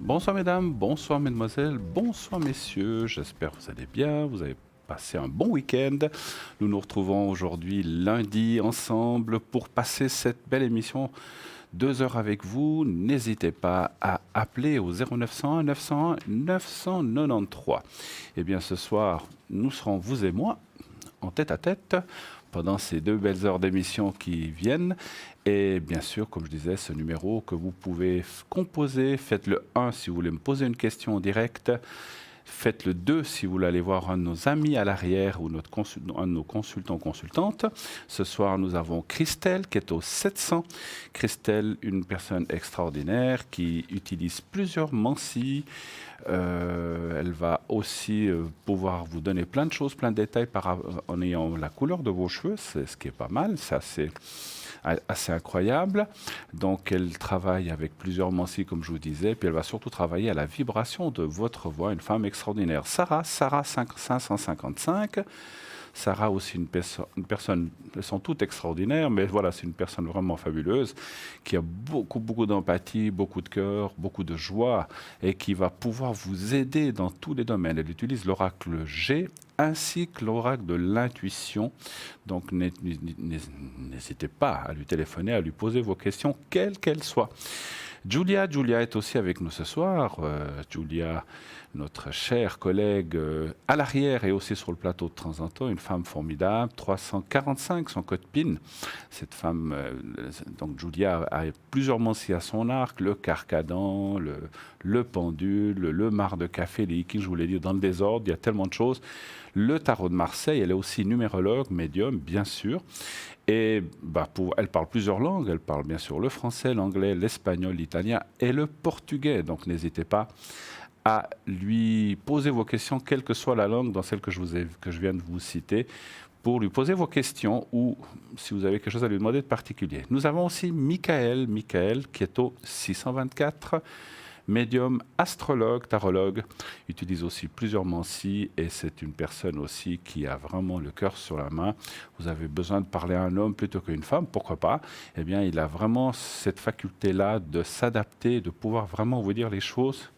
Bonsoir mesdames, bonsoir mesdemoiselles, bonsoir messieurs, j'espère que vous allez bien, vous avez passé un bon week-end. Nous nous retrouvons aujourd'hui lundi ensemble pour passer cette belle émission 2 heures avec vous. N'hésitez pas à appeler au 0901 901 993. Eh bien ce soir, nous serons vous et moi en tête à tête pendant ces 2 belles heures d'émission qui viennent. Et bien sûr, comme je disais, ce numéro que vous pouvez composer, faites le 1 si vous voulez me poser une question en direct. Faites le 2 si vous voulez aller voir un de nos amis à l'arrière ou un de nos consultants consultantes. Ce soir, nous avons Christelle qui est au 700. Christelle, une personne extraordinaire qui utilise plusieurs mansis. Elle va aussi pouvoir vous donner plein de choses, plein de détails en ayant la couleur de vos cheveux, c'est ce qui est pas mal, c'est assez incroyable. Donc elle travaille avec plusieurs mansis, comme je vous disais, puis elle va surtout travailler à la vibration de votre voix, une femme extraordinaire. Sarah 555. Sarah aussi une personne, elles sont toutes extraordinaires, mais voilà, c'est une personne vraiment fabuleuse, qui a beaucoup d'empathie, beaucoup de cœur, beaucoup de joie, et qui va pouvoir vous aider dans tous les domaines. Elle utilise l'oracle G, ainsi que l'oracle de l'intuition. Donc n'hésitez pas à lui téléphoner, à lui poser vos questions, quelles qu'elles soient. Julia est aussi avec nous ce soir. Julia, notre chère collègue à l'arrière et aussi sur le plateau de temps en temps, une femme formidable, 345 son code PIN. Cette femme, donc Julia a plusieurs mansis à son arc, le carcadan, le pendule, le marc de café, les hikis, je vous l'ai dit, dans le désordre, il y a tellement de choses. Le tarot de Marseille, elle est aussi numérologue, médium, bien sûr. Et elle parle plusieurs langues. Elle parle bien sûr le français, l'anglais, l'espagnol, l'italien et le portugais. Donc n'hésitez pas à lui poser vos questions, quelle que soit la langue dans celle que je viens de vous citer, pour lui poser vos questions ou si vous avez quelque chose à lui demander de particulier. Nous avons aussi Michael qui est au 624. Médium, astrologue, tarologue, utilise aussi plusieurs mansis et c'est une personne aussi qui a vraiment le cœur sur la main. Vous avez besoin de parler à un homme plutôt qu'une femme, pourquoi pas? Eh bien, il a vraiment cette faculté-là de s'adapter, de pouvoir vraiment vous dire les choses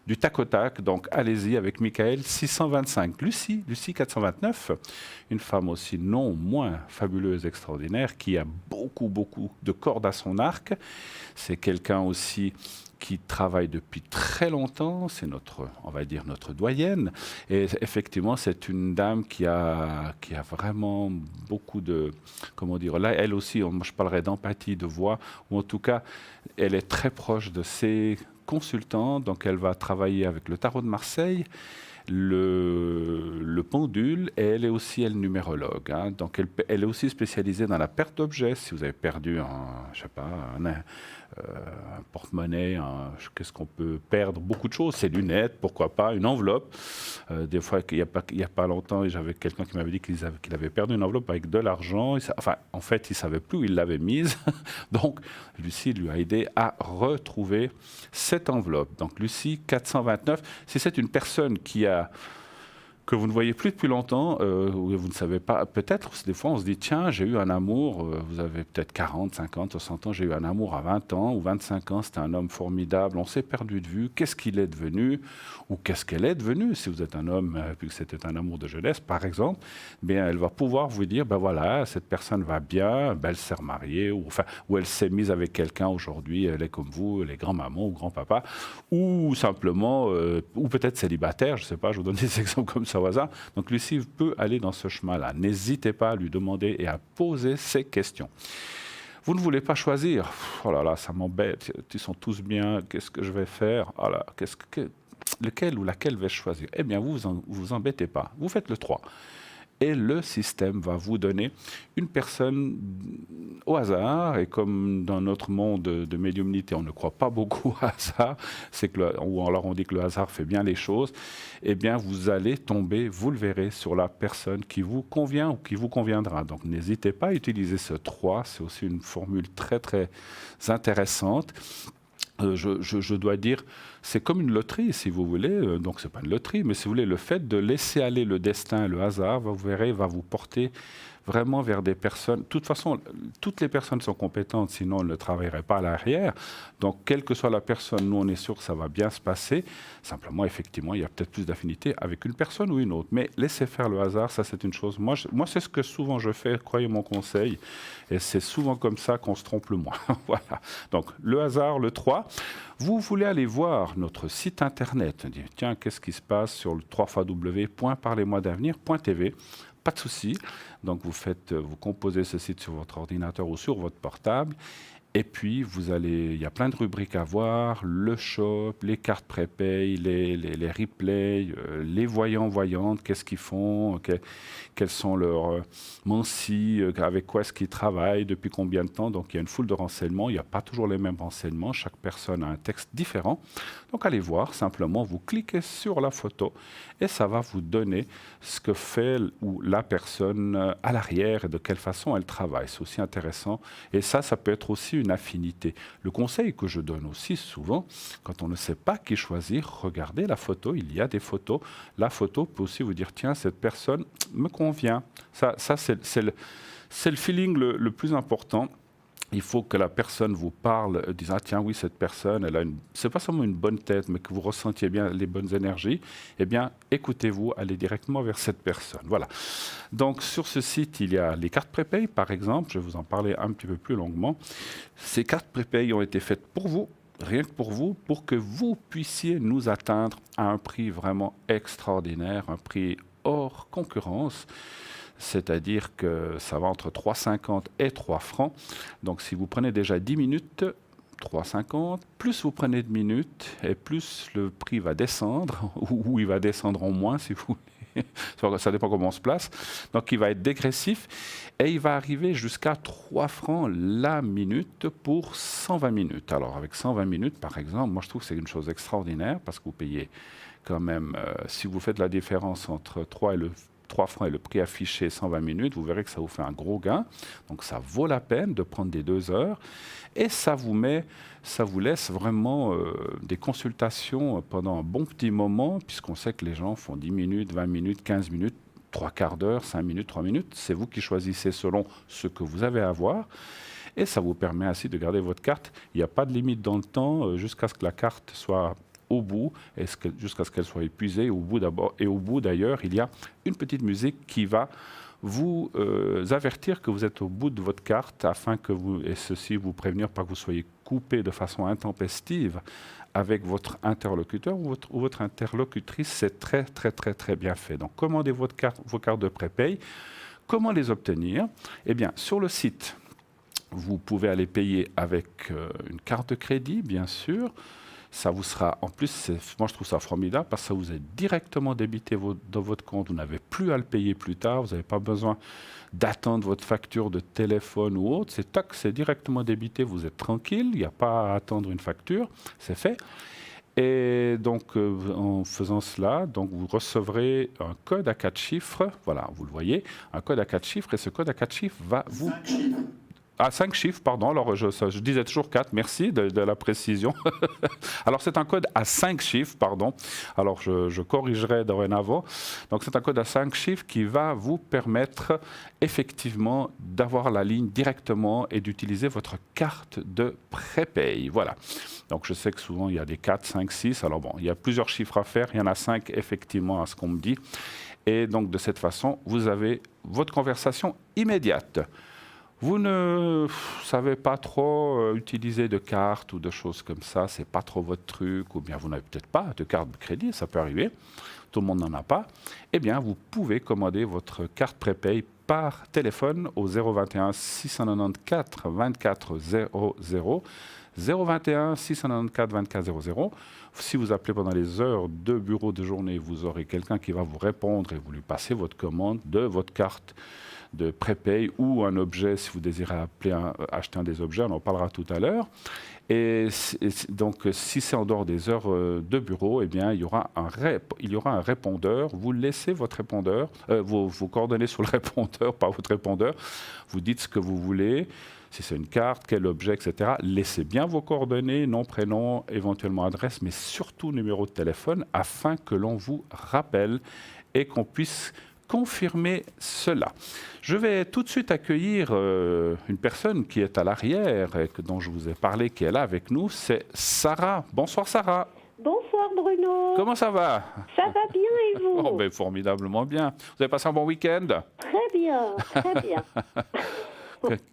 du tac au tac. Donc, allez-y avec Michael 625. Lucie 429, une femme aussi non moins fabuleuse, extraordinaire, qui a beaucoup de cordes à son arc. C'est quelqu'un aussi qui travaille depuis très longtemps, c'est on va dire notre doyenne. Et effectivement, c'est une dame qui a vraiment beaucoup de, comment dire, là, elle aussi, moi, je parlerai d'empathie, de voix, ou en tout cas, elle est très proche de ses consultants, donc elle va travailler avec le tarot de Marseille, le pendule, et elle est aussi numérologue. Hein. Donc elle est aussi spécialisée dans la perte d'objets. Si vous avez perdu je sais pas, un porte-monnaie, qu'est-ce qu'on peut perdre? Beaucoup de choses, ses lunettes, pourquoi pas, une enveloppe. Des fois, il y a pas longtemps, j'avais quelqu'un qui m'avait dit qu'il avait perdu une enveloppe avec de l'argent. Enfin, en fait, il ne savait plus où il l'avait mise. Donc, Lucie lui a aidé à retrouver cette enveloppe. Donc, Lucie 429, si c'est une personne que vous ne voyez plus depuis longtemps, ou vous ne savez pas, peut-être, des fois on se dit, tiens, j'ai eu un amour, vous avez peut-être 40, 50, 60 ans, j'ai eu un amour à 20 ans ou 25 ans, c'était un homme formidable, on s'est perdu de vue, qu'est-ce qu'il est devenu, ou qu'est-ce qu'elle est devenue, si vous êtes un homme, puis que c'était un amour de jeunesse, par exemple, bien, elle va pouvoir vous dire, ben voilà, cette personne va bien, ben, elle s'est remariée, ou elle s'est mise avec quelqu'un aujourd'hui, elle est comme vous, les grands-mamans ou grands-papas, ou simplement, ou peut-être célibataire, je ne sais pas, je vous donne des exemples comme ça au hasard. Donc Lucie peut aller dans ce chemin-là. N'hésitez pas à lui demander et à poser ses questions. Vous ne voulez pas choisir. Oh là là, ça m'embête. Ils sont tous bien. Qu'est-ce que je vais faire? Oh là, lequel ou laquelle vais-je choisir? Eh bien, vous embêtez pas. Vous faites le 3. Et le système va vous donner une personne au hasard. Et comme dans notre monde de médiumnité, on ne croit pas beaucoup au hasard, ou alors on dit que le hasard fait bien les choses, eh bien vous allez tomber, vous le verrez, sur la personne qui vous convient ou qui vous conviendra. Donc n'hésitez pas à utiliser ce 3, c'est aussi une formule très très intéressante. Je dois dire, c'est comme une loterie, si vous voulez. Donc, ce n'est pas une loterie, mais si vous voulez, le fait de laisser aller le destin, le hasard, vous verrez, va vous porter vraiment vers des personnes. De toute façon, toutes les personnes sont compétentes, sinon elles ne travailleraient pas à l'arrière. Donc, quelle que soit la personne, nous, on est sûr que ça va bien se passer. Simplement, effectivement, il y a peut-être plus d'affinité avec une personne ou une autre. Mais laissez faire le hasard, ça, c'est une chose. Moi, c'est ce que souvent je fais, croyez mon conseil. Et c'est souvent comme ça qu'on se trompe le moins. Voilà. Donc, le hasard, le 3. Vous voulez aller voir notre site internet. Tiens, qu'est-ce qui se passe sur le www.parlez-moi-d'avenir.tv. Pas de souci. Donc, vous composez ce site sur votre ordinateur ou sur votre portable. Et puis, il y a plein de rubriques à voir, le shop, les cartes prépay, les replays, les voyants-voyantes, qu'est-ce qu'ils font, quels sont leurs mensis, avec quoi est-ce qu'ils travaillent, depuis combien de temps. Donc, il y a une foule de renseignements. Il n'y a pas toujours les mêmes renseignements. Chaque personne a un texte différent. Donc, allez voir, simplement, vous cliquez sur la photo et ça va vous donner ce que fait ou la personne à l'arrière et de quelle façon elle travaille. C'est aussi intéressant. Et ça peut être aussi une affinité. Le conseil que je donne aussi souvent, quand on ne sait pas qui choisir, regardez la photo, il y a des photos. La photo peut aussi vous dire, tiens, cette personne me convient. Ça c'est le feeling le plus important. Il faut que la personne vous parle, disant, ah, tiens, oui, cette personne, c'est pas seulement une bonne tête, mais que vous ressentiez bien les bonnes énergies. Eh bien, écoutez-vous, allez directement vers cette personne. Voilà. Donc, sur ce site, il y a les cartes prépay, par exemple. Je vais vous en parler un petit peu plus longuement. Ces cartes prépay ont été faites pour vous, rien que pour vous, pour que vous puissiez nous atteindre à un prix vraiment extraordinaire, un prix hors concurrence. C'est-à-dire que ça va entre 3,50 et 3 francs. Donc si vous prenez déjà 10 minutes, 3,50, plus vous prenez de minutes, et plus le prix va descendre, ou il va descendre en moins si vous voulez. Ça dépend comment on se place. Donc il va être dégressif, et il va arriver jusqu'à 3 francs la minute pour 120 minutes. Alors avec 120 minutes, par exemple, moi je trouve que c'est une chose extraordinaire, parce que vous payez quand même, si vous faites la différence entre 3 francs et le prix affiché 120 minutes, vous verrez que ça vous fait un gros gain. Donc ça vaut la peine de prendre des 2 heures. Et ça vous laisse vraiment des consultations pendant un bon petit moment, puisqu'on sait que les gens font 10 minutes, 20 minutes, 15 minutes, 3 quarts d'heure, 5 minutes, 3 minutes. C'est vous qui choisissez selon ce que vous avez à voir. Et ça vous permet ainsi de garder votre carte. Il n'y a pas de limite dans le temps jusqu'à ce que la carte soit au bout, jusqu'à ce qu'elle soit épuisée. Au bout d'ailleurs, il y a une petite musique qui va vous avertir que vous êtes au bout de votre carte, afin que vous prévenir pas que vous soyez coupé de façon intempestive avec votre interlocuteur ou votre interlocutrice. C'est très, très, très, très bien fait. Donc, commandez vos cartes de prépay. Comment les obtenir? Eh bien, sur le site, vous pouvez aller payer avec une carte de crédit, bien sûr. Ça vous sera, en plus, moi je trouve ça formidable, parce que ça vous est directement débité dans votre compte. Vous n'avez plus à le payer plus tard. Vous n'avez pas besoin d'attendre votre facture de téléphone ou autre. C'est directement débité. Vous êtes tranquille. Il n'y a pas à attendre une facture. C'est fait. Et donc, en faisant cela, donc, vous recevrez un code à 4 chiffres. Voilà, vous le voyez, un code à 4 chiffres. Et ce code à 4 chiffres va vous... 5 chiffres, pardon. Alors, je disais toujours 4, merci de la précision. Alors, c'est un code à 5 chiffres, pardon. Alors, je corrigerai dorénavant. Donc, c'est un code à 5 chiffres qui va vous permettre effectivement d'avoir la ligne directement et d'utiliser votre carte de prépay. Voilà. Donc, je sais que souvent, il y a des 4, 5, 6. Alors, bon, il y a plusieurs chiffres à faire. Il y en a 5, effectivement, à ce qu'on me dit. Et donc, de cette façon, vous avez votre conversation immédiate. Vous ne savez pas trop utiliser de cartes ou de choses comme ça, c'est pas trop votre truc, ou bien vous n'avez peut-être pas de carte de crédit, ça peut arriver, tout le monde n'en a pas. Eh bien, vous pouvez commander votre carte prépay par téléphone au 021 694 24 00, 021 694 24 00. Si vous appelez pendant les heures de bureau de journée, vous aurez quelqu'un qui va vous répondre et vous lui passez votre commande de votre carte de prépay ou un objet, si vous désirez acheter un des objets, on en parlera tout à l'heure. Et donc, si c'est en dehors des heures de bureau, eh bien, il y aura un répondeur. Vous laissez votre répondeur, vos coordonnées sur le répondeur, pas votre répondeur. Vous dites ce que vous voulez, si c'est une carte, quel objet, etc. Laissez bien vos coordonnées, nom, prénom, éventuellement adresse, mais surtout numéro de téléphone, afin que l'on vous rappelle et qu'on puisse confirmer cela. Je vais tout de suite accueillir une personne qui est à l'arrière et dont je vous ai parlé, qui est là avec nous, c'est Sarah. Bonsoir Sarah. Bonsoir Bruno. Comment ça va? Ça va bien et vous? Oh, ben, formidablement bien. Vous avez passé un bon week-end? Très bien, très bien.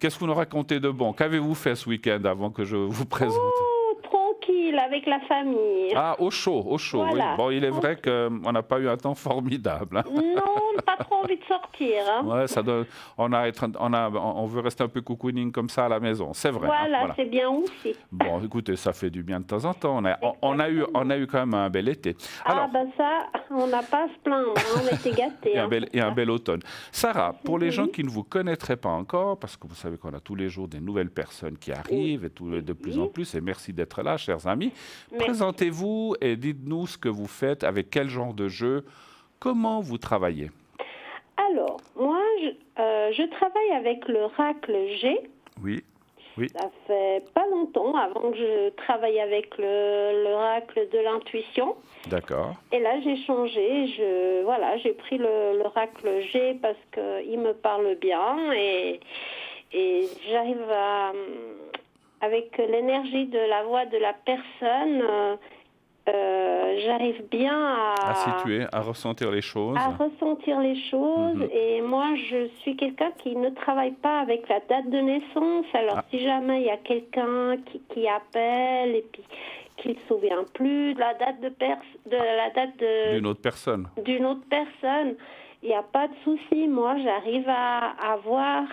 Qu'est-ce que vous nous racontez de bon? Qu'avez-vous fait ce week-end avant que je vous présente? Oh, tranquille avec la famille. Ah, au chaud, Voilà. oui. Bon, il est vrai qu'on n'a pas eu un temps formidable. Hein. Non, pas trop envie de sortir. Hein. Ouais, ça donne, on veut rester un peu cocooning comme ça à la maison, c'est vrai. Voilà, hein, voilà. c'est bien aussi. Bon, écoutez, ça fait du bien de temps en temps. On a eu quand même un bel été. Alors, Ah ben ça, on n'a pas à se plaindre, hein, on était gâtés. et un bel automne. Sarah, pour les gens Oui. qui ne vous connaîtraient pas encore, parce que vous savez qu'on a tous les jours des nouvelles personnes qui arrivent et de plus en plus, et merci d'être là, chers amis. Merci. Présentez-vous et dites-nous ce que vous faites, avec quel genre de jeu, comment vous travaillez. Alors, moi, je travaille avec le Racle G. Oui. Ça fait pas longtemps avant que je travaille avec le Racle de l'intuition. D'accord. Et là, j'ai changé. J'ai pris le Racle G parce qu'il me parle bien et j'arrive avec l'énergie de la voix de la personne, j'arrive bien À situer, à ressentir les choses. à ressentir les choses. Et moi, je suis quelqu'un qui ne travaille pas avec la date de naissance. Alors, si jamais il y a quelqu'un qui appelle et puis qui ne se souvient plus de la date D'une autre personne. d'une autre personne, il n'y a pas de souci. Moi, j'arrive à voir.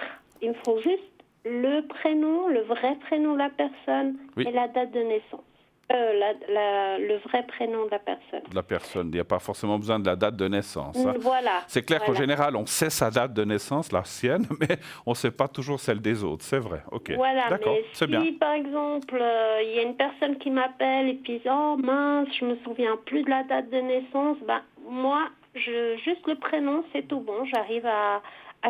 Il me faut juste le prénom, le vrai prénom de la personne et la date de naissance. Le vrai prénom de la personne. De la personne. Il n'y a pas forcément besoin de la date de naissance. Hein. Voilà. C'est clair qu'en Voilà. général, on sait sa date de naissance, la sienne, mais on ne sait pas toujours celle des autres. C'est vrai. OK. Voilà, D'accord, mais c'est si bien. par exemple, il y a une personne qui m'appelle et puis oh mince, je me souviens plus de la date de naissance, ben moi, juste le prénom, c'est tout bon. J'arrive à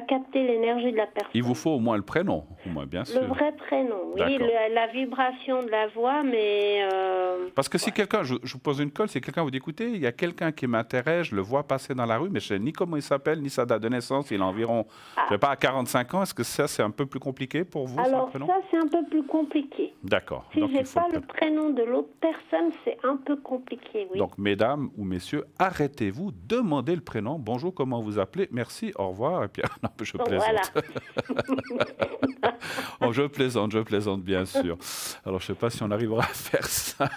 capter l'énergie de la personne. Il vous faut au moins le prénom, au moins, bien sûr. Le vrai prénom, oui, D'accord. la vibration de la voix, mais... Parce que si quelqu'un, je vous pose une colle, si quelqu'un vous dit, écoutez, il y a quelqu'un qui m'intéresse, je le vois passer dans la rue, mais je ne sais ni comment il s'appelle, ni sa date de naissance, il a environ, je ne sais pas, à 45 ans, est-ce que ça, c'est un peu plus compliqué pour vous, Alors ce prénom? ça, c'est un peu plus compliqué. D'accord. Si Donc, j'ai il faut pas le prénom de l'autre personne, c'est un peu compliqué, oui. Donc, mesdames ou messieurs, arrêtez-vous, demandez le prénom. Bonjour, comment vous appelez? Merci, au revoir. Et puis, non, je plaisante. Voilà. Oh, je plaisante, bien sûr. Alors, je ne sais pas si on arrivera à faire ça.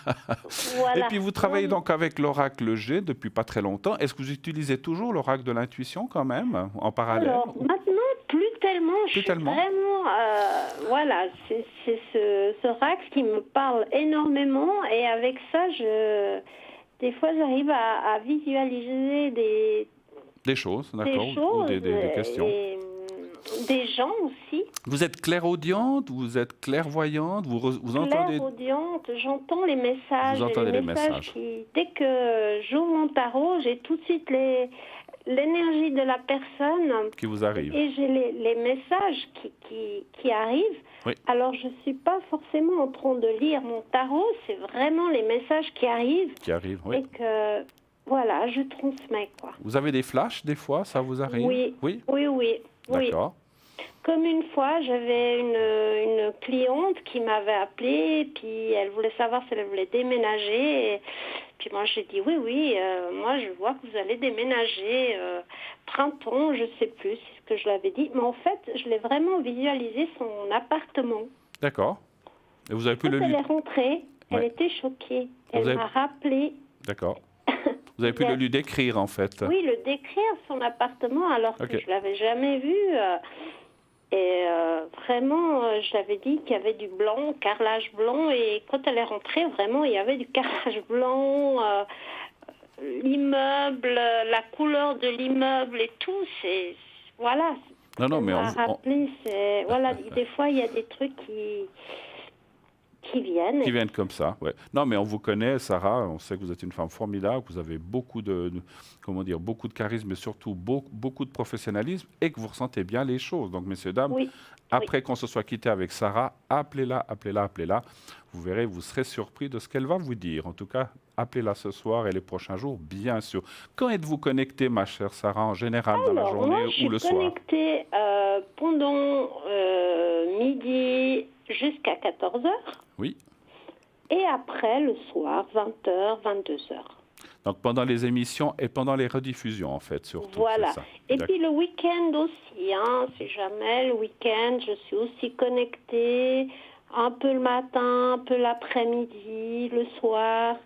Voilà. Et puis, vous travaillez donc avec l'oracle G depuis pas très longtemps. Est-ce que vous utilisez toujours l'oracle de l'intuition quand même, en parallèle? Alors, maintenant, plus tellement. Plus tellement. Vraiment, voilà, c'est ce Rax qui me parle énormément. Et avec ça, des fois, j'arrive à visualiser Des choses, d'accord, ou des questions. Et des gens aussi. Vous êtes clairaudiente, vous êtes clairvoyante, vous entendez... Clairaudiente, j'entends les messages. Vous entendez les messages. Dès que j'ouvre mon tarot, j'ai tout de suite l'énergie de la personne. Qui vous arrive. Et j'ai les messages qui arrivent. Oui. Alors, je ne suis pas forcément en train de lire mon tarot, c'est vraiment les messages qui arrivent. Qui arrive, oui. Et que, voilà, je transmets, quoi. Vous avez des flashs, des fois, ça vous arrive? Oui. Oui. Oui. D'accord. Comme une fois, j'avais une cliente qui m'avait appelée, puis elle voulait savoir si elle voulait déménager. Et puis moi, j'ai dit oui, moi je vois que vous allez déménager printemps, je sais plus, c'est ce que je l'avais dit. Mais en fait, je l'ai vraiment visualisé son appartement. D'accord. Et vous avez pu Quand le elle est lire? rentrée, elle Ouais. était choquée. Vous Elle avez- m'a rappelé. D'accord. Vous avez pu le lui décrire, en fait? Oui, le décrire, son appartement, alors que je ne l'avais jamais vu. Vraiment, je l'avais dit qu'il y avait du blanc, carrelage blanc. Et quand elle est rentrée, vraiment, il y avait du carrelage blanc, l'immeuble, la couleur de l'immeuble et tout. Voilà. Non, mais voilà, des fois, il y a des trucs qui viennent. Qui viennent comme ça, ouais. Non, mais on vous connaît, Sarah, on sait que vous êtes une femme formidable, que vous avez beaucoup comment dire, beaucoup de charisme, mais surtout beaucoup de professionnalisme et que vous ressentez bien les choses. Donc, messieurs, dames, Oui, oui. après qu'on se soit quitté avec Sarah, appelez-la, appelez-la, appelez-la. Vous verrez, vous serez surpris de ce qu'elle va vous dire. En tout cas, appelez-la ce soir et les prochains jours, bien sûr. Quand êtes-vous connectée, ma chère Sarah, en général, dans la Alors, moi, journée je ou le suis soir? connectée pendant midi jusqu'à 14 heures. Oui. Et après, le soir, 20 heures, 22 heures. Donc pendant les émissions et pendant les rediffusions, en fait, surtout. Voilà. C'est ça. Et puis le week-end aussi, hein, si jamais le week-end, je suis aussi connectée un peu le matin, un peu l'après-midi, le soir.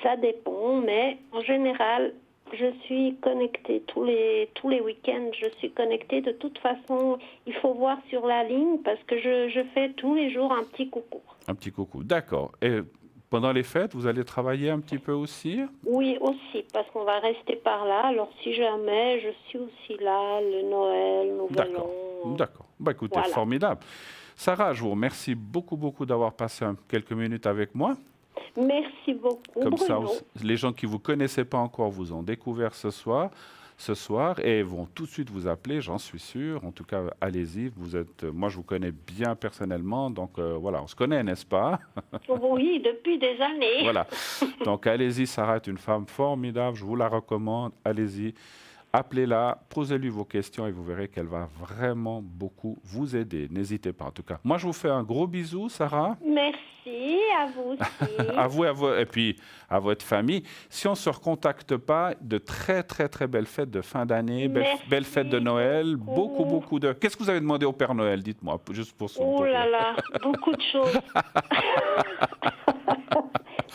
Ça dépend, mais en général, je suis connectée tous les week-ends. Je suis connectée. De toute façon, il faut voir sur la ligne parce que je fais tous les jours un petit coucou. Un petit coucou, d'accord. Et pendant les fêtes, vous allez travailler un petit peu aussi? Oui, aussi, parce qu'on va rester par là. Alors, si jamais, je suis aussi là, le Noël, Nouvel D'accord, An. d'accord. Bah, écoutez, Voilà. formidable. Sarah, je vous remercie beaucoup, beaucoup d'avoir passé quelques minutes avec moi. Merci beaucoup, Comme ça, Bruno. les gens qui ne vous connaissaient pas encore vous ont découvert ce soir et vont tout de suite vous appeler, j'en suis sûr. En tout cas, allez-y. Moi, je vous connais bien personnellement, donc voilà, on se connaît, n'est-ce pas? Oui, depuis des années. Voilà. Donc, allez-y, Sarah est une femme formidable, je vous la recommande. Allez-y, appelez-la, posez-lui vos questions et vous verrez qu'elle va vraiment beaucoup vous aider. N'hésitez pas, en tout cas. Moi, je vous fais un gros bisou, Sarah. Merci, à vous aussi. À vous, et puis à votre famille. Si on ne se recontacte pas, de très, très, très belles fêtes de fin d'année, belles fêtes de Noël, beaucoup de... Qu'est-ce que vous avez demandé au Père Noël? Dites-moi, juste pour son... Oh là là, beaucoup de choses.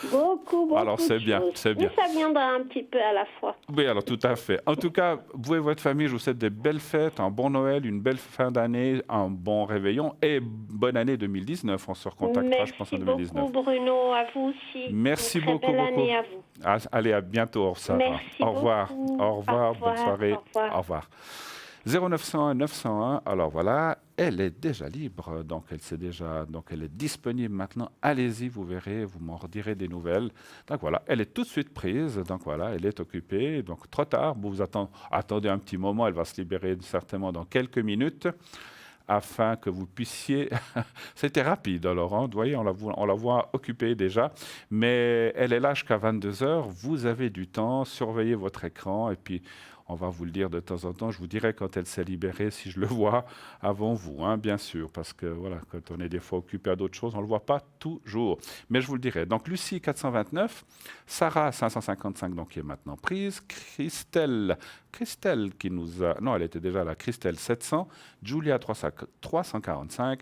beaucoup Alors, c'est de bien, choses. c'est bien. Mais ça viendra un petit peu à la fois. Oui, alors tout à fait. En tout cas, vous et votre famille, je vous souhaite des belles fêtes, un bon Noël, une belle fin d'année, un bon réveillon et bonne année 2019. On se recontactera, je pense, en 2019. Merci beaucoup, Bruno. À vous aussi. Merci Une très beaucoup, belle beaucoup. année à vous. Allez, à bientôt, Sarah. Merci Au revoir. beaucoup. Au revoir. Au revoir. Bonne soirée. Au revoir. Au revoir. 0901 901. Alors voilà, elle est déjà libre, donc elle est disponible maintenant. Allez-y, vous verrez, vous m'en redirez des nouvelles. Donc voilà, elle est tout de suite prise. Donc voilà, elle est occupée. Donc trop tard, vous attendez un petit moment. Elle va se libérer certainement dans quelques minutes, afin que vous puissiez... C'était rapide, alors, hein, vous voyez, on la voit occupée déjà, mais elle est là jusqu'à 22 heures. Vous avez du temps, surveillez votre écran, et puis on va vous le dire de temps en temps. Je vous dirai quand elle s'est libérée, si je le vois avant vous, hein, bien sûr, parce que voilà, quand on est des fois occupé à d'autres choses, on ne le voit pas toujours. Mais je vous le dirai. Donc, Lucie, 429, Sarah, 555, donc qui est maintenant prise, Christelle qui nous a... Non, elle était déjà là, Christelle, 700, Julia, 345,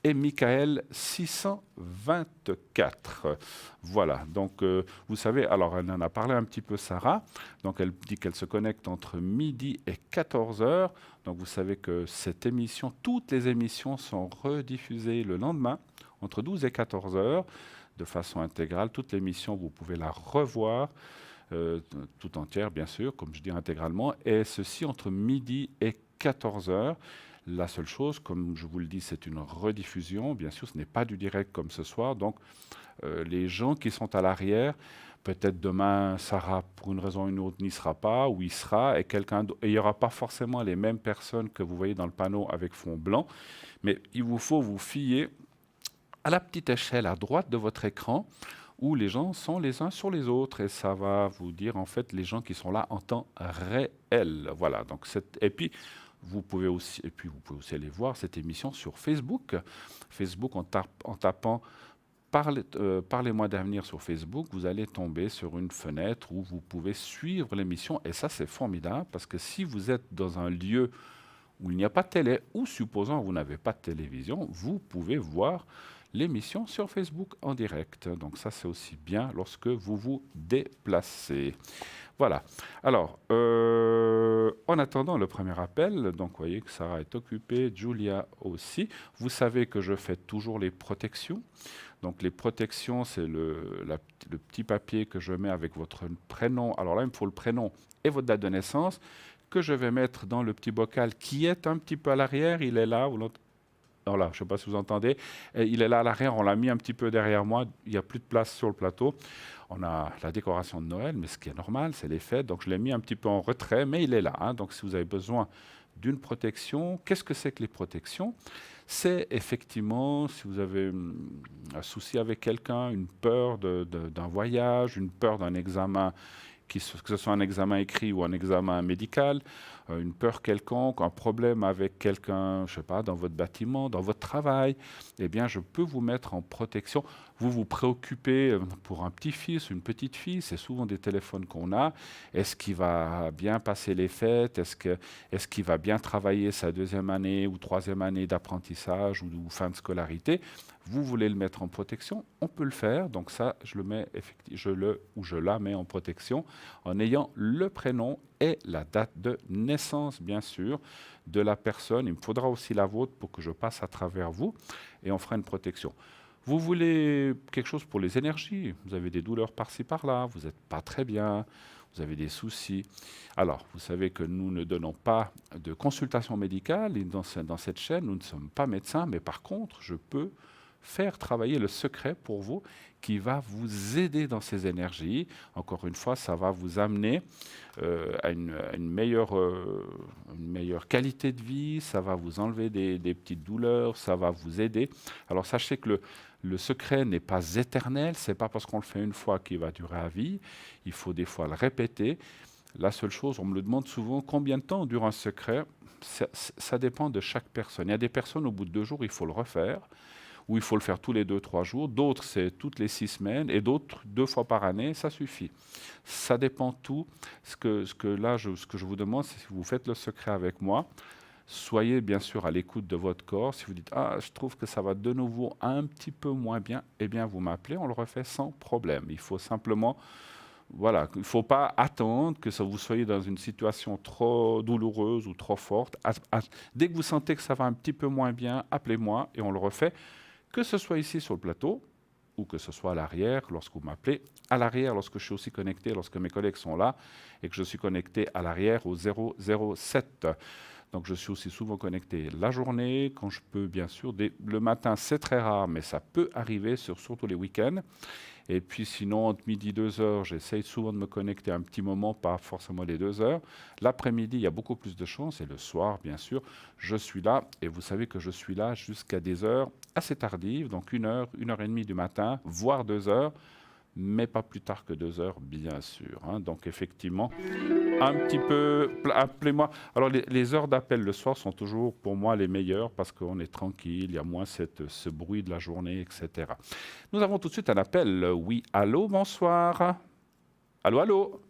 et Michael 624. Voilà, donc vous savez, alors elle en a parlé un petit peu, Sarah, donc elle dit qu'elle se connecte entre midi et 14 heures. Donc vous savez que cette émission, toutes les émissions sont rediffusées le lendemain, entre 12 et 14 heures, de façon intégrale. Toute l'émission, vous pouvez la revoir, tout entière, bien sûr, comme je dis intégralement, et ceci entre midi et 14 heures. La seule chose, comme je vous le dis, c'est une rediffusion. Bien sûr, ce n'est pas du direct comme ce soir. Donc, les gens qui sont à l'arrière, peut-être demain, Sarah, pour une raison ou une autre, n'y sera pas, ou il sera, et il n'y aura pas forcément les mêmes personnes que vous voyez dans le panneau avec fond blanc. Mais il vous faut vous fier à la petite échelle à droite de votre écran, où les gens sont les uns sur les autres, et ça va vous dire, en fait, les gens qui sont là en temps réel. Voilà. Donc, et puis, vous pouvez aussi aller voir cette émission sur Facebook. Facebook, en tapant Parlez-moi d'avenir sur Facebook, vous allez tomber sur une fenêtre où vous pouvez suivre l'émission. Et ça, c'est formidable, parce que si vous êtes dans un lieu où il n'y a pas de télé, ou supposons que vous n'avez pas de télévision, vous pouvez voir l'émission sur Facebook en direct. Donc ça, c'est aussi bien lorsque vous vous déplacez. Voilà. Alors, en attendant le premier appel, donc vous voyez que Sarah est occupée, Julia aussi. Vous savez que je fais toujours les protections. Donc les protections, c'est le petit papier que je mets avec votre prénom. Alors là, il me faut le prénom et votre date de naissance, que je vais mettre dans le petit bocal qui est un petit peu à l'arrière. Il est là. Voilà, je ne sais pas si vous entendez. Et il est là à l'arrière, on l'a mis un petit peu derrière moi. Il n'y a plus de place sur le plateau. On a la décoration de Noël, mais ce qui est normal, c'est les fêtes. Donc je l'ai mis un petit peu en retrait, mais il est là, hein. Donc si vous avez besoin d'une protection, qu'est-ce que c'est que les protections? C'est effectivement, si vous avez un souci avec quelqu'un, une peur d'un voyage, une peur d'un examen, que ce soit un examen écrit ou un examen médical, une peur quelconque, un problème avec quelqu'un, je ne sais pas, dans votre bâtiment, dans votre travail, eh bien, je peux vous mettre en protection. Vous vous préoccupez pour un petit-fils, une petite-fille, c'est souvent des téléphones qu'on a. Est-ce qu'il va bien passer les fêtes? Est-ce qu'il va bien travailler sa deuxième année ou troisième année d'apprentissage ou fin de scolarité? Vous voulez le mettre en protection, on peut le faire. Donc ça, je la mets en protection en ayant le prénom et la date de naissance, bien sûr, de la personne. Il me faudra aussi la vôtre pour que je passe à travers vous et on fera une protection. Vous voulez quelque chose pour les énergies? Vous avez des douleurs par-ci, par-là, vous n'êtes pas très bien, vous avez des soucis. Alors, vous savez que nous ne donnons pas de consultation médicale et dans cette chaîne, nous ne sommes pas médecins, mais par contre, je peux faire travailler le secret pour vous qui va vous aider dans ces énergies. Encore une fois, ça va vous amener à une meilleure qualité de vie, ça va vous enlever des petites douleurs, ça va vous aider. Alors sachez que le secret n'est pas éternel, c'est pas parce qu'on le fait une fois qu'il va durer à vie, il faut des fois le répéter. La seule chose, on me le demande souvent, combien de temps dure un secret? Ça dépend de chaque personne. Il y a des personnes, au bout de 2 jours, il faut le refaire, ou il faut le faire tous les 2-3 jours, d'autres c'est toutes les 6 semaines, et d'autres 2 fois par année, ça suffit. Ça dépend tout. Ce que je vous demande, c'est si vous faites le secret avec moi, soyez bien sûr à l'écoute de votre corps. Si vous dites « Ah, je trouve que ça va de nouveau un petit peu moins bien », eh bien vous m'appelez, on le refait sans problème. Il faut simplement... Voilà, il ne faut pas attendre que vous soyez dans une situation trop douloureuse ou trop forte. Dès que vous sentez que ça va un petit peu moins bien, appelez-moi et on le refait. Que ce soit ici sur le plateau ou que ce soit à l'arrière, lorsque vous m'appelez, à l'arrière, lorsque je suis aussi connecté, lorsque mes collègues sont là et que je suis connecté à l'arrière au 007. Donc je suis aussi souvent connecté la journée, quand je peux bien sûr. Le matin, c'est très rare, mais ça peut arriver, surtout les week-ends. Et puis sinon, entre midi et 2 heures, j'essaye souvent de me connecter un petit moment, pas forcément les 2 heures. L'après-midi, il y a beaucoup plus de chance, et le soir, bien sûr, je suis là. Et vous savez que je suis là jusqu'à des heures assez tardives, donc 1 heure, 1h30 du matin, voire 2 heures, mais pas plus tard que 2 heures, bien sûr, hein. Donc effectivement, un petit peu, appelez-moi. Alors les heures d'appel le soir sont toujours pour moi les meilleures parce qu'on est tranquille, il y a moins ce bruit de la journée, etc. Nous avons tout de suite un appel. Oui, allô, bonsoir. Allô, allô.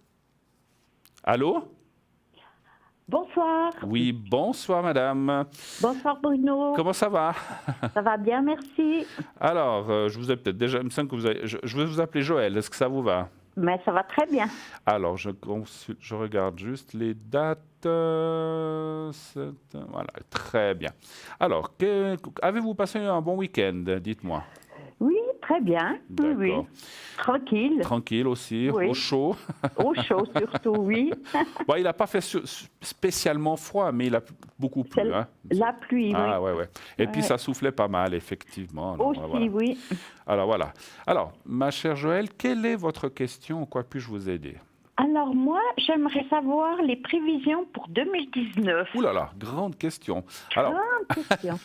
Allô? Bonsoir. Oui, bonsoir madame. Bonsoir Bruno. Comment ça va? Ça va bien, merci. Alors, je vous ai peut-être déjà, il me semble que je vais vous appeler Joël, est-ce que ça vous va? Mais ça va très bien. Alors, je regarde juste les dates. Voilà, très bien. Alors, avez-vous passé un bon week-end? Dites-moi. Oui, très bien. Oui, oui. D'accord. Tranquille. Tranquille aussi, Oui. au chaud. Au chaud surtout, oui. Bon, il n'a pas fait spécialement froid, mais il a beaucoup plu. C'est Hein. la pluie, Ah, oui. ouais. Et puis, Ouais. ça soufflait pas mal, effectivement. Alors, Aussi, voilà. oui. Alors, voilà. Alors, ma chère Joëlle, quelle est votre question? En quoi puis-je vous aider? Alors moi, j'aimerais savoir les prévisions pour 2019. Ouh là là, grande question. Alors, Grande question.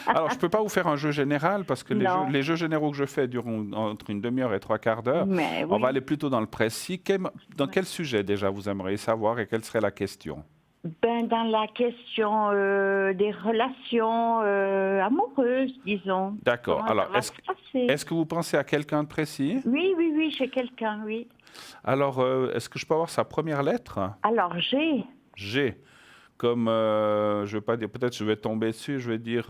alors je ne peux pas vous faire un jeu général parce que Non. les jeux généraux que je fais durent entre 1/2 heure et 3/4 d'heure. Mais On oui. va aller plutôt dans le précis. Dans quel sujet déjà vous aimeriez savoir et quelle serait la question? Ben, dans la question des relations amoureuses, disons. D'accord. Comment Alors, ça va se passer? est-ce que vous pensez à quelqu'un de précis? Oui, chez quelqu'un, oui. Alors, est-ce que je peux avoir sa première lettre? Alors, j'ai... G. Comme, je vais pas dire, peut-être je vais tomber dessus, je vais dire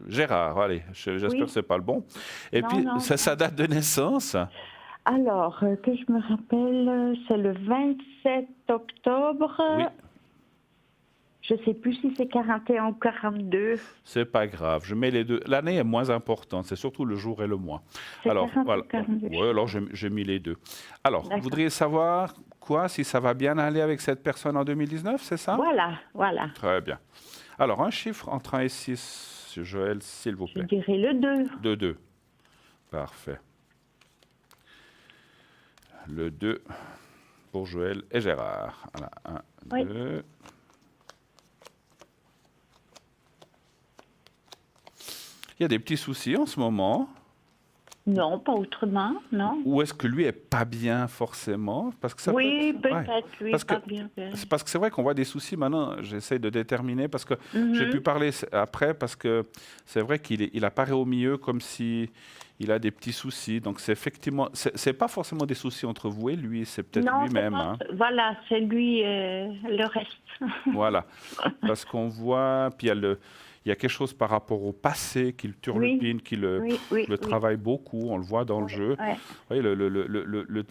Gérard, allez, j'espère Oui. que c'est pas le bon. Et Non, puis, non. sa date de naissance? Alors, que je me rappelle, c'est le 27 octobre. Oui. Je ne sais plus si c'est 41 ou 42. C'est pas grave, je mets les deux. L'année est moins importante, c'est surtout le jour et le mois. C'est Alors, 40 voilà. ou 42. Ouais, alors j'ai mis les deux. Alors, vous D'accord. voudriez savoir quoi? Si ça va bien aller avec cette personne en 2019, c'est ça? Voilà, voilà. Très bien. Alors, un chiffre entre 1 et 6, Joël, s'il vous Je plaît. dirais le 2. Le 2. Parfait. Le 2 pour Joël et Gérard. Voilà, 1, Oui. 2. Il y a des petits soucis en ce moment. Non, pas autrement, non. Ou est-ce que lui est pas bien forcément? Parce que ça Oui, peut être- peut-être, ouais. lui, Parce que- pas bien. C'est parce que c'est vrai qu'on voit des soucis maintenant. J'essaie de déterminer parce que Mhm. j'ai pu parler après parce que c'est vrai il apparaît au milieu comme si il a des petits soucis. Donc c'est effectivement, c'est pas forcément des soucis entre vous et lui, c'est peut-être Non, lui-même. c'est Hein. pas- voilà, c'est lui, le reste. Voilà. Parce qu'on voit, puis il y a quelque chose par rapport au passé qui le turlupine, qui le Oui. travaille beaucoup. On le voit dans le jeu. Ouais. Vous voyez,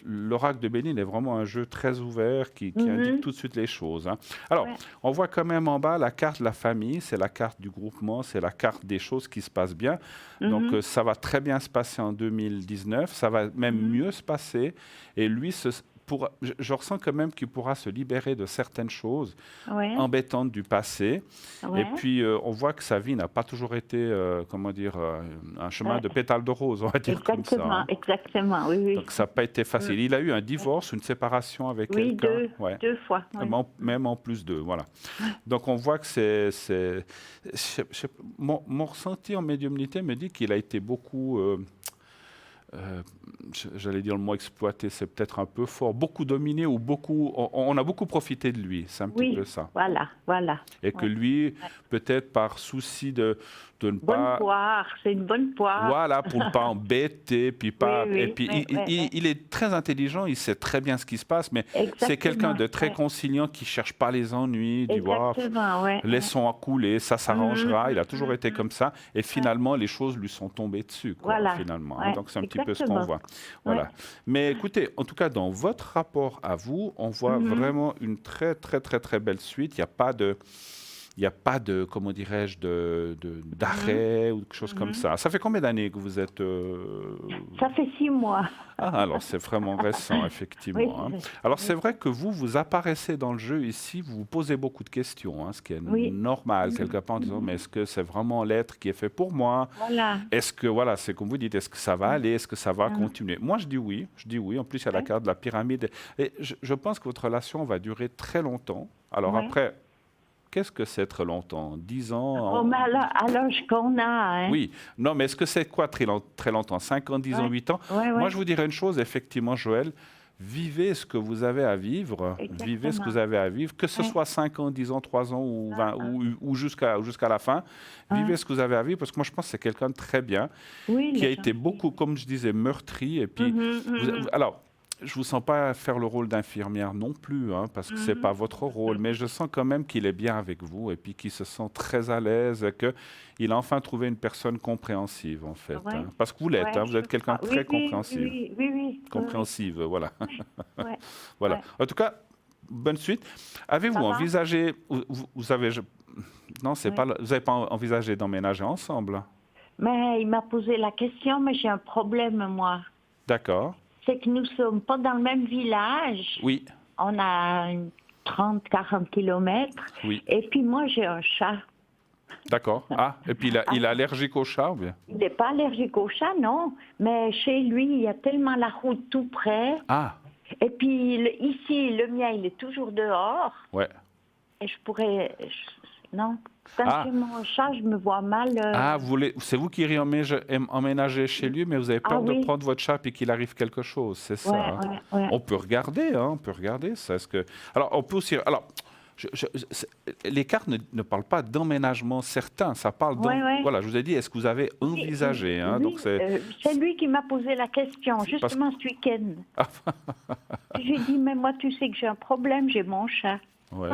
l'oracle de Bénigne est vraiment un jeu très ouvert qui indique tout de suite les choses. Hein. Alors, Ouais. on voit quand même en bas la carte de la famille, c'est la carte du groupement, c'est la carte des choses qui se passent bien. Donc, ça va très bien se passer en 2019, ça va même mieux se passer. Et lui, je ressens quand même qu'il pourra se libérer de certaines choses Ouais. embêtantes du passé. Ouais. Et puis, on voit que sa vie n'a pas toujours été, un chemin Ouais. de pétales de rose, on va dire comme ça. Exactement, Hein. exactement, oui. Donc, ça n'a pas été facile. Il a eu un divorce, une séparation avec Oui, quelqu'un. Ouais. 2 fois. ouais. Même en plus d'eux, voilà. Donc on voit que mon ressenti en médiumnité me dit qu'il a été beaucoup, j'allais dire le mot exploité, c'est peut-être un peu fort, beaucoup dominé ou on a beaucoup profité de lui, c'est un petit peu ça. Voilà. Et que lui, peut-être par souci de ne Bonne pas... poire, c'est une bonne poire. Voilà, pour ne pas embêter, puis pas. Oui, et puis il est très intelligent, il sait très bien ce qui se passe, mais c'est Exactement, quelqu'un de très ouais. conciliant qui cherche pas les ennuis, du voir. Exactement, ouais. Laissons couler, ça s'arrangera. Il a toujours été comme ça, et finalement les choses lui sont tombées dessus, quoi, Voilà, finalement. ouais, Donc c'est un petit peu ce qu'on exactement. voit. Voilà. Ouais. Mais écoutez, en tout cas dans votre rapport à vous, on voit vraiment une très très très très belle suite. Il n'y a pas de, comment dirais-je, d'arrêt ou quelque chose comme ça. Ça fait combien d'années que vous êtes... Ça fait 6 mois. Ah, alors c'est vraiment récent, effectivement. Oui, Hein. oui. Alors c'est vrai que vous apparaissez dans le jeu ici, vous vous posez beaucoup de questions, hein, ce qui est Oui. normal quelque part en disant, mais est-ce que c'est vraiment l'être qui est fait pour moi? Voilà. Est-ce que, voilà, c'est comme vous dites, est-ce que ça va aller? Est-ce que ça va continuer? Moi, je dis oui. En plus, il y a la carte de la pyramide. Et je pense que votre relation va durer très longtemps. Alors Ouais. après... Qu'est-ce que c'est très longtemps? 10 ans? Oh, mais à l'âge qu'on a, hein. Oui. Non, mais est-ce que c'est quoi très longtemps? 5 ans, 10 ans, 8 ans? Ouais. Moi, je vous dirais une chose, effectivement, Joël. Vivez ce que vous avez à vivre. Exactement. Vivez ce que vous avez à vivre. Que ce soit 5 ans, 10 ans, 3 ans ou 20, ou jusqu'à la fin. Vivez ce que vous avez à vivre. Parce que moi, je pense que c'est quelqu'un de très bien. Oui, Qui a les été gens. beaucoup, comme je disais, meurtri. Et puis, alors... Je ne vous sens pas faire le rôle d'infirmière non plus, hein, parce que ce n'est pas votre rôle, mais je sens quand même qu'il est bien avec vous et puis qu'il se sent très à l'aise et qu'il a enfin trouvé une personne compréhensive, en fait. Ouais. Hein, parce que vous l'êtes, Ouais, hein, vous êtes quelqu'un de très compréhensif. Oui. Compréhensive, voilà. Ouais. Voilà. Ouais. En tout cas, bonne suite. Avez-vous Ça va envisagé... Vous avez... Non, c'est Ouais. pas... Vous n'avez pas envisagé d'emménager ensemble? Mais il m'a posé la question, mais j'ai un problème, moi. D'accord. C'est que nous ne sommes pas dans le même village. Oui. On a 30-40 kilomètres. Oui. Et puis moi, j'ai un chat. D'accord. Ah, et puis il est allergique au chat ou bien? Il n'est pas allergique au chat, non. Mais chez lui, il y a tellement la route tout près. Ah, Et puis ici, le mien, il est toujours dehors. ouais. Et je pourrais... non. Quand j'ai mon chat, je me vois mal. Ah, c'est vous qui iriez emménager chez lui, mais vous avez peur de oui. prendre votre chat et qu'il arrive quelque chose, c'est ça? Hein? Ouais. On peut regarder, hein, on peut regarder ça. Alors, on peut aussi... Alors, les cartes ne parlent pas d'emménagement certain, ça parle Voilà, je vous ai dit, est-ce que vous avez envisagé? Hein, oui, donc c'est lui qui m'a posé la question, justement ce week-end. J'ai dit, mais moi, tu sais que j'ai un problème, j'ai mon chat. Ouais.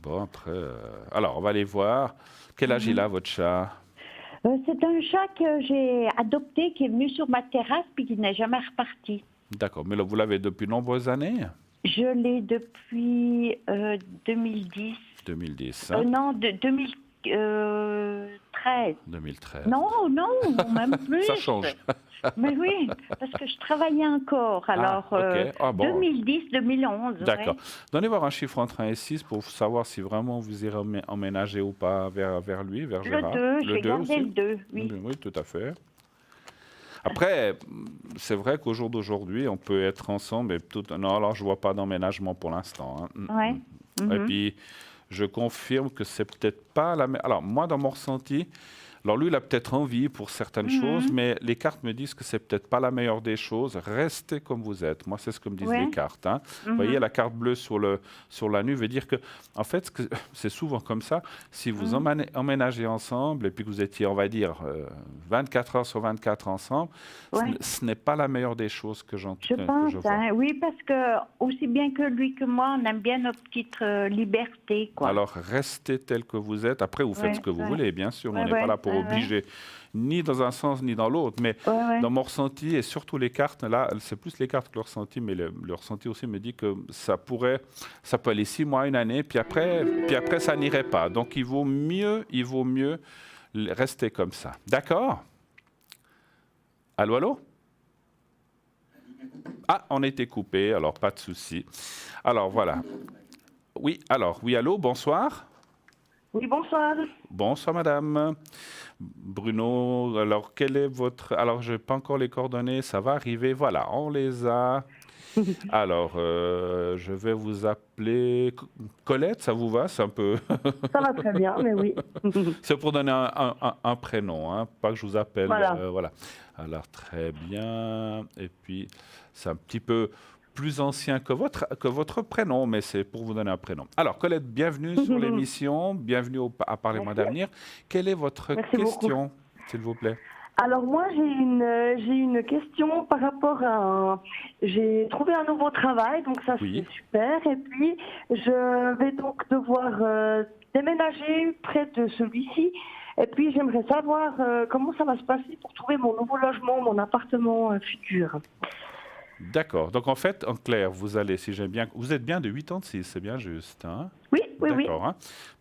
Bon, après... Alors, on va aller voir. Quel âge il a, votre chat? C'est un chat que j'ai adopté, qui est venu sur ma terrasse, puis qui n'est jamais reparti. D'accord, mais là, vous l'avez depuis de nombreuses années? Je l'ai depuis 2010. 2010. Hein? Non, de 2013. 2013. 2013. Non, même plus. Ça change. Mais oui, parce que je travaillais encore. Alors, bon. 2010-2011. D'accord. Ouais. Donnez voir un chiffre entre 1 et 6 pour savoir si vraiment vous irez emménager ou pas vers lui, vers Gérard. Le 2, je vais garder le 2, oui. Oui, tout à fait. Après, c'est vrai qu'au jour d'aujourd'hui, on peut être ensemble. Non, alors je ne vois pas d'emménagement pour l'instant. Hein. Et puis, je confirme que c'est peut-être pas la même. Alors, moi, dans mon ressenti, alors lui, il a peut-être envie pour certaines choses, mais les cartes me disent que c'est peut-être pas la meilleure des choses. Restez comme vous êtes. Moi, c'est ce que me disent les cartes. Hein. Vous voyez, la carte bleue sur la nuit veut dire que, en fait, c'est souvent comme ça. Si vous emménagez ensemble et puis que vous étiez, on va dire, 24 heures sur 24 ensemble, ce n'est pas la meilleure des choses que je pense. vois. Hein, oui, parce que aussi bien que lui que moi, on aime bien nos petites libertés, quoi. Alors, restez tel que vous êtes. Après, vous faites ce que vous voulez, bien sûr. On n'est pas là pour obliger, ni dans un sens, ni dans l'autre. Mais dans mon ressenti, et surtout les cartes, là, c'est plus les cartes que le ressenti, mais le ressenti aussi me dit que ça peut aller 6 mois, 1 année, puis après ça n'irait pas. Donc, il vaut mieux rester comme ça. D'accord? Allô, allô? Ah, on a été coupé, alors pas de souci. Alors, voilà. Oui, allô, bonsoir. Oui, bonsoir. Bonsoir, madame. Bruno, alors, quel est votre... Alors, je n'ai pas encore les coordonnées, ça va arriver. Voilà, on les a. Alors, je vais vous appeler Colette, ça vous va? C'est un peu... Ça va très bien, mais oui. C'est pour donner un prénom, hein, pas que je vous appelle. Voilà. Alors, très bien. Et puis, c'est un petit peu plus ancien que votre prénom, mais c'est pour vous donner un prénom. Alors, Colette, bienvenue sur l'émission. Bienvenue à Parlez-moi d'avenir. Quelle est votre question, s'il vous plaît? Alors moi, j'ai une question par rapport à... J'ai trouvé un nouveau travail, donc ça c'est super. Et puis, je vais donc devoir déménager près de celui-ci. Et puis, j'aimerais savoir comment ça va se passer pour trouver mon nouveau logement, mon appartement futur. D'accord. Donc, en fait, en clair, vous allez, si j'aime bien... Vous êtes bien de 86, c'est bien juste, hein? Oui. D'accord, hein?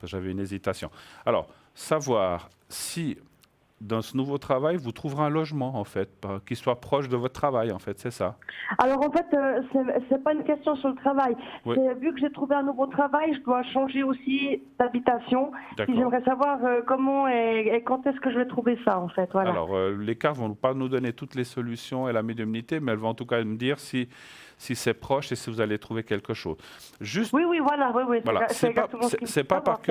J'avais une hésitation. Alors, savoir si... Dans ce nouveau travail, vous trouverez un logement, en fait, qui soit proche de votre travail, en fait, c'est ça? Alors, en fait, c'est pas une question sur le travail. Vu que j'ai trouvé un nouveau travail, je dois changer aussi d'habitation. J'aimerais savoir comment et quand est-ce que je vais trouver ça, en fait. Voilà. Alors, les cartes ne vont pas nous donner toutes les solutions et la médiumnité, mais elles vont en tout cas me dire si c'est proche et si vous allez trouver quelque chose. Juste, oui, voilà. C'est pas par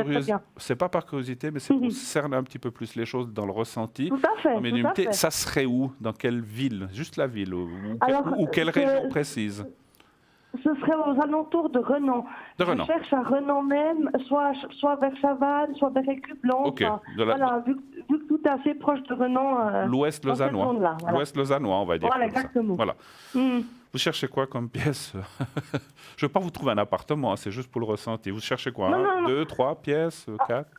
curiosité, mais c'est pour cerner un petit peu plus les choses dans le ressenti. Tout à fait. En médiumnité, ça serait où? Dans quelle ville? Juste la ville ou quelle région précise? Ce serait aux alentours de Renan. Je cherche à Renan même, soit vers Chavannes, soit vers Écublanc. Okay. Voilà, vu que tout est assez proche de Renan. L'Ouest lausannois. Voilà. L'Ouest lausannois, on va dire. Voilà, exactement. Voilà. Vous cherchez quoi comme pièce? Je ne veux pas vous trouver un appartement, hein, c'est juste pour le ressenti. Vous cherchez quoi? Non. 2, 3 pièces, 4?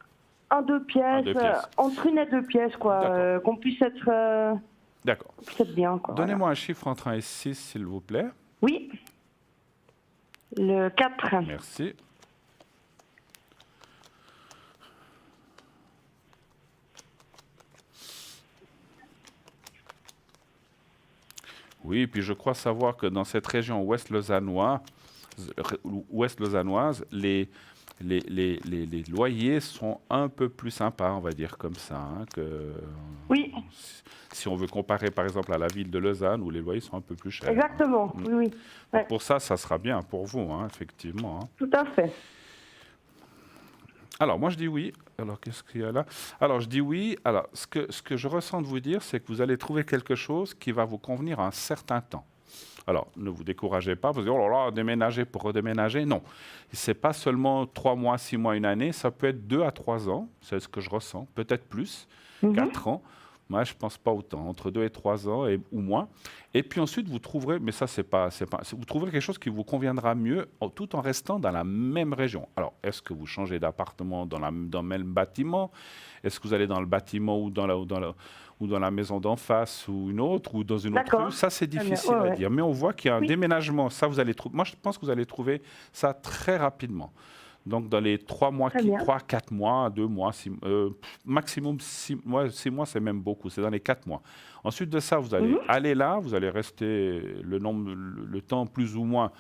1, 2 pièces. Entre 1 et 2 pièces, quoi. Qu'on puisse être... D'accord. Bien, quoi. Donnez-moi un chiffre entre 1 et 6, s'il vous plaît. Oui. Le 4. Merci. Oui, puis je crois savoir que dans cette région ouest lausannoise, les loyers sont un peu plus sympas, on va dire comme ça. Hein, si on veut comparer par exemple à la ville de Lausanne, où les loyers sont un peu plus chers. Exactement, oui. Donc pour ça sera bien pour vous, hein, effectivement. Hein. Tout à fait. Alors, moi, je dis oui. Alors, qu'est-ce qu'il y a là? Alors, je dis oui. Alors, ce que je ressens de vous dire, c'est que vous allez trouver quelque chose qui va vous convenir un certain temps. Alors, ne vous découragez pas, vous dites, oh là là, déménager pour redéménager. Non, ce n'est pas seulement 3 mois, 6 mois, 1 année, ça peut être 2 à 3 ans, c'est ce que je ressens, peut-être plus, 4 ans. Moi, je ne pense pas autant, entre 2 et 3 ans ou moins. Et puis ensuite, vous trouverez, mais ça, vous trouverez quelque chose qui vous conviendra mieux tout en restant dans la même région. Alors, est-ce que vous changez d'appartement dans le même bâtiment? Est-ce que vous allez dans le bâtiment ou dans la maison d'en face ou une autre ou dans une autre rue? Ça, c'est difficile à dire. Mais on voit qu'il y a un déménagement. Ça, moi, je pense que vous allez trouver ça très rapidement. Donc, dans les 3 mois, 4 mois, 2 mois, maximum 6 mois, c'est même beaucoup, c'est dans les 4 mois. Ensuite de ça, vous allez aller là, vous allez rester le temps plus ou moins.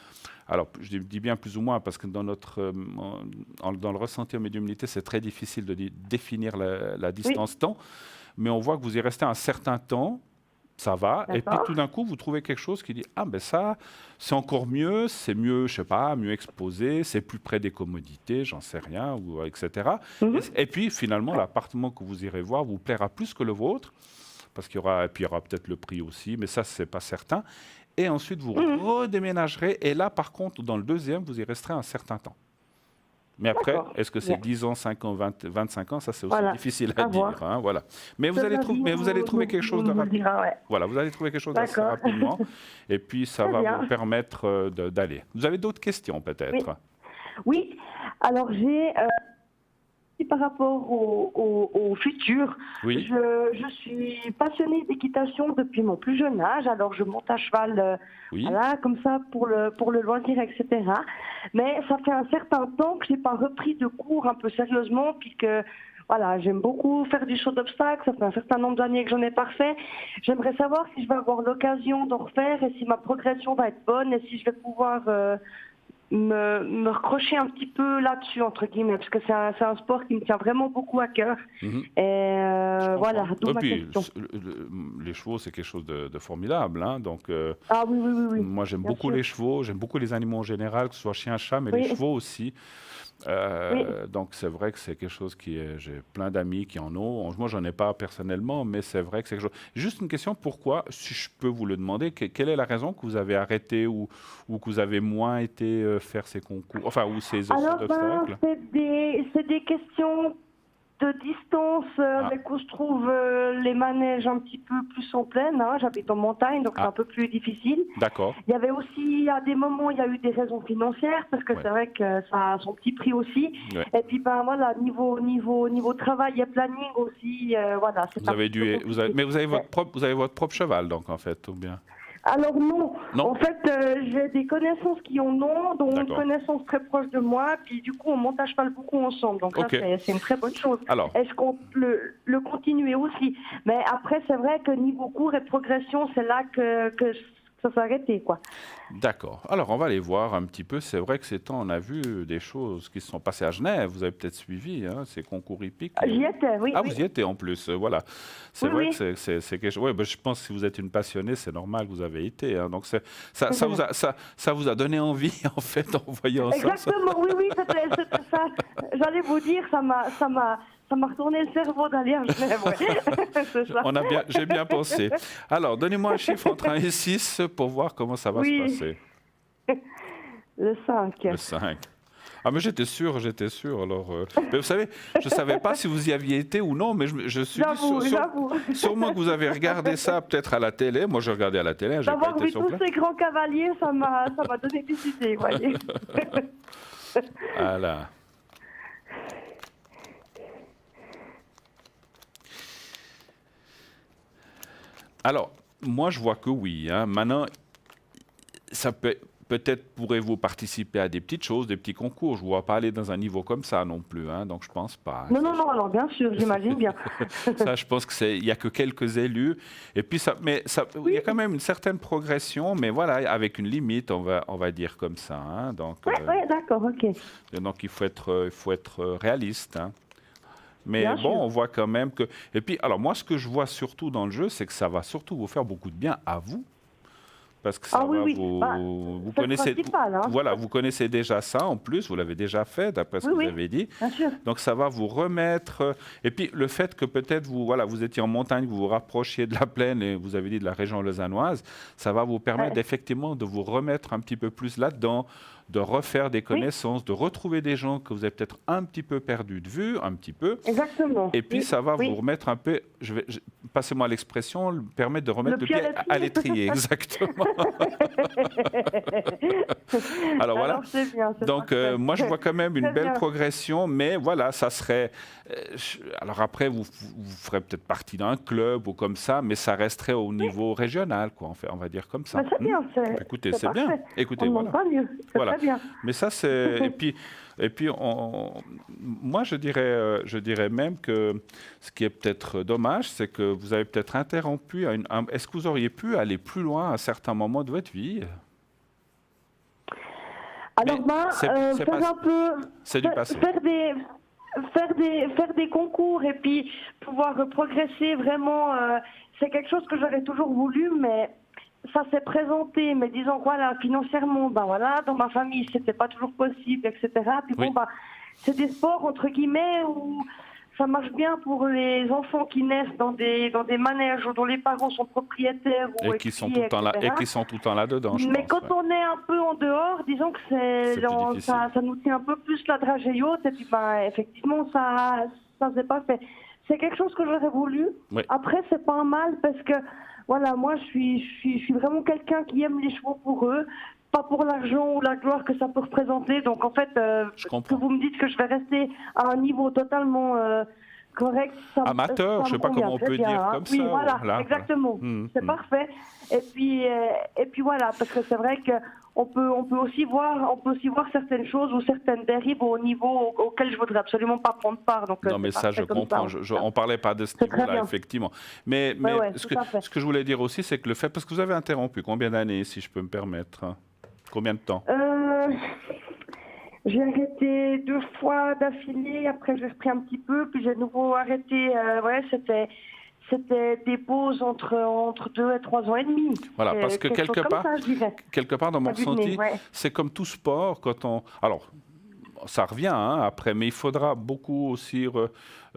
Alors, je dis bien plus ou moins parce que dans le ressenti en médiumnité, c'est très difficile de définir la distance temps, mais on voit que vous y restez un certain temps. Ça va, et puis tout d'un coup, vous trouvez quelque chose qui dit « Ah, ben ça, c'est encore mieux, c'est mieux, je sais pas, mieux exposé, c'est plus près des commodités, j'en sais rien, etc. » Et puis, finalement, l'appartement que vous irez voir vous plaira plus que le vôtre, parce qu'il y aura peut-être le prix aussi, mais ça, c'est pas certain. Et ensuite, vous redéménagerez, et là, par contre, dans le deuxième, vous y resterez un certain temps. Mais après, est-ce que c'est 10 ans, 5 ans, 25 ans? Ça, c'est aussi difficile à dire. Hein, voilà. Mais vous allez trouver quelque chose de rapide. Voilà, vous allez trouver quelque chose d'assez rapidement. Et puis, ça va vous permettre d'aller. Vous avez d'autres questions, peut-être? Oui. Alors, j'ai... par rapport au futur, je suis passionnée d'équitation depuis mon plus jeune âge. Alors je monte à cheval, voilà, comme ça pour le loisir, etc. Mais ça fait un certain temps que j'ai pas repris de cours un peu sérieusement, puisque voilà, j'aime beaucoup faire du saut d'obstacles. Ça fait un certain nombre d'années que j'en ai pas fait. J'aimerais savoir si je vais avoir l'occasion d'en refaire et si ma progression va être bonne et si je vais pouvoir me recrocher un petit peu là-dessus, entre guillemets, parce que c'est un sport qui me tient vraiment beaucoup à cœur. Et voilà, d'où ma question. Les chevaux, c'est quelque chose de formidable. Hein, donc, oui. Moi, j'aime beaucoup les chevaux, j'aime beaucoup les animaux en général, que ce soit chien, chat, mais les chevaux aussi. Donc c'est vrai que c'est quelque chose j'ai plein d'amis qui en ont. Moi, j'en ai pas personnellement, mais c'est vrai que c'est quelque chose. Juste une question, pourquoi, si je peux vous le demander, quelle est la raison que vous avez arrêté ou que vous avez moins été faire ces concours, enfin, ou ces obstacles? C'est des questions de distance, avec où se trouvent les manèges un petit peu plus en plaine. Hein. J'habite en montagne, donc c'est un peu plus difficile. D'accord. Il y avait aussi, à des moments, il y a eu des raisons financières, parce que c'est vrai que ça a son petit prix aussi. Ouais. Et puis, voilà, niveau travail et planning aussi, voilà. Mais vous avez votre propre cheval, donc, en fait, ou bien? Alors non. En fait, j'ai des connaissances qui en ont, dont une connaissance très proche de moi, puis du coup on monte à cheval beaucoup ensemble, donc ça c'est une très bonne chose. Et je compte le continuer aussi. Mais après c'est vrai que niveau cours et progression, c'est là que ça s'est arrêté, quoi. D'accord. Alors, on va aller voir un petit peu. C'est vrai que ces temps, on a vu des choses qui se sont passées à Genève. Vous avez peut-être suivi ces concours hippiques. J'y étais, oui. Ah, vous y étiez en plus. Voilà. C'est vrai que c'est quelque chose. Oui, je pense que si vous êtes une passionnée, c'est normal que vous avez été. Hein. Donc, ça vous a donné envie, en fait, en voyant ça. Exactement, oui, c'était ça. J'allais vous dire, ça m'a retourné le cerveau d'aller à Genève. C'est ça. J'ai bien pensé. Alors, donnez-moi un chiffre entre 1 et 6 pour voir comment ça va se passer. Le 5. Le 5. Ah, mais j'étais sûr. Alors, mais vous savez, je ne savais pas si vous y aviez été ou non, mais je suis sûrement que vous avez regardé ça peut-être à la télé. Moi, j'ai regardé à la télé. D'avoir vu tous ces grands cavaliers, ça m'a donné des idées, voyez. Voilà. Alors, moi, je vois que oui. Hein. Maintenant, ça peut-être pourrez-vous participer à des petites choses, des petits concours. Je ne vois pas aller dans un niveau comme ça non plus. Hein, donc, je ne pense pas. Non, alors bien sûr, j'imagine bien. Ça, je pense qu'il n'y a que quelques élus. Et puis, il y a quand même une certaine progression, mais voilà, avec une limite, on va dire comme ça. Hein, donc, d'accord, ok. Donc, il faut être réaliste. Hein. Mais bon, on voit quand même que... Et puis, alors moi, ce que je vois surtout dans le jeu, c'est que ça va surtout vous faire beaucoup de bien à vous. Parce que ça va vous connaissez, voilà, vous connaissez déjà ça en plus, vous l'avez déjà fait, d'après ce que vous avez dit. Bien sûr. Donc, ça va vous remettre... Et puis, le fait que peut-être vous étiez en montagne, vous vous rapprochiez de la plaine, et vous avez dit de la région lausannoise, ça va vous permettre effectivement de vous remettre un petit peu plus là-dedans, de refaire des connaissances, de retrouver des gens que vous avez peut-être un petit peu perdus de vue, un petit peu. Exactement. Et puis, ça va vous remettre un peu, passez-moi l'expression, permettre de remettre le pied à l'étrier. Exactement. Alors voilà. C'est bien, donc, moi, je vois quand même une belle progression, mais voilà, ça serait... alors après, vous ferez peut-être partie d'un club ou comme ça, mais ça resterait au niveau régional, quoi, on va dire comme ça. C'est bien. Écoutez, c'est bien. Écoutez, voilà. Pas mieux. Voilà. Très bien. Mais ça, c'est... Et puis, Et puis, moi, je dirais même que ce qui est peut-être dommage, c'est que vous avez peut-être interrompu. Est-ce que vous auriez pu aller plus loin à un certain moment de votre vie? Alors, faire des concours et puis pouvoir progresser vraiment, c'est quelque chose que j'aurais toujours voulu, mais ça s'est présenté. Mais disons, voilà, financièrement, dans ma famille, c'était pas toujours possible, etc. Puis c'est des sports, entre guillemets, où ça marche bien pour les enfants qui naissent dans des manèges dont les parents sont propriétaires et qui sont tout le temps là-dedans. Mais quand on est un peu en dehors, disons que ça nous tient un peu plus la dragée haute et puis effectivement ça s'est pas fait. C'est quelque chose que j'aurais voulu. Oui. Après c'est pas mal parce que voilà, moi je suis vraiment quelqu'un qui aime les chevaux pour eux. Pas pour l'argent ou la gloire que ça peut représenter. Donc en fait, que vous me dites que je vais rester à un niveau totalement correct. Amateur, je ne sais pas comment on peut dire comme ça. Oui, voilà, exactement. C'est parfait. Et puis voilà, parce que c'est vrai qu'on peut aussi voir certaines choses ou certaines dérives au niveau auquel je voudrais absolument pas prendre part. Donc, non, mais ça, je comprends. On ne parlait pas de ce niveau-là, effectivement. Mais ce que je voulais dire aussi, c'est que le fait, parce que vous avez interrompu, combien d'années, si je peux me permettre? Combien de temps? J'ai arrêté 2 fois d'affilée, après j'ai repris un petit peu, puis j'ai de nouveau arrêté. C'était des pauses entre 2 et 3 ans et demi. Voilà, parce que quelque part dans mon ressenti, c'est comme tout sport, alors, ça revient après, mais il faudra beaucoup aussi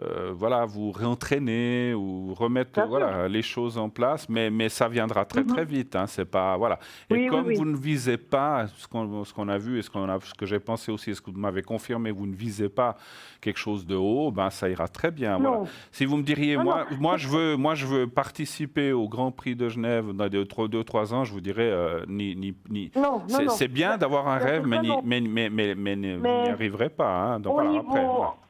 vous réentraîner ou remettre les choses en place, mais ça viendra très très vite. C'est pas Et comme vous ne visez pas ce qu'on a vu et ce que j'ai pensé aussi, ce que vous m'avez confirmé, vous ne visez pas quelque chose de haut, ça ira très bien. Voilà. Si vous me diriez, moi je veux participer au Grand Prix de Genève dans 2-3 ans, je vous dirais c'est bien d'avoir un rêve, mais vous n'y arriverez pas. Donc,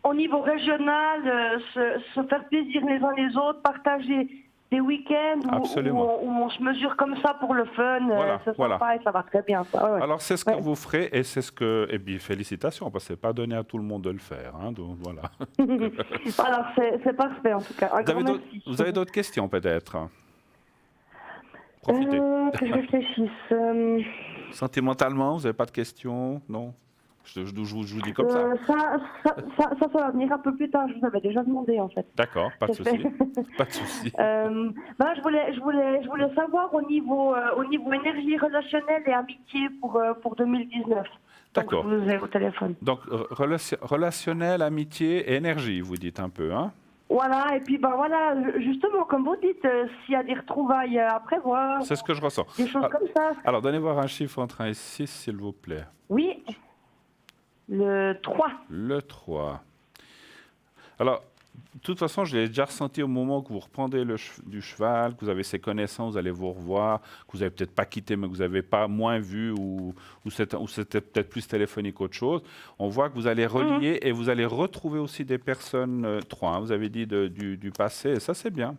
au niveau régional, se faire plaisir les uns les autres, partager des week-ends où on se mesure comme ça pour le fun, c'est sympa et ça va très bien. Alors c'est ce que vous ferez et c'est ce que... Et bien félicitations, parce que c'est pas donné à tout le monde de le faire. Donc voilà. Alors c'est parfait en tout cas. Vous avez d'autres questions peut-être? Profitez. Que je réfléchisse. Sentimentalement, vous n'avez pas de questions? Non? Je vous dis comme ça. Ça va venir un peu plus tard. Je vous avais déjà demandé en fait. D'accord, pas de souci. Pas de souci. Je voulais savoir au niveau énergie relationnelle et amitié pour 2019. D'accord. Donc, je vous ai au téléphone. Donc relationnel, amitié et énergie, vous dites un peu, hein? Voilà, et puis justement, comme vous dites, s'il y a des retrouvailles à prévoir. C'est ce que je ressens. Des choses comme ça. Alors, donnez-moi un chiffre entre 1 et 6, s'il vous plaît. Oui. Le 3. Le 3. Alors, de toute façon, je l'ai déjà ressenti au moment que vous reprendrez du cheval, que vous avez ses connaissances, vous allez vous revoir, que vous n'avez peut-être pas quitté, mais que vous n'avez pas moins vu, ou c'était peut-être plus téléphonique qu'autre chose. On voit que vous allez relier et vous allez retrouver aussi des personnes, 3, vous avez dit du passé, et ça c'est bien,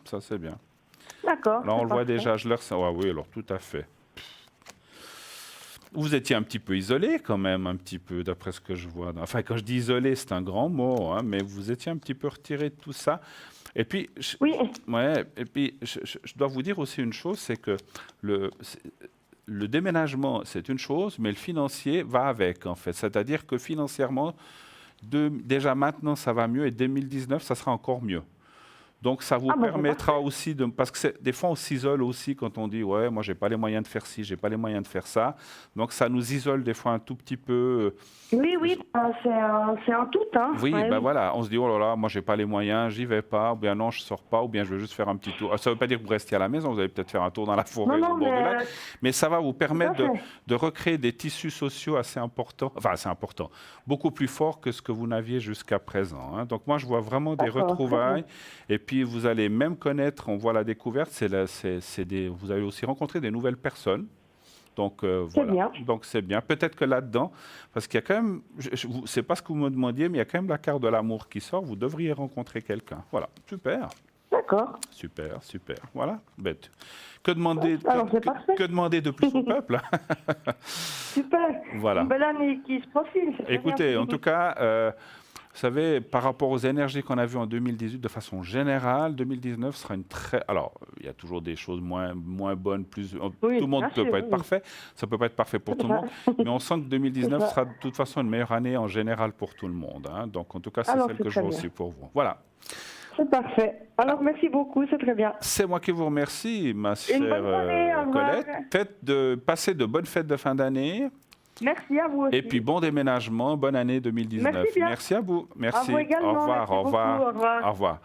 D'accord. Alors on le voit déjà, je le ressens. Oui, alors tout à fait. Vous étiez un petit peu isolé quand même, un petit peu, d'après ce que je vois. Enfin, quand je dis isolé, c'est un grand mot, mais vous étiez un petit peu retiré de tout ça. Et puis, je dois vous dire aussi une chose, c'est que le déménagement, c'est une chose, mais le financier va avec, en fait. C'est-à-dire que financièrement, déjà maintenant, ça va mieux, et 2019, ça sera encore mieux. Donc, ça vous permettra aussi de... Parce que des fois, on s'isole aussi quand on dit « Ouais, moi, j'ai pas les moyens de faire ci, j'ai pas les moyens de faire ça. » Donc, ça nous isole des fois un tout petit peu. Oui, c'est un tout. Oui, voilà. On se dit « Oh là là, moi, j'ai pas les moyens, j'y vais pas. » Ou bien « Non, je sors pas. » Ou bien « Je vais juste faire un petit tour. » Ça veut pas dire que vous restiez à la maison. Vous allez peut-être faire un tour dans la forêt ou au bord du lac. Mais ça va vous permettre de recréer des tissus sociaux assez importants. Enfin, assez importants. Beaucoup plus forts que ce que vous n'aviez jusqu'à présent. Donc, moi, je vois vraiment des retrouvailles. Et puis, vous allez même connaître, on voit la découverte, vous allez aussi rencontrer des nouvelles personnes. Donc, voilà. Bien. Donc, c'est bien. Peut-être que là-dedans, parce qu'il y a quand même, c'est pas ce que vous me demandiez, mais il y a quand même la carte de l'amour qui sort, vous devriez rencontrer quelqu'un. Voilà, super. D'accord. Super, super. Voilà, bête. Que demander, que demander de plus au peuple? Super. Voilà. Une belle année qui se profile. Écoutez, en tout cas, vous savez, par rapport aux énergies qu'on a vues en 2018, de façon générale, 2019 sera une très... Alors, il y a toujours des choses moins bonnes, plus... tout le monde ne peut pas être parfait. Ça ne peut pas être parfait pour tout le monde. Mais on sent que 2019 sera de toute façon une meilleure année en général pour tout le monde. Hein. Donc, en tout cas, c'est celle que je vois aussi pour vous. Voilà. C'est parfait. Alors, merci beaucoup, c'est très bien. C'est moi qui vous remercie, ma chère Colette. Passez de bonnes fêtes de fin d'année. Merci à vous aussi. Et puis bon déménagement, bonne année 2019. Merci à vous. Merci. À vous également. Au revoir, merci au revoir, beaucoup, au revoir. au revoir.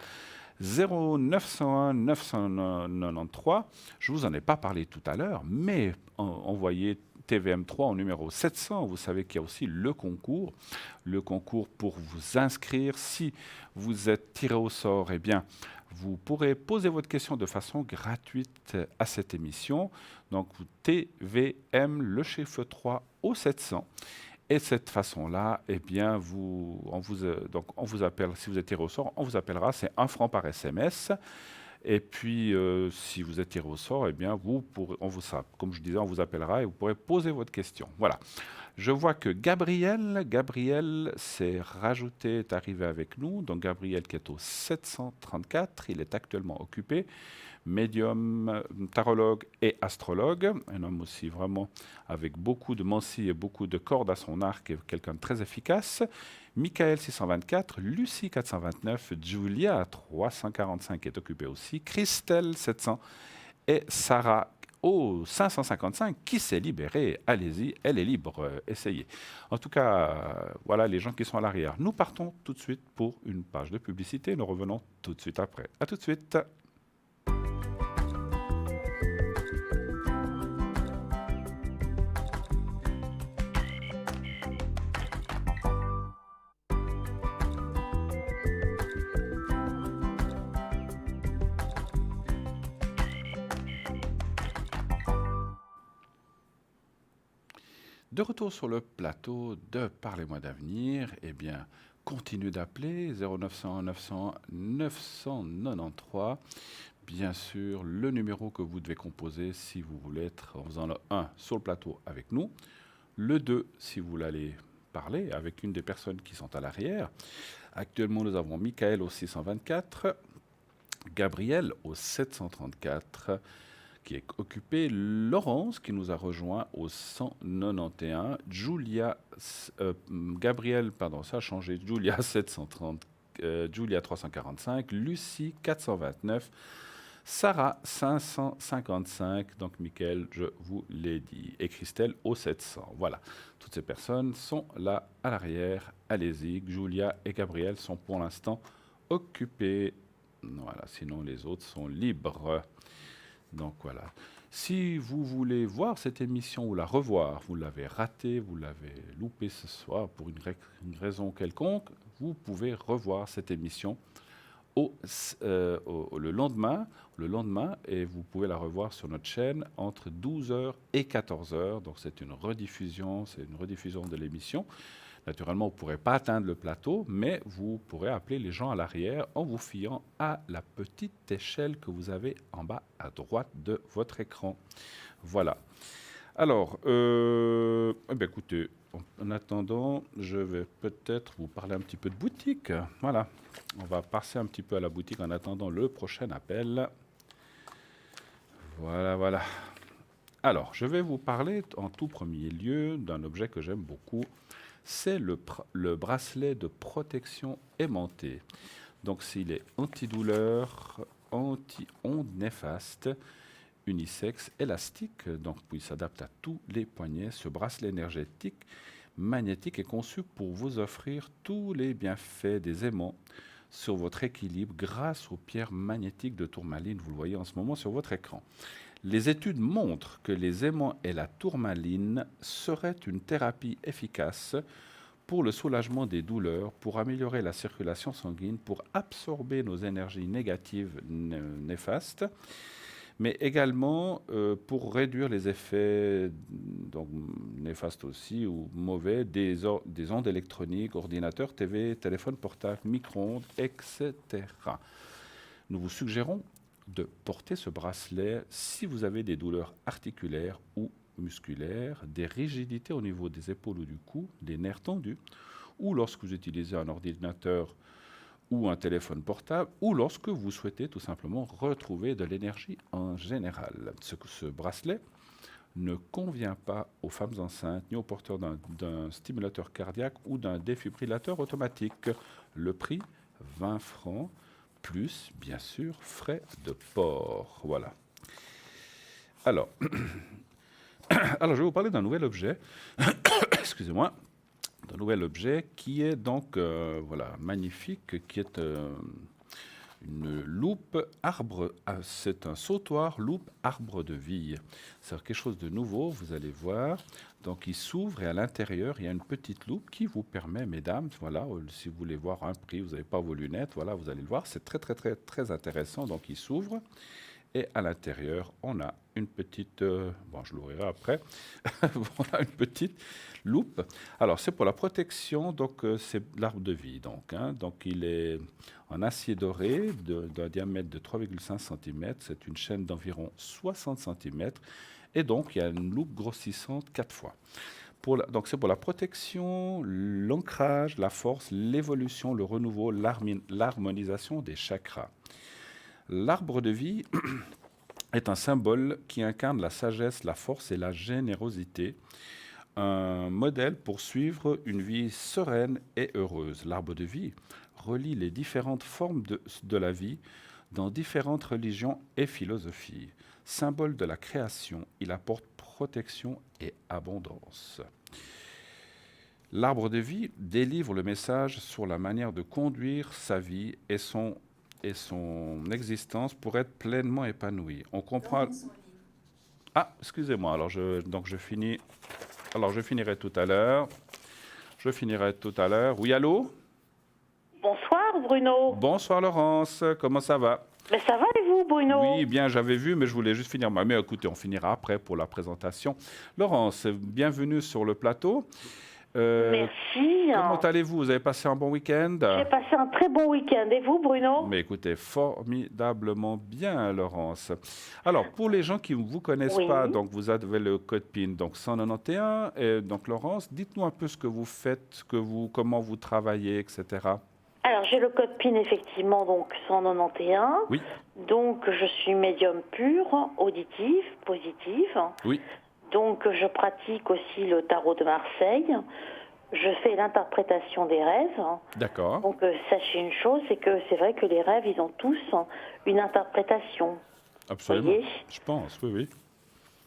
0901 993. Je vous en ai pas parlé tout à l'heure, mais envoyez TVM3 au numéro 700. Vous savez qu'il y a aussi le concours pour vous inscrire. Si vous êtes tiré au sort, eh bien, vous pourrez poser votre question de façon gratuite à cette émission. Donc, TVM, le chiffre 3 au 700. Et de cette façon-là, eh bien, on vous appelle, si vous êtes tiré au sort, on vous appellera, c'est 1 franc par SMS. Et puis, si vous êtes tiré au sort, eh bien, comme je disais, on vous appellera et vous pourrez poser votre question. Voilà. Je vois que Gabriel s'est rajouté, est arrivé avec nous. Donc, Gabriel qui est au 734, il est actuellement occupé. Médium, tarologue et astrologue. Un homme aussi vraiment avec beaucoup de mancie et beaucoup de cordes à son arc et quelqu'un de très efficace. Michael 624, Lucie 429, Julia 345 est occupée aussi, Christelle 700 et Sarah au 555 qui s'est libérée. Allez-y, elle est libre, essayez. En tout cas, voilà les gens qui sont à l'arrière. Nous partons tout de suite pour une page de publicité. Nous revenons tout de suite après. À tout de suite. De retour sur le plateau de Parlez-moi d'avenir, eh bien, continuez d'appeler 0901 900 993. Bien sûr, le numéro que vous devez composer si vous voulez être en faisant le 1 sur le plateau avec nous, le 2 si vous voulez aller parler avec une des personnes qui sont à l'arrière. Actuellement, nous avons Michael au 624, Gabriel au 734, qui est occupé, Laurence qui nous a rejoint au 191, Gabriel, pardon, ça a changé, Julia 730, Julia 345, Lucie 429, Sarah 555, donc Mickaël, je vous l'ai dit, et Christelle au 700. Voilà, toutes ces personnes sont là à l'arrière. Allez-y, Julia et Gabriel sont pour l'instant occupés. Voilà, sinon les autres sont libres. Donc voilà. Si vous voulez voir cette émission ou la revoir, vous l'avez ratée, vous l'avez loupée ce soir pour une raison quelconque, vous pouvez revoir cette émission le lendemain, et vous pouvez la revoir sur notre chaîne entre 12h et 14h. Donc c'est une rediffusion de l'émission. Naturellement, vous ne pourrez pas atteindre le plateau, mais vous pourrez appeler les gens à l'arrière en vous fiant à la petite échelle que vous avez en bas à droite de votre écran. Voilà. Alors, écoutez, en attendant, je vais peut-être vous parler un petit peu de boutique. Voilà. On va passer un petit peu à la boutique en attendant le prochain appel. Voilà. Alors, je vais vous parler en tout premier lieu d'un objet que j'aime beaucoup. C'est le bracelet de protection aimanté. Donc, s'il est antidouleur, anti-ondes néfastes, unisexe, élastique, donc il s'adapte à tous les poignets. Ce bracelet énergétique magnétique est conçu pour vous offrir tous les bienfaits des aimants sur votre équilibre grâce aux pierres magnétiques de tourmaline. Vous le voyez en ce moment sur votre écran. Les études montrent que les aimants et la tourmaline seraient une thérapie efficace pour le soulagement des douleurs, pour améliorer la circulation sanguine, pour absorber nos énergies négatives néfastes, mais également pour réduire les effets donc, néfastes aussi ou mauvais des ondes électroniques, ordinateurs, TV, téléphones portables, micro-ondes, etc. Nous vous suggérons de porter ce bracelet si vous avez des douleurs articulaires ou musculaires, des rigidités au niveau des épaules ou du cou, des nerfs tendus, ou lorsque vous utilisez un ordinateur ou un téléphone portable, ou lorsque vous souhaitez tout simplement retrouver de l'énergie en général. Ce bracelet ne convient pas aux femmes enceintes ni aux porteurs d'un stimulateur cardiaque ou d'un défibrillateur automatique. Le prix, 20 francs, plus, bien sûr, frais de port. Voilà. Alors, je vais vous parler d'un nouvel objet. Excusez-moi. D'un nouvel objet qui est donc magnifique, qui est une loupe arbre. C'est un sautoir loupe arbre de vie. C'est quelque chose de nouveau, vous allez voir. Donc il s'ouvre et à l'intérieur il y a une petite loupe qui vous permet, mesdames, voilà, si vous voulez voir un prix, vous n'avez pas vos lunettes, voilà, vous allez le voir, c'est très très très très intéressant. Donc il s'ouvre. Et à l'intérieur, on a une petite, je l'ouvrirai après, voilà une petite loupe. Alors, c'est pour la protection, donc c'est l'arbre de vie. Donc, il est en acier doré d'un diamètre de 3,5 cm. C'est une chaîne d'environ 60 cm. Et donc, il y a une loupe grossissante 4 fois. Donc, c'est pour la protection, l'ancrage, la force, l'évolution, le renouveau, l'harmonisation des chakras. L'arbre de vie est un symbole qui incarne la sagesse, la force et la générosité, un modèle pour suivre une vie sereine et heureuse. L'arbre de vie relie les différentes formes de la vie dans différentes religions et philosophies. Symbole de la création, il apporte protection et abondance. L'arbre de vie délivre le message sur la manière de conduire sa vie et son existence pour être pleinement épanouie. On comprend... Ah, excusez-moi, alors je finis... Alors je finirai tout à l'heure. Oui, allô? Bonsoir Bruno. Bonsoir Laurence, comment ça va? Mais ça va et vous Bruno? Oui, bien, j'avais vu, mais je voulais juste finir. Mais écoutez, on finira après pour la présentation. Laurence, bienvenue sur le plateau. Merci. Comment allez-vous? Vous avez passé un bon week-end? J'ai passé un très bon week-end. Et vous, Bruno? Mais écoutez, formidablement bien, Laurence. Alors, pour les gens qui ne vous connaissent pas, donc vous avez le code PIN donc 191. Et donc, Laurence, dites-nous un peu ce que vous faites, comment vous travaillez, etc. Alors, j'ai le code PIN, effectivement, donc 191. Oui. Donc, je suis médium pur, auditive, positive. Oui. Donc, je pratique aussi le tarot de Marseille. Je fais l'interprétation des rêves. D'accord. Donc, sachez une chose, c'est que c'est vrai que les rêves, ils ont tous une interprétation. Absolument. Voyez, je pense, oui.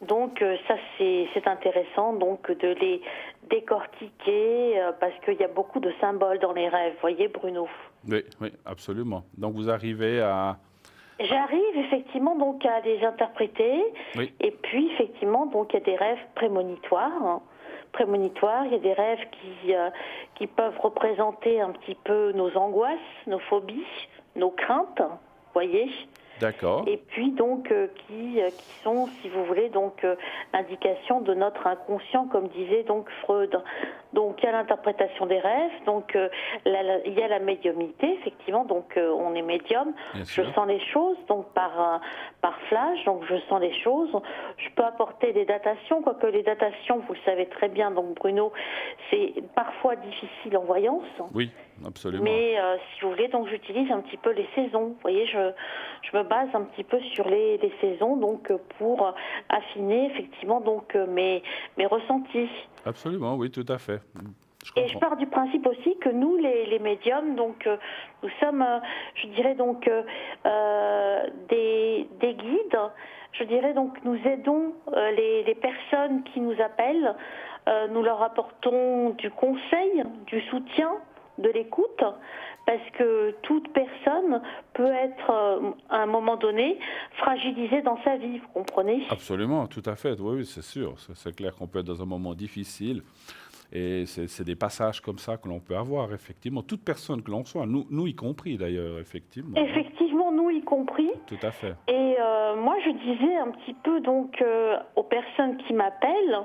Donc, ça, c'est intéressant donc de les décortiquer parce qu'il y a beaucoup de symboles dans les rêves. Voyez, Bruno? Oui, absolument. Donc, vous arrivez à... J'arrive effectivement donc à les interpréter. Oui. Et puis, effectivement, donc il y a des rêves prémonitoires. Il y a des rêves qui peuvent représenter un petit peu nos angoisses, nos phobies, nos craintes, voyez. D'accord. Et puis donc qui sont, si vous voulez, donc l'indication de notre inconscient, comme disait donc Freud. Donc il y a l'interprétation des rêves, donc il y a la médiumnité, effectivement. Donc on est médium. Je sens les choses, donc par flash, donc je sens les choses. Je peux apporter des datations, quoique les datations, vous le savez très bien, donc Bruno, c'est parfois difficile en voyance. Oui, absolument. Mais si vous voulez, donc j'utilise un petit peu les saisons. Vous voyez, je me base un petit peu sur les saisons, donc pour affiner effectivement donc mes ressentis. Absolument, oui, tout à fait. Et je pars du principe aussi que nous, les médiums, donc nous sommes, je dirais donc des guides. Je dirais donc nous aidons les personnes qui nous appellent. Nous leur apportons du conseil, du soutien, de l'écoute, parce que toute personne peut être, à un moment donné, fragilisée dans sa vie, vous comprenez? Absolument, tout à fait, oui, c'est sûr. C'est clair qu'on peut être dans un moment difficile. Et c'est des passages comme ça que l'on peut avoir, effectivement. Toute personne que l'on soit, nous y compris d'ailleurs, effectivement. Effectivement, nous y compris. Tout à fait. Et moi, je disais un petit peu donc aux personnes qui m'appellent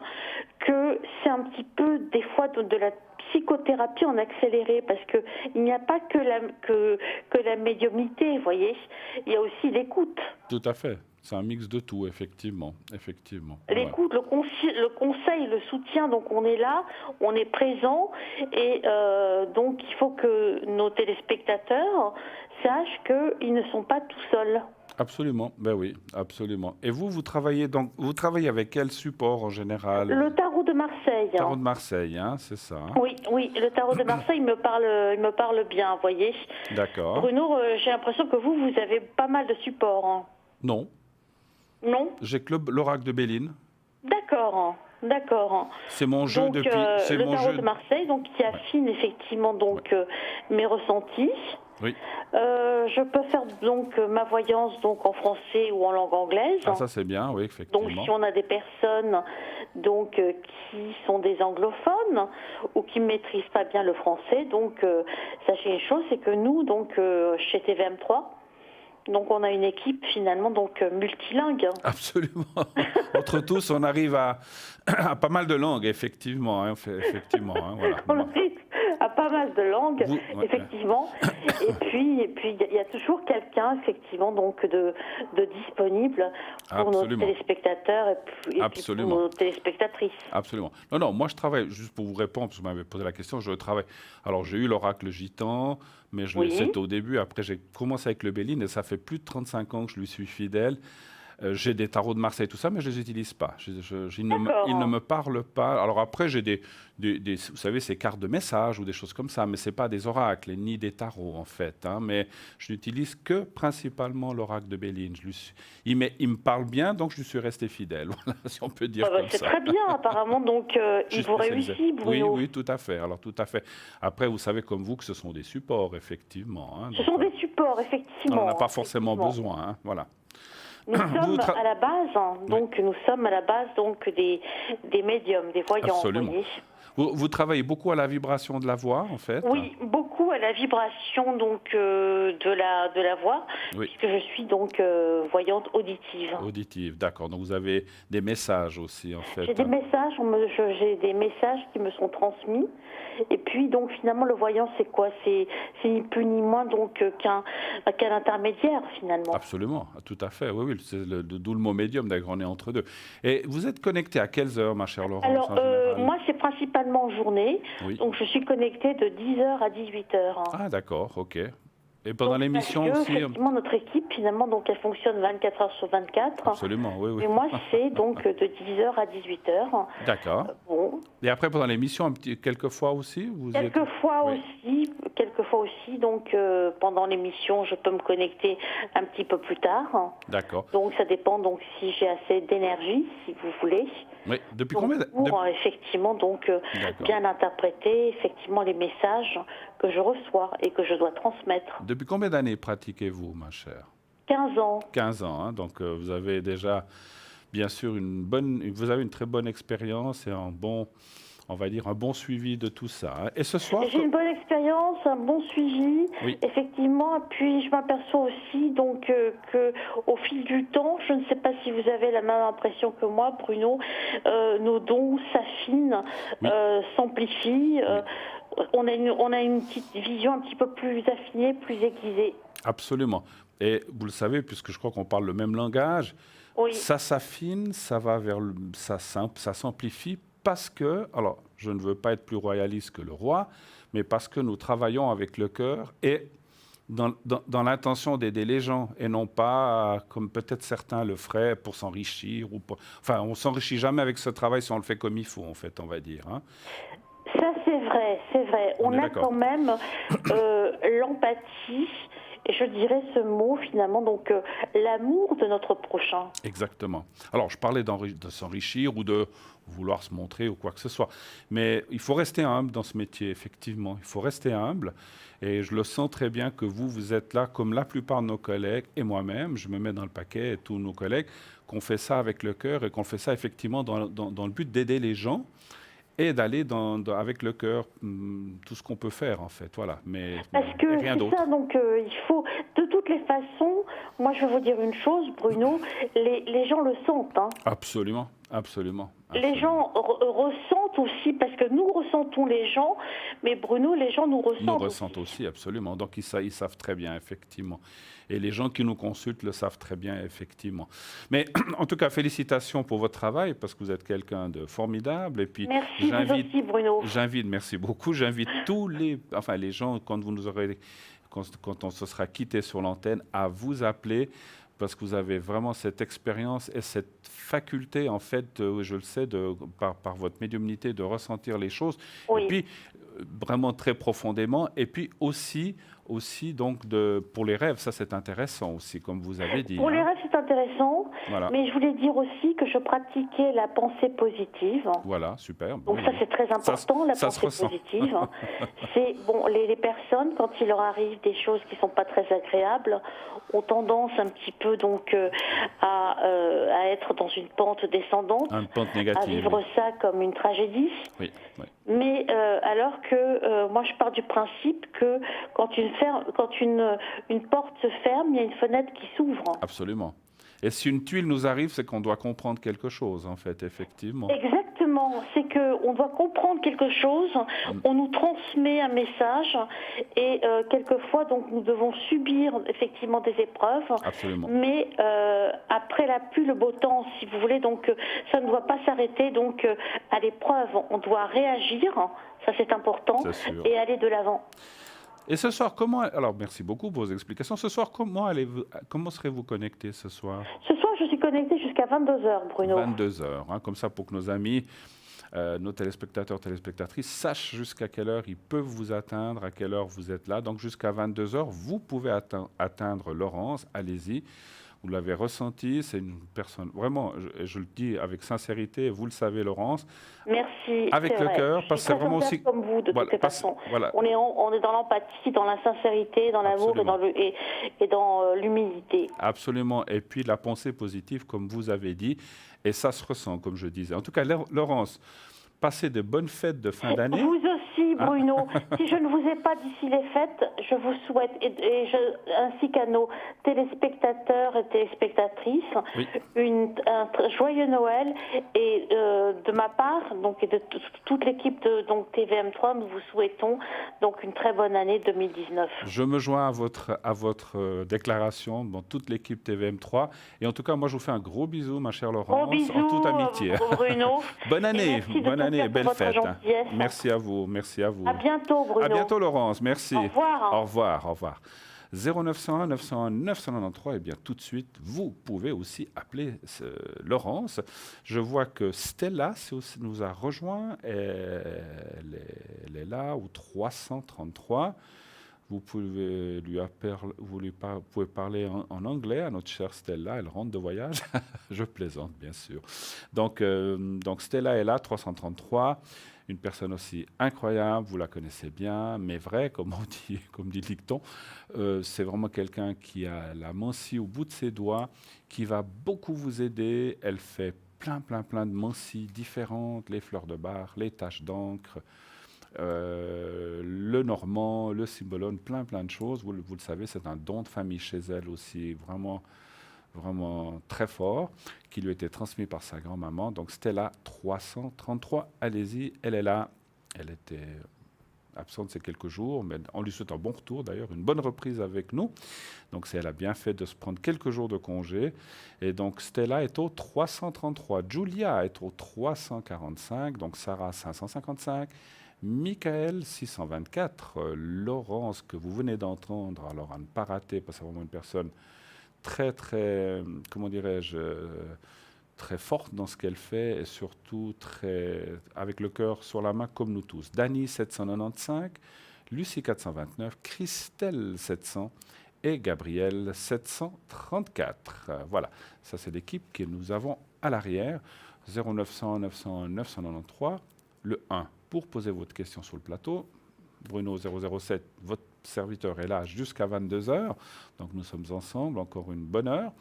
que c'est un petit peu des fois de la psychothérapie en accéléré, parce qu'il n'y a pas que la médiumnité, vous voyez, il y a aussi l'écoute. Tout à fait. C'est un mix de tout, effectivement. L'écoute, le conseil, le soutien, donc on est là, on est présent, et donc il faut que nos téléspectateurs sachent qu'ils ne sont pas tout seuls. Absolument, ben oui, absolument. Et vous travaillez avec quel support en général? Le tarot de Marseille. Le tarot de Marseille, hein, c'est ça. Hein? Oui, le tarot de Marseille il me parle bien, vous voyez. D'accord. Bruno, j'ai l'impression que vous avez pas mal de supports. Hein. Non. Non? J'ai que l'oracle de Béline. D'accord. C'est mon jeu donc, depuis. C'est le mon tarot jeu de Marseille, donc qui affine effectivement donc mes ressentis. Oui. Je peux faire donc ma voyance donc en français ou en langue anglaise. Ah, ça c'est bien, oui, effectivement. Donc si on a des personnes donc qui sont des anglophones ou qui ne maîtrisent pas bien le français, donc sachez une chose, c'est que nous donc chez TVM3, donc on a une équipe finalement donc multilingue. Absolument. Entre tous, on arrive à pas mal de langues, effectivement. Hein, voilà. On arrive à pas mal de langues, effectivement. Et puis il y a toujours quelqu'un effectivement donc de disponible pour nos téléspectateurs et puis pour nos téléspectatrices. Absolument. Non, moi je travaille, juste pour vous répondre, parce que vous m'avez posé la question, je travaille. Alors j'ai eu l'oracle gitan, mais c'était au début. Après j'ai commencé avec le Béline et ça fait plus de 35 ans que je lui suis fidèle. J'ai des tarots de Marseille, tout ça, mais je ne les utilise pas. Ils ne me parlent pas. Alors après, j'ai vous savez, ces cartes de message ou des choses comme ça, mais ce n'est pas des oracles, ni des tarots, en fait. Hein, mais je n'utilise que principalement l'oracle de Béline. Il me parle bien, donc je lui suis resté fidèle, voilà, si on peut dire comme ça. C'est très bien, apparemment, donc il vous réussit, Bruno. Oui, tout à fait. Alors, tout à fait. Après, vous savez, comme vous, que ce sont des supports, effectivement. Hein, ce sont des supports, effectivement. On n'en a pas forcément besoin, hein, voilà. Nous sommes à la base, nous sommes à la base donc des médiums, des voyants. Absolument. Vous travaillez beaucoup à la vibration de la voix, en fait? Oui, beaucoup à la vibration donc de la voix, puisque je suis donc voyante auditive. Auditive, d'accord. Donc vous avez des messages aussi, en fait. J'ai des messages, j'ai des messages qui me sont transmis. Et puis donc finalement le voyant c'est quoi? C'est ni plus ni moins donc qu'un intermédiaire finalement. Absolument, tout à fait. Oui, c'est d'où le mot médium, d'ailleurs on est entre deux. Et vous êtes connectée à quelles heures, ma chère Laurence? Alors moi c'est principalement en journée, donc je suis connectée de 10h à 18h. Ah d'accord, ok. Et pendant l'émission aussi. Effectivement, notre équipe, finalement, donc elle fonctionne 24 heures sur 24. Absolument, oui. Et moi, c'est donc de 10h à 18h. D'accord. Bon. Et après, pendant l'émission, quelquefois aussi Quelquefois aussi, donc pendant l'émission, je peux me connecter un petit peu plus tard. D'accord. Donc ça dépend donc si j'ai assez d'énergie, si vous voulez. Oui. Depuis combien pour effectivement donc bien interpréter effectivement les messages que je reçois et que je dois transmettre. Depuis combien d'années pratiquez-vous, ma chère? 15 ans. 15 ans, hein, donc vous avez déjà, bien sûr, vous avez une très bonne expérience et on va dire un bon suivi de tout ça. Hein. Et ce soir, j'ai une bonne expérience, un bon suivi, effectivement. Puis je m'aperçois aussi donc que au fil du temps, je ne sais pas si vous avez la même impression que moi, Bruno, nos dons s'affinent, s'amplifient. On a une petite vision un petit peu plus affinée, plus aiguisée. Absolument. Et vous le savez, puisque je crois qu'on parle le même langage, ça s'affine, ça va ça s'amplifie parce que, alors je ne veux pas être plus royaliste que le roi, mais parce que nous travaillons avec le cœur et dans l'intention d'aider les gens et non pas comme peut-être certains le feraient pour s'enrichir. Enfin, on ne s'enrichit jamais avec ce travail si on le fait comme il faut, en fait, on va dire. Hein. Ça, c'est vrai. On a quand même l'empathie, et je dirais ce mot finalement, donc l'amour de notre prochain. Exactement. Alors, je parlais de s'enrichir ou de vouloir se montrer ou quoi que ce soit. Mais il faut rester humble dans ce métier, effectivement. Il faut rester humble. Et je le sens très bien que vous êtes là, comme la plupart de nos collègues, et moi-même, je me mets dans le paquet, et tous nos collègues, qu'on fait ça avec le cœur et qu'on fait ça effectivement dans le but d'aider les gens. Et d'aller avec le cœur tout ce qu'on peut faire, en fait. Voilà. Mais parce que rien d'autre. Ça, donc il faut, de toute toutes les façons, moi je vais vous dire une chose, Bruno, les gens le sentent. Hein. Absolument, absolument. Les gens ressentent aussi, parce que nous ressentons les gens, mais Bruno, les gens nous ressentent. Nous ressentent aussi, absolument. Donc ils savent très bien, effectivement. Et les gens qui nous consultent le savent très bien, effectivement. Mais en tout cas, félicitations pour votre travail, parce que vous êtes quelqu'un de formidable. Et puis, merci, vous aussi, Bruno. Merci beaucoup. J'invite tous les gens, quand on se sera quitté sur l'antenne, à vous appeler, parce que vous avez vraiment cette expérience et cette faculté, en fait, je le sais, par votre médiumnité, de ressentir les choses. Oui. Et puis, vraiment très profondément. Et puis aussi donc pour les rêves, ça c'est intéressant aussi, comme vous avez dit. Pour les rêves, c'est intéressant. Voilà. Mais je voulais dire aussi que je pratiquais la pensée positive. Voilà, super. Donc ça c'est très important, la pensée positive. C'est bon, les personnes, quand il leur arrive des choses qui sont pas très agréables, ont tendance un petit peu donc à être dans une pente descendante, une pente négative, à vivre ça comme une tragédie. Oui. Mais alors que moi je pars du principe que quand une porte se ferme, il y a une fenêtre qui s'ouvre. Absolument. Et si une tuile nous arrive, c'est qu'on doit comprendre quelque chose, en fait, effectivement. Exactement. C'est qu'on doit comprendre quelque chose, on nous transmet un message, et quelquefois, donc, nous devons subir effectivement des épreuves. Absolument. Mais après la pluie, le beau temps, si vous voulez, donc ça ne doit pas s'arrêter donc à l'épreuve. On doit réagir, ça c'est important, et aller de l'avant. Et ce soir, alors merci beaucoup pour vos explications. Ce soir, comment serez-vous connecté ce soir? Ce soir, je suis connectée jusqu'à 22h, Bruno. 22h, comme ça pour que nos amis, nos téléspectateurs, téléspectatrices sachent jusqu'à quelle heure ils peuvent vous atteindre, à quelle heure vous êtes là. Donc jusqu'à 22h, vous pouvez atteindre Laurence, allez-y. Vous l'avez ressenti, c'est une personne, vraiment, je le dis avec sincérité, vous le savez, Laurence. Merci. Avec le cœur, parce que c'est vraiment aussi. Comme vous, de toutes les façons. Voilà. On est dans l'empathie, dans la sincérité, dans l'amour et dans l'humilité. Absolument. Et puis la pensée positive, comme vous avez dit, et ça se ressent, comme je disais. En tout cas, Laurence, passez de bonnes fêtes de fin d'année. Vous aussi, Bruno. Si je ne vous ai pas d'ici les fêtes, je vous souhaite, ainsi qu'à nos téléspectateurs et téléspectatrices, un joyeux Noël. Et de ma part, donc, et de toute l'équipe de TVM3, nous vous souhaitons donc une très bonne année 2019. Je me joins à votre déclaration, dans toute l'équipe TVM3. Et en tout cas, moi, je vous fais un gros bisou, ma chère Laurence, gros bisous, en toute amitié. Bruno. Bonne année, bonne année, belle fête. Gentillesse. Merci à vous, merci à vous. À bientôt, Bruno. À bientôt, Laurence, merci. Au revoir. Au revoir, au revoir. 0901 901 993, et bien tout de suite, vous pouvez aussi appeler Laurence. Je vois que Stella nous a rejoint, elle est là, au 333. Vous pouvez pouvez parler en anglais à notre chère Stella, elle rentre de voyage. Je plaisante, bien sûr. Donc Stella est là, 333. Une personne aussi incroyable, vous la connaissez bien, mais vraie, comme dit le dicton. C'est vraiment quelqu'un qui a la mancie au bout de ses doigts, qui va beaucoup vous aider. Elle fait plein de mancies différentes, les fleurs de bar, les taches d'encre, le normand, le cymbalone, plein de choses. Vous le savez, c'est un don de famille chez elle aussi, vraiment très fort, qui lui a été transmis par sa grand-maman. Donc Stella 333, allez-y, elle est là. Elle était absente ces quelques jours, mais on lui souhaite un bon retour d'ailleurs, une bonne reprise avec nous. Donc elle a bien fait de se prendre quelques jours de congé. Et donc Stella est au 333, Julia est au 345, donc Sarah 555, Michael 624, Laurence que vous venez d'entendre, alors à ne pas rater, parce que c'est vraiment une personne très, comment dirais-je, très forte dans ce qu'elle fait et surtout avec le cœur sur la main comme nous tous. Dany 795, Lucie 429, Christelle 700 et Gabriel 734. Voilà, ça c'est l'équipe que nous avons à l'arrière. 0900 901 993, le 1 pour poser votre question sur le plateau. Bruno 007, votre serviteur est là jusqu'à 22h, donc nous sommes ensemble, encore une bonne heure.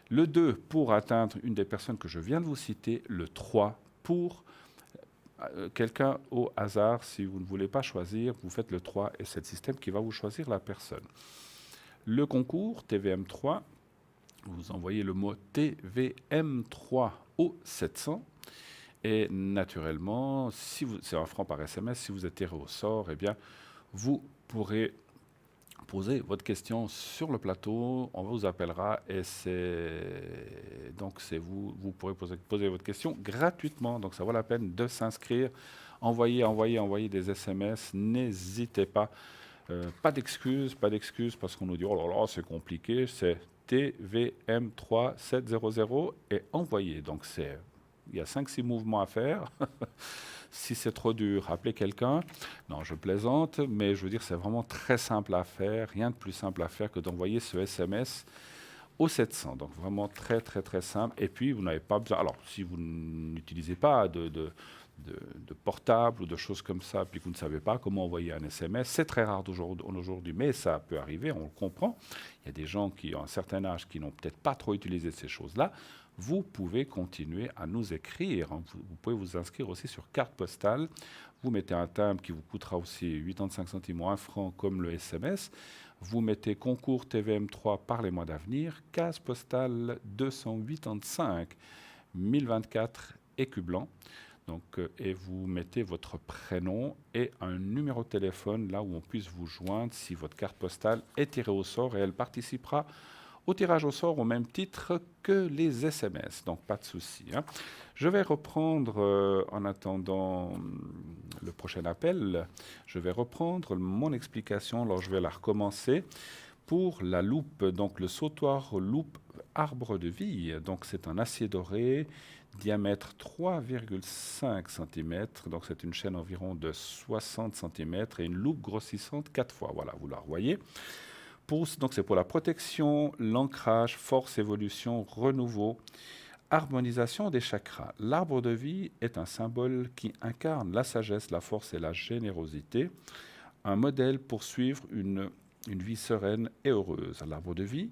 Le 2 pour atteindre une des personnes que je viens de vous citer, le 3 pour quelqu'un au hasard, si vous ne voulez pas choisir, vous faites le 3 et c'est le système qui va vous choisir la personne. Le concours TVM3, vous envoyez le mot TVM3 au 700. Et naturellement, si c'est 1 franc par SMS, si vous êtes tiré au sort, eh bien, vous pourrez poser votre question sur le plateau. On vous appellera et c'est vous pourrez poser votre question gratuitement. Donc ça vaut la peine de s'inscrire. Envoyez des SMS. N'hésitez pas. Pas d'excuses parce qu'on nous dit oh là là c'est compliqué. C'est TVM3700 et envoyez. Donc il y a 5-6 mouvements à faire. Si c'est trop dur, appelez quelqu'un. Non, je plaisante, mais je veux dire, c'est vraiment très simple à faire. Rien de plus simple à faire que d'envoyer ce SMS au 700. Donc vraiment très, très, très simple. Et puis, vous n'avez pas besoin... Alors, si vous n'utilisez pas de portable ou de choses comme ça, puis que vous ne savez pas comment envoyer un SMS, c'est très rare aujourd'hui, mais ça peut arriver, on le comprend. Il y a des gens qui ont un certain âge qui n'ont peut-être pas trop utilisé ces choses-là. Vous pouvez continuer à nous écrire. Vous pouvez vous inscrire aussi sur carte postale. Vous mettez un timbre qui vous coûtera aussi 85 centimes ou 1 franc comme le SMS. Vous mettez concours TVM3 par les mois d'avenir, case postale 285 1024 Écublanc. Donc, et vous mettez votre prénom et un numéro de téléphone là où on puisse vous joindre si votre carte postale est tirée au sort et elle participera au tirage au sort au même titre que les SMS. Donc, pas de souci. Je vais reprendre, en attendant le prochain appel, je vais reprendre mon explication. Alors, je vais la recommencer. Pour la loupe, donc le sautoir loupe arbre de vie, donc c'est un acier doré, diamètre 3,5 cm, donc c'est une chaîne environ de 60 cm et une loupe grossissante 4 fois. Voilà, vous la revoyez. Donc c'est pour la protection, l'ancrage, force, évolution, renouveau, harmonisation des chakras. L'arbre de vie est un symbole qui incarne la sagesse, la force et la générosité, un modèle pour suivre une vie sereine et heureuse. L'arbre de vie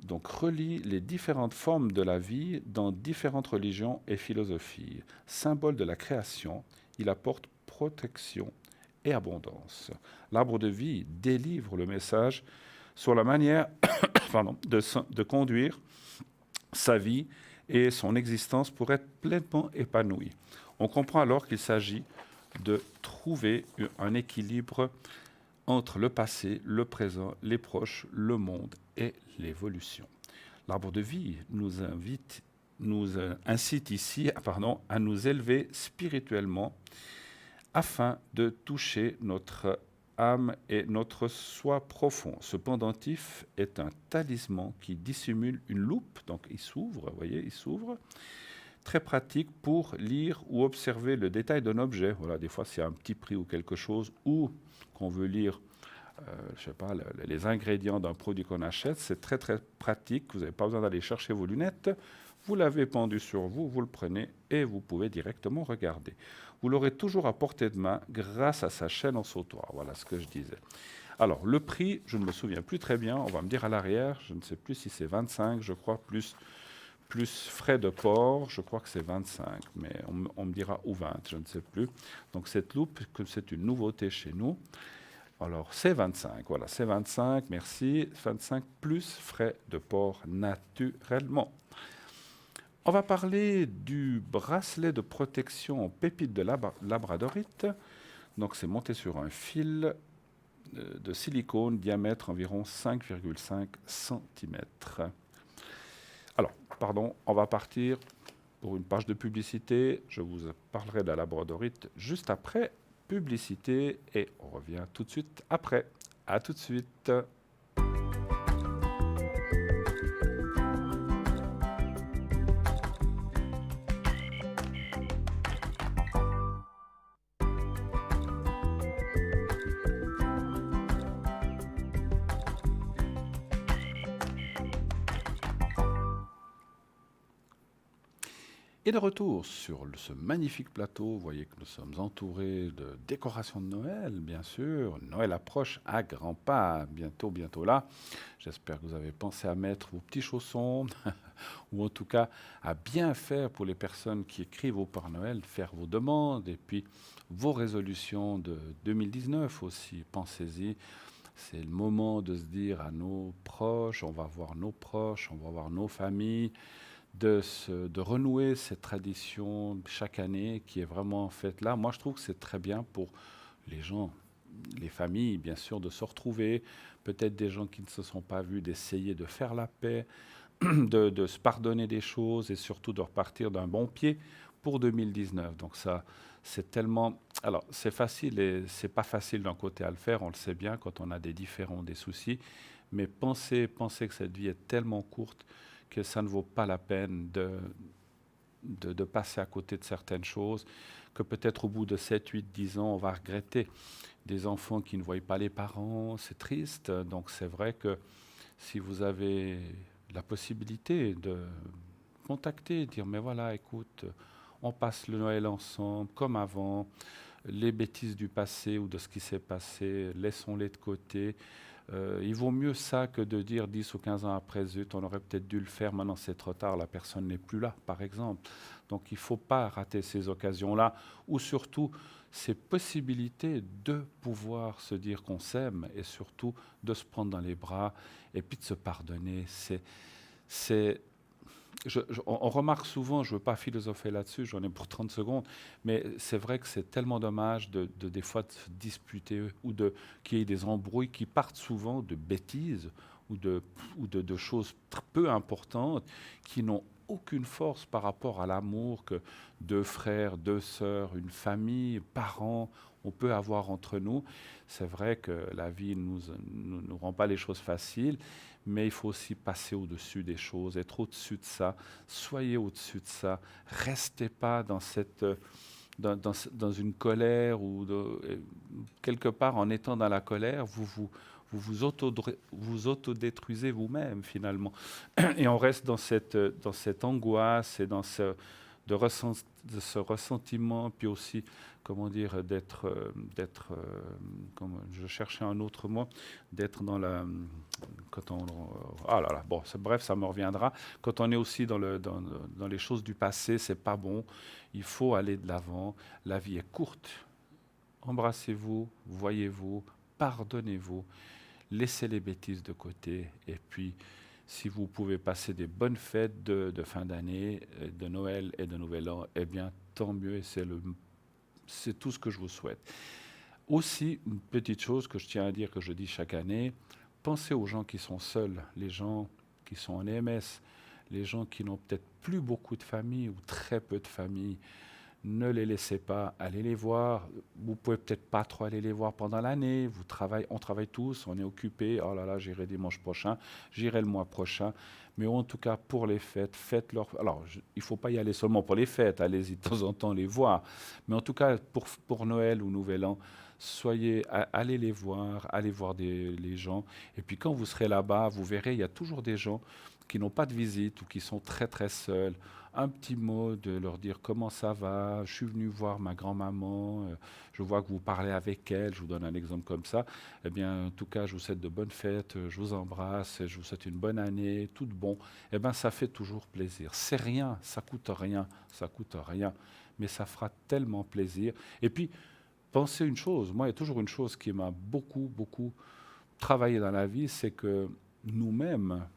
donc relie les différentes formes de la vie dans différentes religions et philosophies. Symbole de la création, il apporte protection et abondance. L'arbre de vie délivre le message sur la manière de conduire sa vie et son existence pour être pleinement épanoui. On comprend alors qu'il s'agit de trouver un équilibre entre le passé, le présent, les proches, le monde et l'évolution. L'arbre de vie nous incite ici à nous élever spirituellement afin de toucher notre âme et notre soi profond. Ce pendentif est un talisman qui dissimule une loupe, donc il s'ouvre, vous voyez, il s'ouvre, très pratique pour lire ou observer le détail d'un objet. Voilà, des fois, s'il y a un petit prix ou quelque chose, ou qu'on veut lire je sais pas, les ingrédients d'un produit qu'on achète, c'est très très pratique. Vous n'avez pas besoin d'aller chercher vos lunettes. Vous l'avez pendu sur vous, vous le prenez et vous pouvez directement regarder. Vous l'aurez toujours à portée de main grâce à sa chaîne en sautoir. Voilà ce que je disais. Alors, le prix, je ne me souviens plus très bien. On va me dire à l'arrière, je ne sais plus si c'est 25, je crois, plus frais de port, je crois que c'est 25, mais on me dira ou 20, je ne sais plus. Donc, cette loupe, c'est une nouveauté chez nous. Alors, c'est 25, voilà, c'est 25, merci. 25 plus frais de port naturellement. On va parler du bracelet de protection en pépite de labradorite. Donc, c'est monté sur un fil de silicone, diamètre environ 5,5 cm. Alors, pardon, on va partir pour une page de publicité. Je vous parlerai de la labradorite juste après. Publicité et on revient tout de suite après. À tout de suite. Et de retour sur ce magnifique plateau, vous voyez que nous sommes entourés de décorations de Noël, bien sûr. Noël approche à grands pas, bientôt là. J'espère que vous avez pensé à mettre vos petits chaussons, ou en tout cas à bien faire pour les personnes qui écrivent au Père Noël, faire vos demandes, et puis vos résolutions de 2019 aussi, pensez-y. C'est le moment de se dire à nos proches, on va voir nos proches, on va voir nos familles, de renouer cette tradition chaque année qui est vraiment faite là. Moi, je trouve que c'est très bien pour les gens, les familles, bien sûr, de se retrouver, peut-être des gens qui ne se sont pas vus, d'essayer de faire la paix, de se pardonner des choses et surtout de repartir d'un bon pied pour 2019. Donc ça, c'est tellement... Alors, c'est facile et c'est pas facile d'un côté à le faire, on le sait bien quand on a des différends, des soucis, mais pensez que cette vie est tellement courte que ça ne vaut pas la peine de passer à côté de certaines choses, que peut-être au bout de 7, 8, 10 ans, on va regretter. Des enfants qui ne voient pas les parents, c'est triste. Donc c'est vrai que si vous avez la possibilité de contacter, dire mais voilà, écoute, on passe le Noël ensemble, comme avant, les bêtises du passé ou de ce qui s'est passé, laissons-les de côté. Il vaut mieux ça que de dire 10 ou 15 ans après, zut, on aurait peut-être dû le faire, maintenant c'est trop tard, la personne n'est plus là, par exemple. Donc il ne faut pas rater ces occasions-là, ou surtout ces possibilités de pouvoir se dire qu'on s'aime, et surtout de se prendre dans les bras, et puis de se pardonner. On remarque souvent, je ne veux pas philosopher là-dessus, j'en ai pour 30 secondes, mais c'est vrai que c'est tellement dommage des fois de se disputer ou qu'il y ait des embrouilles qui partent souvent de bêtises ou de choses peu importantes qui n'ont aucune force par rapport à l'amour que deux frères, deux sœurs, une famille, parents, on peut avoir entre nous. C'est vrai que la vie ne nous rend pas les choses faciles, mais il faut aussi passer au-dessus des choses, être au-dessus de ça. Soyez au-dessus de ça. Restez pas dans une colère ou quelque part en étant dans la colère, vous autodétruisez vous-même finalement. Et on reste dans cette angoisse et dans ce ressentiment, puis aussi, comment dire, je cherchais un autre mot, d'être dans la... ah là là, bon, bref, ça me reviendra. Quand on est aussi dans les choses du passé, c'est pas bon. Il faut aller de l'avant. La vie est courte. Embrassez-vous, voyez-vous, pardonnez-vous, laissez les bêtises de côté, et puis si vous pouvez passer des bonnes fêtes de fin d'année, de Noël et de Nouvel An, eh bien, tant mieux, et c'est tout ce que je vous souhaite. Aussi, une petite chose que je tiens à dire, que je dis chaque année, pensez aux gens qui sont seuls, les gens qui sont en EMS, les gens qui n'ont peut-être plus beaucoup de famille ou très peu de famille. Ne les laissez pas, allez les voir. Vous pouvez peut-être pas trop aller les voir pendant l'année. On travaille tous, on est occupés. Oh là là, j'irai dimanche prochain, j'irai le mois prochain. Mais en tout cas, pour les fêtes, faites-leur. Alors, il ne faut pas y aller seulement pour les fêtes, allez-y de temps en temps les voir. Mais en tout cas, pour Noël ou Nouvel An, allez les voir, allez voir les gens. Et puis quand vous serez là-bas, vous verrez, il y a toujours des gens qui n'ont pas de visite ou qui sont très très seuls. Un petit mot de leur dire comment ça va, je suis venu voir ma grand-maman, je vois que vous parlez avec elle, je vous donne un exemple comme ça. Eh bien, en tout cas, je vous souhaite de bonnes fêtes, je vous embrasse, je vous souhaite une bonne année, tout de bon. Eh bien, ça fait toujours plaisir. C'est rien, ça coûte rien, mais ça fera tellement plaisir. Et puis, pensez une chose, moi, il y a toujours une chose qui m'a beaucoup, beaucoup travaillé dans la vie, c'est que nous-mêmes,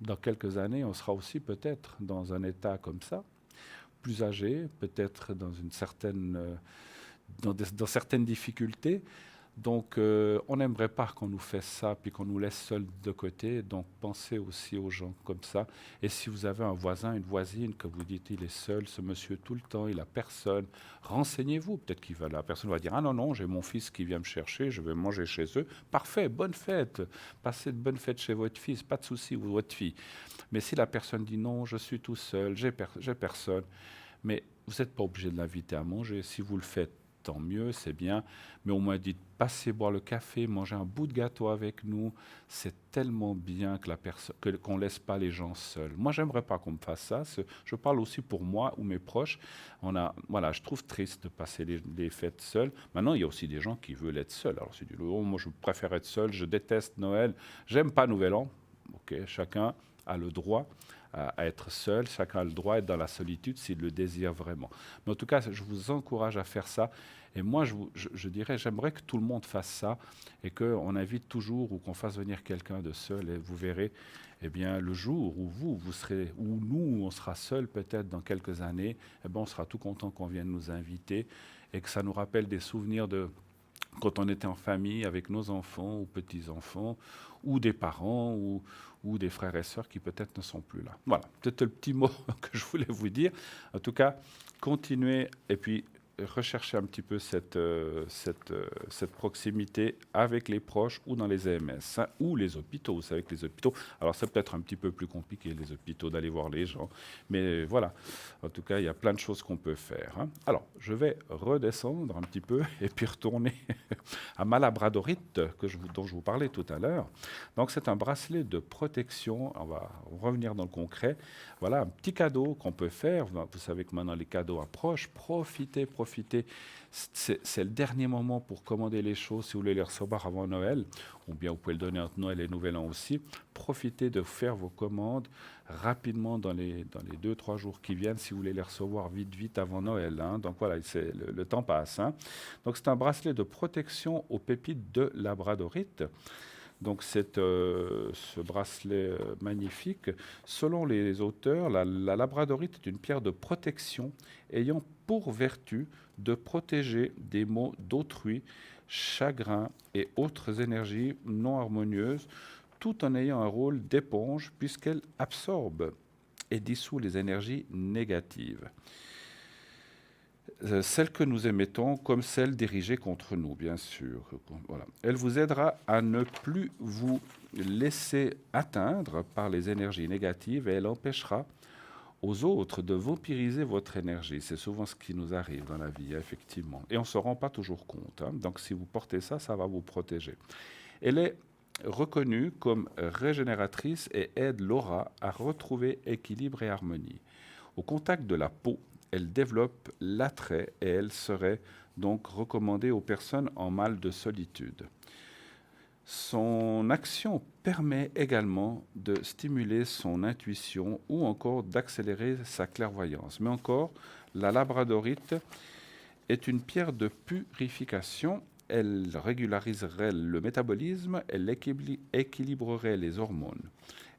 dans quelques années, on sera aussi peut-être dans un état comme ça, plus âgé, peut-être dans certaines difficultés. Donc, on n'aimerait pas qu'on nous fasse ça, puis qu'on nous laisse seuls de côté. Donc, pensez aussi aux gens comme ça. Et si vous avez un voisin, une voisine, que vous dites, il est seul, ce monsieur, tout le temps, il n'a personne, renseignez-vous. Peut-être que la personne va dire, ah non, non, j'ai mon fils qui vient me chercher, je vais manger chez eux. Parfait, bonne fête. Passez de bonnes fêtes chez votre fils, pas de souci, ou votre fille. Mais si la personne dit, non, je suis tout seul, j'ai personne, mais vous n'êtes pas obligé de l'inviter à manger. Si vous le faites, tant mieux, c'est bien, mais au moins dites, passez boire le café, manger un bout de gâteau avec nous, c'est tellement bien qu'on ne laisse pas les gens seuls. Moi, j'aimerais pas qu'on me fasse ça, je parle aussi pour moi ou mes proches. Je trouve triste de passer les fêtes seuls. Maintenant, il y a aussi des gens qui veulent être seuls. Alors, c'est du lourd, moi je préfère être seul, je déteste Noël, j'aime pas Nouvel An. Ok, chacun a le droit à être seul. Chacun a le droit d'être dans la solitude s'il le désire vraiment. Mais en tout cas, je vous encourage à faire ça. Et moi, je dirais, j'aimerais que tout le monde fasse ça et qu'on invite toujours ou qu'on fasse venir quelqu'un de seul. Et vous verrez, eh bien, le jour où vous serez, ou nous, on sera seul peut-être dans quelques années, eh bien, on sera tout content qu'on vienne nous inviter et que ça nous rappelle des souvenirs de quand on était en famille avec nos enfants ou petits-enfants, ou des parents, ou des frères et sœurs qui peut-être ne sont plus là. Voilà, peut-être le petit mot que je voulais vous dire. En tout cas, continuez et puis rechercher un petit peu cette proximité avec les proches ou dans les AMS hein, ou les hôpitaux. Vous savez que les hôpitaux, alors c'est peut-être un petit peu plus compliqué les hôpitaux d'aller voir les gens, mais voilà, en tout cas il y a plein de choses qu'on peut faire. Hein. Alors je vais redescendre un petit peu et puis retourner à ma labradorite dont je vous parlais tout à l'heure. Donc c'est un bracelet de protection, on va revenir dans le concret. Voilà un petit cadeau qu'on peut faire, vous savez que maintenant les cadeaux approchent, profitez. C'est le dernier moment pour commander les choses si vous voulez les recevoir avant Noël, ou bien vous pouvez le donner entre Noël et Nouvel An aussi. Profitez de faire vos commandes rapidement dans les 2-3 jours qui viennent si vous voulez les recevoir vite avant Noël. Hein. Donc voilà, le temps passe. Hein. Donc c'est un bracelet de protection aux pépites de labradorite. Donc ce bracelet magnifique, selon les auteurs, la labradorite est une pierre de protection ayant pour vertu de protéger des maux d'autrui, chagrin et autres énergies non harmonieuses, tout en ayant un rôle d'éponge puisqu'elle absorbe et dissout les énergies négatives. Celles que nous émettons comme celles dirigées contre nous, bien sûr. Voilà. Elle vous aidera à ne plus vous laisser atteindre par les énergies négatives et elle empêchera aux autres de vampiriser votre énergie. C'est souvent ce qui nous arrive dans la vie, effectivement. Et on ne se rend pas toujours compte. Hein. Donc si vous portez ça, ça va vous protéger. Elle est reconnue comme régénératrice et aide l'aura à retrouver équilibre et harmonie. Au contact de la peau, elle développe l'attrait et elle serait donc recommandée aux personnes en mal de solitude. Son action permet également de stimuler son intuition ou encore d'accélérer sa clairvoyance. Mais encore, la labradorite est une pierre de purification. Elle régulariserait le métabolisme, elle équilibrerait les hormones,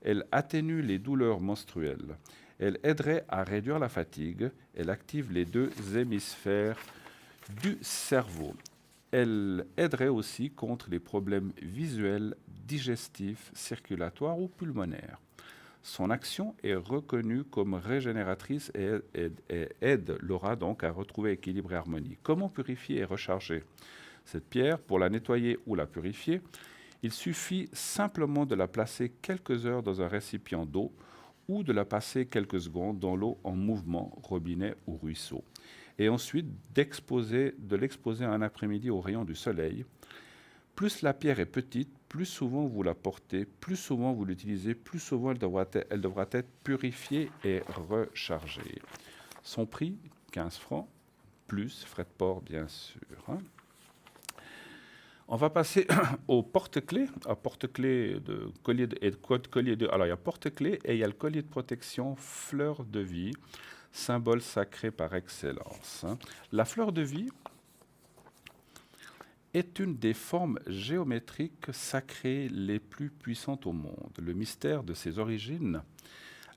elle atténue les douleurs menstruelles. Elle aiderait à réduire la fatigue. Elle active les 2 hémisphères du cerveau. Elle aiderait aussi contre les problèmes visuels, digestifs, circulatoires ou pulmonaires. Son action est reconnue comme régénératrice et aide l'aura donc à retrouver équilibre et harmonie. Comment purifier et recharger cette pierre? Pour la nettoyer ou la purifier, il suffit simplement de la placer quelques heures dans un récipient d'eau ou de la passer quelques secondes dans l'eau en mouvement, robinet ou ruisseau. Et ensuite de l'exposer un après-midi au rayon du soleil. Plus la pierre est petite, plus souvent vous la portez, plus souvent vous l'utilisez, plus souvent elle devra être purifiée et rechargée. Son prix, 15 francs, plus frais de port bien sûr. Hein. On va passer au porte-clés, de collier de. Alors il y a porte-clés et il y a le collier de protection fleur de vie, symbole sacré par excellence. Hein. La fleur de vie est une des formes géométriques sacrées les plus puissantes au monde. Le mystère de ses origines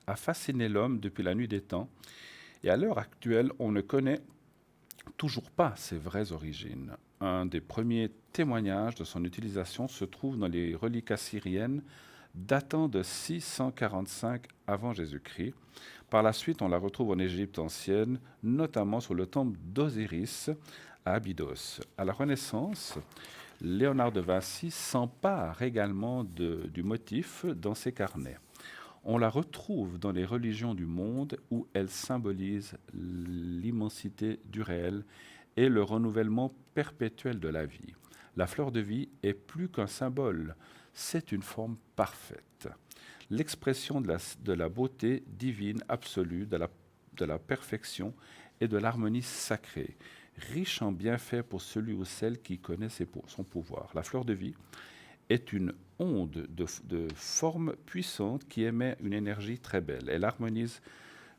a fasciné l'homme depuis la nuit des temps et à l'heure actuelle, on ne connaît toujours pas ses vraies origines. Un des premiers témoignages de son utilisation se trouve dans les reliques assyriennes datant de 645 avant Jésus-Christ. Par la suite, on la retrouve en Égypte ancienne, notamment sur le temple d'Osiris à Abydos. À la Renaissance, Léonard de Vinci s'empare également du motif dans ses carnets. On la retrouve dans les religions du monde où elle symbolise l'immensité du réel et le renouvellement perpétuel de la vie. La fleur de vie est plus qu'un symbole, c'est une forme parfaite. L'expression de la beauté divine absolue, de la perfection et de l'harmonie sacrée, riche en bienfaits pour celui ou celle qui connaît son pouvoir. La fleur de vie est une onde de forme puissante qui émet une énergie très belle. Elle harmonise,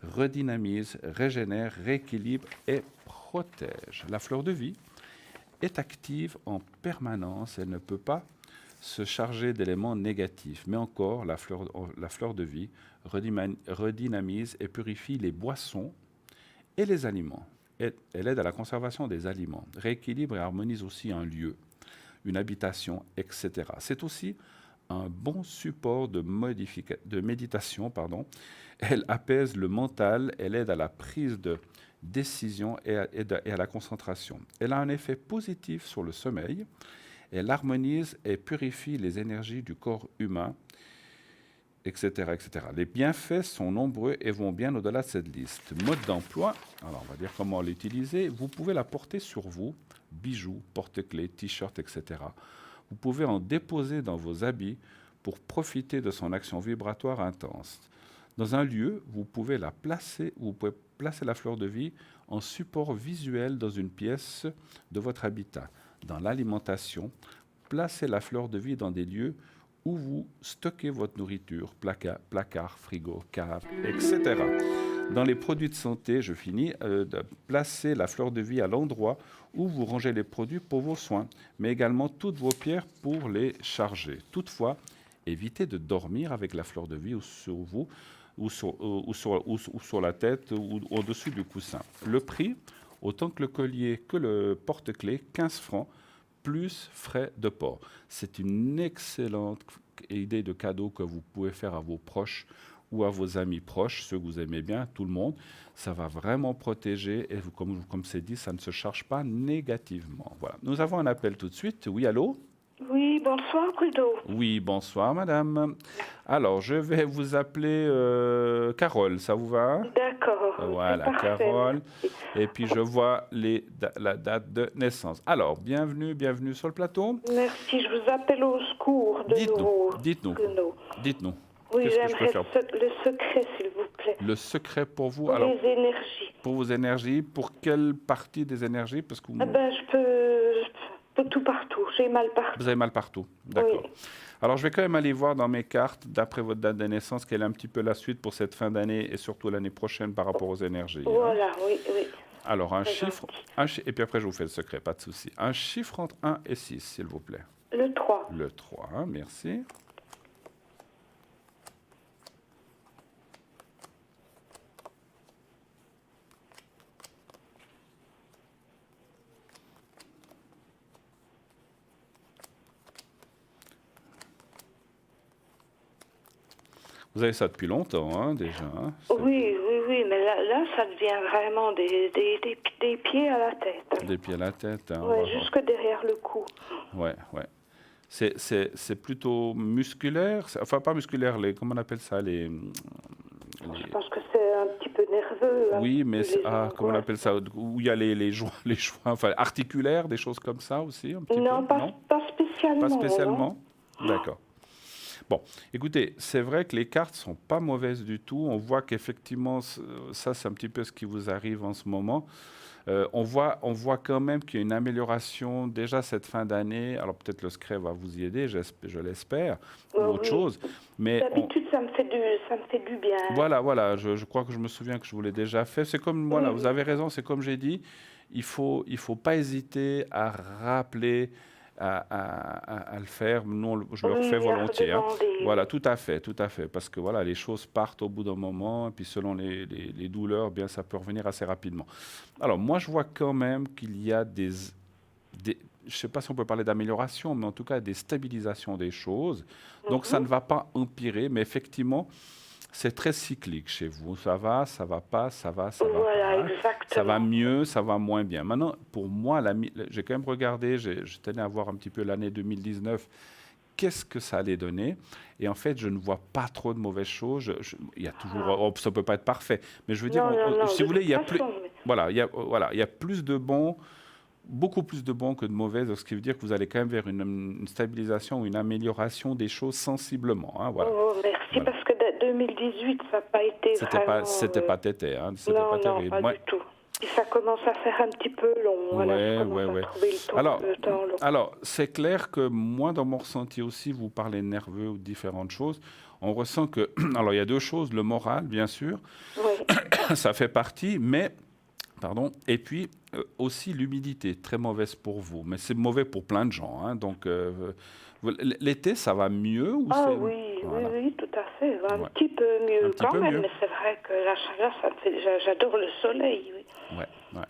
redynamise, régénère, rééquilibre et protège. La fleur de vie est active en permanence. Elle ne peut pas se charger d'éléments négatifs. Mais encore, la fleur de vie redynamise et purifie les boissons et les aliments. Elle aide à la conservation des aliments, rééquilibre et harmonise aussi un lieu, une habitation, etc. C'est aussi un bon support de méditation. Elle apaise le mental, elle aide à la prise de décision et à la concentration. Elle a un effet positif sur le sommeil. Elle harmonise et purifie les énergies du corps humain, etc., etc. Les bienfaits sont nombreux et vont bien au-delà de cette liste. Mode d'emploi, alors on va dire comment l'utiliser. Vous pouvez la porter sur vous, bijoux, porte-clés, t-shirts, etc. Vous pouvez en déposer dans vos habits pour profiter de son action vibratoire intense. Dans un lieu, vous pouvez placer la fleur de vie en support visuel dans une pièce de votre habitat. Dans l'alimentation, placez la fleur de vie dans des lieux où vous stockez votre nourriture, placard, frigo, cave, etc. Dans les produits de santé, je finis, placez la fleur de vie à l'endroit où vous rangez les produits pour vos soins, mais également toutes vos pierres pour les charger. Toutefois, évitez de dormir avec la fleur de vie ou sur vous, ou sur la tête, ou au-dessus du coussin. Le prix, autant que le collier que le porte-clés, 15 francs, plus frais de port. C'est une excellente idée de cadeau que vous pouvez faire à vos proches ou à vos amis proches, ceux que vous aimez bien, tout le monde. Ça va vraiment protéger et comme c'est dit, ça ne se charge pas négativement. Voilà. Nous avons un appel tout de suite. Oui, allô? Oui, bonsoir Bruno. Oui, bonsoir madame. Alors, je vais vous appeler Carole, ça vous va? D'accord. Voilà, Carole. Et puis je vois la date de naissance. Alors, bienvenue sur le plateau. Merci, je vous appelle au secours de nouveau. Dites-nous. Oui, j'aimerais le secret, s'il vous plaît. Le secret pour vous? Pour les énergies. Pour vos énergies, pour quelle partie des énergies? Parce que je peux tout partout, j'ai mal partout. Vous avez mal partout, d'accord. Oui. Alors, je vais quand même aller voir dans mes cartes, d'après votre date de naissance, quelle est un petit peu la suite pour cette fin d'année et surtout l'année prochaine par rapport aux énergies. Voilà, oui. Alors, un chiffre, et puis après, je vous fais le secret, pas de souci. Un chiffre entre 1 et 6, s'il vous plaît. Le 3. Le 3, merci. Vous avez ça depuis longtemps, déjà. Oui, mais là, ça devient vraiment des pieds à la tête. Des pieds à la tête. Oui, jusque derrière le cou. Ouais. C'est plutôt musculaire, enfin pas musculaire, comment on appelle ça Je pense que c'est un petit peu nerveux. Oui, mais comment on appelle ça? Où il y a les joints, enfin articulaires, des choses comme ça aussi un petit non, peu, pas spécialement. Pas spécialement. D'accord. Bon, écoutez, c'est vrai que les cartes sont pas mauvaises du tout. On voit qu'effectivement, ça c'est un petit peu ce qui vous arrive en ce moment. On voit quand même qu'il y a une amélioration déjà cette fin d'année. Alors peut-être le secret va vous y aider, je l'espère, ou autre chose. Mais d'habitude, ça me fait du bien. Voilà. Je crois que je me souviens que je vous l'ai déjà fait. C'est comme vous avez raison. C'est comme j'ai dit. Il faut pas hésiter à rappeler. À le faire, je le refais volontiers. Voilà, tout à fait, parce que voilà, les choses partent au bout d'un moment, et puis selon les douleurs, bien ça peut revenir assez rapidement. Alors moi, je vois quand même qu'il y a je ne sais pas si on peut parler d'amélioration, mais en tout cas des stabilisations des choses. Donc ça ne va pas empirer, mais effectivement, c'est très cyclique chez vous. Ça va pas, ça va voilà, pas. Exactement. Ça va mieux, ça va moins bien. Maintenant, pour moi, j'ai quand même regardé, je tenais à voir un petit peu l'année 2019, qu'est-ce que ça allait donner. Et en fait, je ne vois pas trop de mauvaises choses. Il y a toujours, ça ne peut pas être parfait. Mais je veux dire, si vous voulez, il y a plus, il y a plus de bons, beaucoup plus de bons que de mauvais, ce qui veut dire que vous allez quand même vers une stabilisation ou une amélioration des choses sensiblement. Voilà. Merci, parce que 2018, ça n'a pas été C'était pas tété, c'était pas terrible. Non, pas du tout. Et ça commence à faire un petit peu long. Voilà, ouais. Trouver le temps long. Alors, c'est clair que moi, dans mon ressenti aussi, vous parlez nerveux ou différentes choses. On ressent que, alors il y a deux choses, le moral, bien sûr, ça fait partie, mais, pardon, et puis aussi l'humidité, très mauvaise pour vous, mais c'est mauvais pour plein de gens. Hein, donc, l'été, ça va mieux ou oui, tout à fait. Un petit peu mieux quand même, mais c'est vrai que la chaleur, j'adore le soleil. Oui.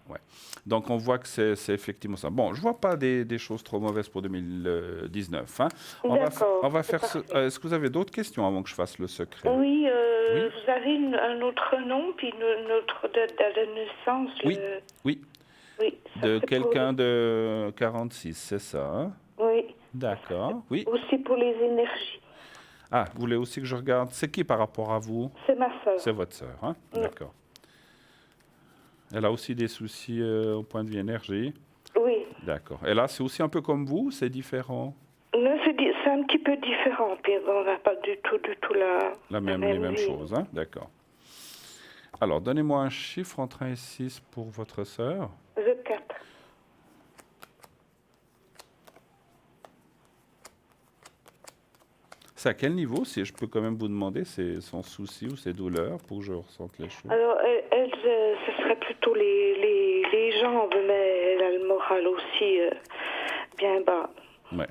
Ouais. Donc, on voit que c'est effectivement ça. Bon, je ne vois pas des choses trop mauvaises pour 2019. Hein. On va faire est-ce que vous avez d'autres questions avant que je fasse le secret? Oui, vous avez un autre nom, puis une autre date de naissance. Oui. De quelqu'un de 46, c'est ça? Hein? Oui. D'accord, oui. Aussi pour les énergies. Ah, vous voulez aussi que je regarde? C'est qui par rapport à vous? C'est ma sœur. C'est votre sœur, hein? D'accord. Elle a aussi des soucis au point de vue énergie? Oui. D'accord. Et là, c'est aussi un peu comme vous, c'est différent? Non, c'est un petit peu différent. Puis on n'a pas du tout les mêmes choses, hein? D'accord. Alors, donnez-moi un chiffre entre 1 et 6 pour votre sœur. Le 4. C'est à quel niveau, si je peux quand même vous demander, c'est son souci ou ses douleurs pour que je ressente les choses? Alors, elle ce serait plutôt les jambes, mais elle a le moral aussi bien bas. Ouais.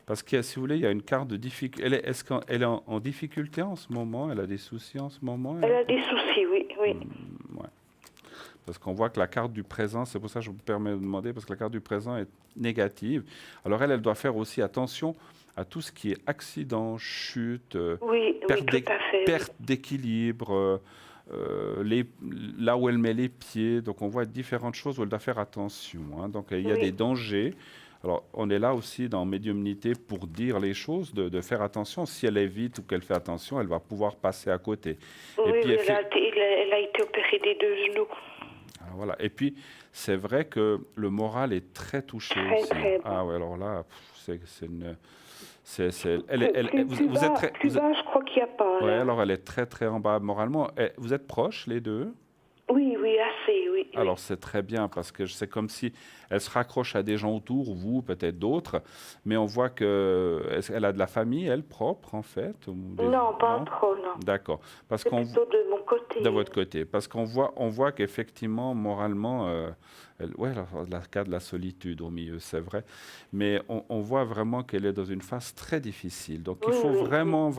Parce que, si vous voulez, il y a une carte de difficulté. Est-ce qu'elle est en difficulté en ce moment? Elle a des soucis en ce moment? Elle a des soucis, oui. Ouais. Parce qu'on voit que la carte du présent, c'est pour ça que je me permets de demander, parce que la carte du présent est négative. Alors elle doit faire aussi attention à tout ce qui est accident, chute, perte d'équilibre, là où elle met les pieds. Donc on voit différentes choses où elle doit faire attention. Hein. Donc il y a des dangers. Alors on est là aussi dans médiumnité pour dire les choses, de faire attention. Si elle évite ou qu'elle fait attention, elle va pouvoir passer à côté. Oui, et puis, elle a été opérée des 2 genoux. Voilà. Et puis, c'est vrai que le moral est très touché aussi. Ah ouais, alors là, vous êtes très... Plus bas, je crois qu'il n'y a pas. Oui, alors elle est très, très en bas moralement. Vous êtes proches, les deux? Oui, assez, oui. Alors, c'est très bien, parce que c'est comme si elle se raccroche à des gens autour, vous, peut-être d'autres, mais on voit qu'elle a de la famille, elle, propre, en fait? Non, pas trop, non. D'accord. C'est plutôt de mon côté. De votre côté. Parce qu'on voit qu'effectivement, moralement, la cas de la solitude au milieu, c'est vrai, mais on voit vraiment qu'elle est dans une phase très difficile. Donc, il faut vraiment,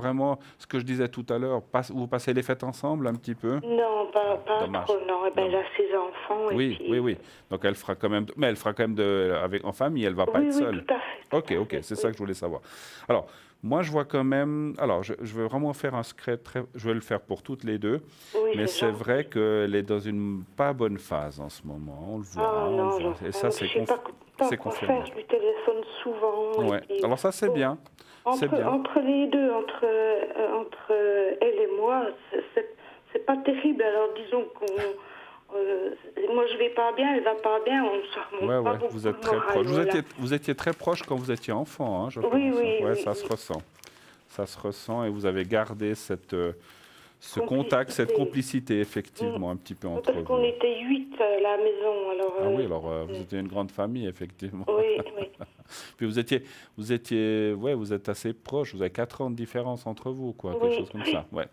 ce que je disais tout à l'heure, vous passez les fêtes ensemble un petit peu? Non, pas trop, non. Elle a ses enfants. Oui. Donc, elle fera quand même, mais elle fera quand même en famille, elle ne va pas être seule. Oui, tout à fait. Ok, c'est ça que je voulais savoir. Alors, moi, je vois quand même... Alors, je veux vraiment faire un secret je vais le faire pour toutes les deux. Oui, mais c'est vrai qu'elle est dans une pas bonne phase en ce moment. On le voit. Non. Et ça, c'est confirmé. Je lui téléphone souvent. Ouais. Alors ça, c'est bien. Entre les deux, entre elle et moi, c'est pas terrible. Alors, disons qu'on... moi, je vais pas bien, elle va pas bien, on se remonte pas beaucoup. Vous êtes très proche. Vous étiez très proche quand vous étiez enfant, hein, je pense. Oui. Ça se ressent. Ça se ressent, et vous avez gardé ce contact, cette complicité, effectivement, un petit peu entre vous. Parce qu'on était 8 à la maison. Alors, vous étiez une grande famille, effectivement. Oui. Puis vous êtes assez proches, vous avez 4 ans de différence entre vous, quoi, quelque chose comme ça. Ouais.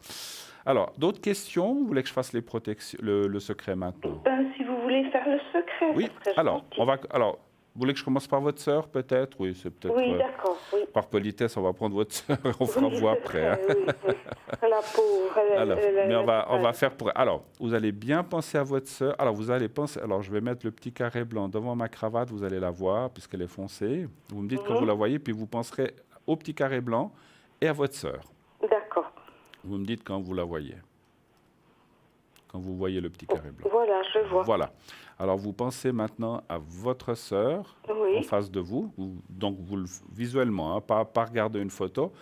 Alors, d'autres questions? Vous voulez que je fasse le secret maintenant? Si vous voulez faire le secret. Oui, alors, vous voulez que je commence par votre sœur, peut-être? Oui, c'est peut-être... Oui, d'accord, oui. Par politesse, on va prendre votre sœur, on fera vous après. Hein. Oui. La pauvre. Mais on va faire pour... Alors, vous allez bien penser à votre sœur. Alors, vous allez penser... Alors, je vais mettre le petit carré blanc devant ma cravate, vous allez la voir, puisqu'elle est foncée. Vous me dites quand vous la voyez, puis vous penserez au petit carré blanc et à votre sœur. D'accord. Vous me dites quand vous la voyez. Quand vous voyez le petit carré blanc. Voilà, je vois. Voilà. Alors, vous pensez maintenant à votre sœur en face de vous. Donc, visuellement, hein, pas regarder une photo.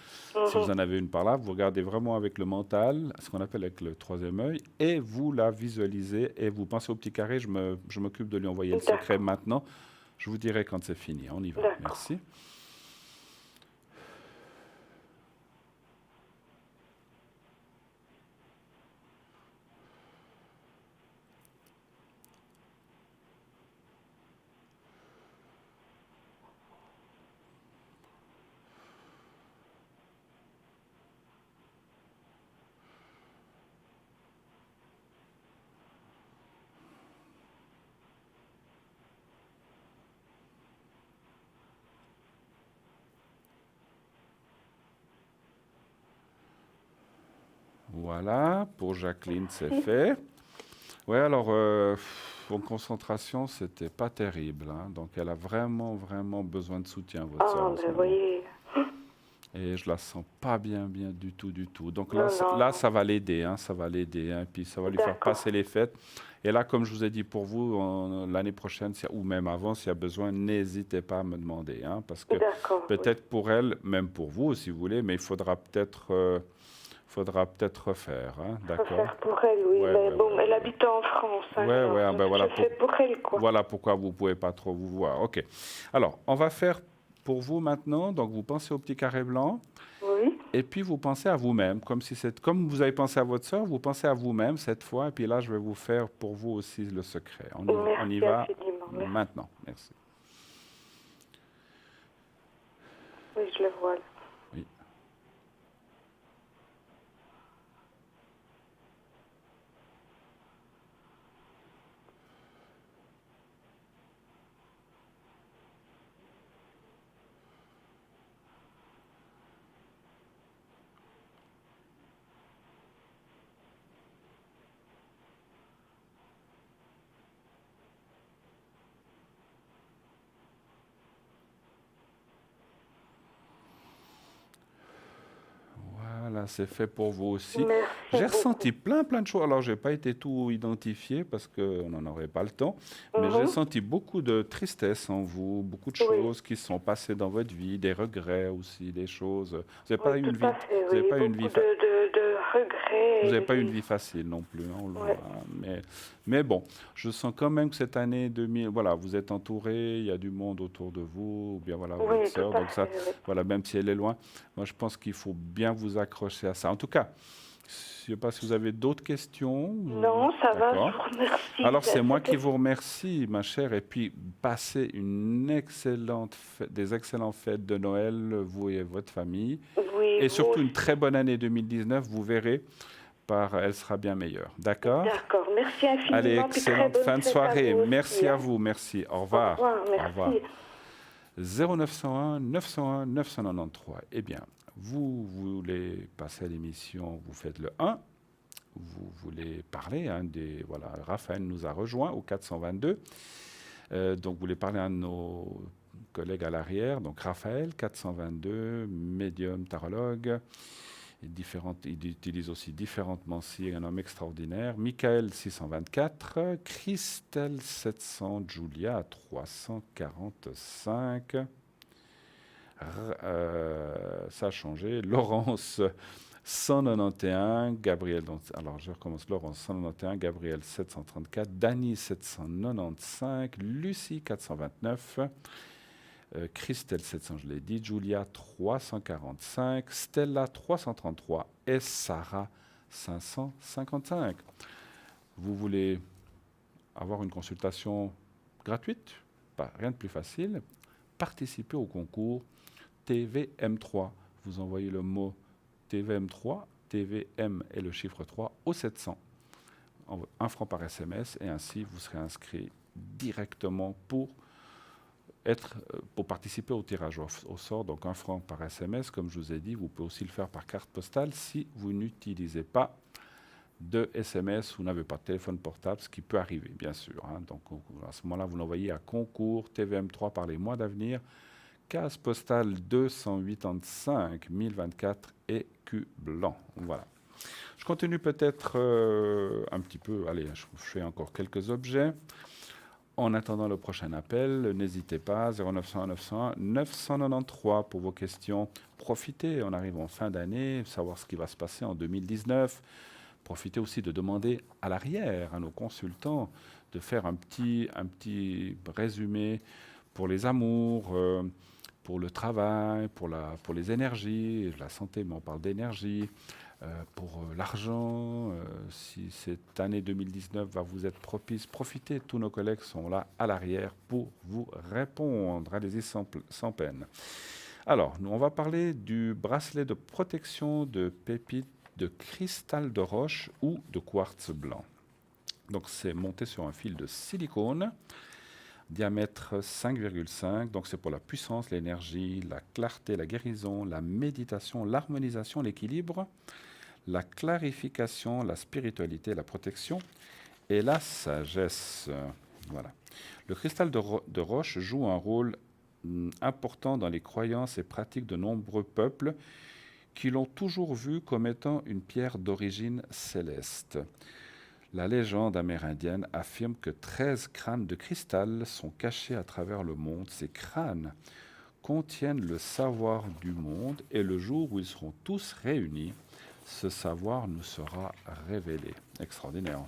Si vous en avez une par là, vous regardez vraiment avec le mental, ce qu'on appelle avec le 3e œil, et vous la visualisez et vous pensez au petit carré. Je m'occupe de lui envoyer le secret maintenant. Je vous dirai quand c'est fini. On y va. Merci. Voilà, pour Jacqueline, c'est fait. Oui, alors, en concentration, c'était pas terrible. Hein, donc, elle a vraiment, vraiment besoin de soutien, votre sœur. Ah, ben voyez. Et je la sens pas bien du tout. Donc là, ça va l'aider, hein, ça va l'aider, hein, puis ça va lui faire passer les fêtes. Et là, comme je vous ai dit pour vous, l'année prochaine, ou même avant, s'il y a besoin, n'hésitez pas à me demander, hein, parce que peut-être pour elle, même pour vous, si vous voulez, mais il faudra peut-être refaire, hein, d'accord. Refaire pour elle, oui, mais bon, elle habite en France. Hein, ben voilà. Je fais pour elle, quoi. Voilà pourquoi vous pouvez pas trop vous voir. Ok. Alors, on va faire pour vous maintenant, donc vous pensez au petit carré blanc, oui. Et puis vous pensez à vous-même, comme vous avez pensé à votre sœur, vous pensez à vous-même cette fois, et puis là je vais vous faire pour vous aussi le secret. On y va maintenant. Merci. Oui, je le vois. Oui. Voilà, c'est fait pour vous aussi. J'ai ressenti plein de choses. Alors, je n'ai pas été tout identifié parce qu'on n'en aurait pas le temps. Mais j'ai senti beaucoup de tristesse en vous, beaucoup de choses qui sont passées dans votre vie, des regrets aussi, des choses. Vous n'avez pas une vie. Vous n'avez pas une vie. Regrets. Vous n'avez pas une vie facile non plus, hein, on le voit. Hein. Mais bon, je sens quand même que cette année 2000, voilà, vous êtes entouré, il y a du monde autour de vous, ou bien voilà, votre sœur, donc ça, voilà, même si elle est loin, moi je pense qu'il faut bien vous accrocher à ça. En tout cas, je ne sais pas si vous avez d'autres questions. Non, ça va, je vous remercie. Alors c'est moi qui vous remercie, ma chère, et puis passez des excellentes fêtes de Noël, vous et votre famille. Oui, et surtout une très bonne année 2019, vous verrez, elle sera bien meilleure. D'accord ? D'accord, merci infiniment. Allez, excellente fin de soirée. Merci à vous, merci. Au revoir. Au revoir, merci. 0901 901 993. Eh bien, vous voulez passer à l'émission, vous faites le 1. Vous voulez parler, voilà, Raphaël nous a rejoint au 422. Donc, vous voulez parler à un de nos collègues à l'arrière. Donc, Raphaël, 422, médium, tarologue. Il utilise aussi différentes si un homme extraordinaire. Michael, 624. Christelle, 700. Julia, 345. Ça a changé. Laurence, 191. Gabriel, alors je recommence. Laurence, 191. Gabriel, 734. Dany, 795. Lucie, 429. Christelle 700, je l'ai dit, Julia 345, Stella 333 et Sarah 555. Vous voulez avoir une consultation gratuite? Rien de plus facile. Participez au concours TVM3. Vous envoyez le mot TVM3, TVM et le chiffre 3 au 700. 1 franc par SMS et ainsi vous serez inscrit directement pour participer au tirage au sort, donc 1 franc par SMS, comme je vous ai dit. Vous pouvez aussi le faire par carte postale si vous n'utilisez pas de SMS, vous n'avez pas de téléphone portable, ce qui peut arriver, bien sûr. Hein. Donc, à ce moment-là, vous l'envoyez à concours TVM3 par les mois d'avenir, case postale 285 1024 écus blanc. Voilà. Je continue peut-être un petit peu. Allez, je fais encore quelques objets. En attendant le prochain appel, n'hésitez pas, 0901 901 993 pour vos questions. Profitez, on arrive en fin d'année, savoir ce qui va se passer en 2019. Profitez aussi de demander à l'arrière, à nos consultants, de faire un petit résumé pour les amours, pour le travail, pour les énergies, la santé, mais on parle d'énergie. Pour l'argent, si cette année 2019 va vous être propice, profitez, tous nos collègues sont là à l'arrière pour vous répondre. Allez-y sans peine. Alors, nous, on va parler du bracelet de protection de pépites de cristal de roche ou de quartz blanc. Donc, c'est monté sur un fil de silicone, diamètre 5,5. Donc, c'est pour la puissance, l'énergie, la clarté, la guérison, la méditation, l'harmonisation, l'équilibre, la clarification, la spiritualité, la protection et la sagesse. Voilà. Le cristal de roche joue un rôle important dans les croyances et pratiques de nombreux peuples qui l'ont toujours vu comme étant une pierre d'origine céleste. La légende amérindienne affirme que 13 crânes de cristal sont cachés à travers le monde. Ces crânes contiennent le savoir du monde et le jour où ils seront tous réunis, ce savoir nous sera révélé. Extraordinaire.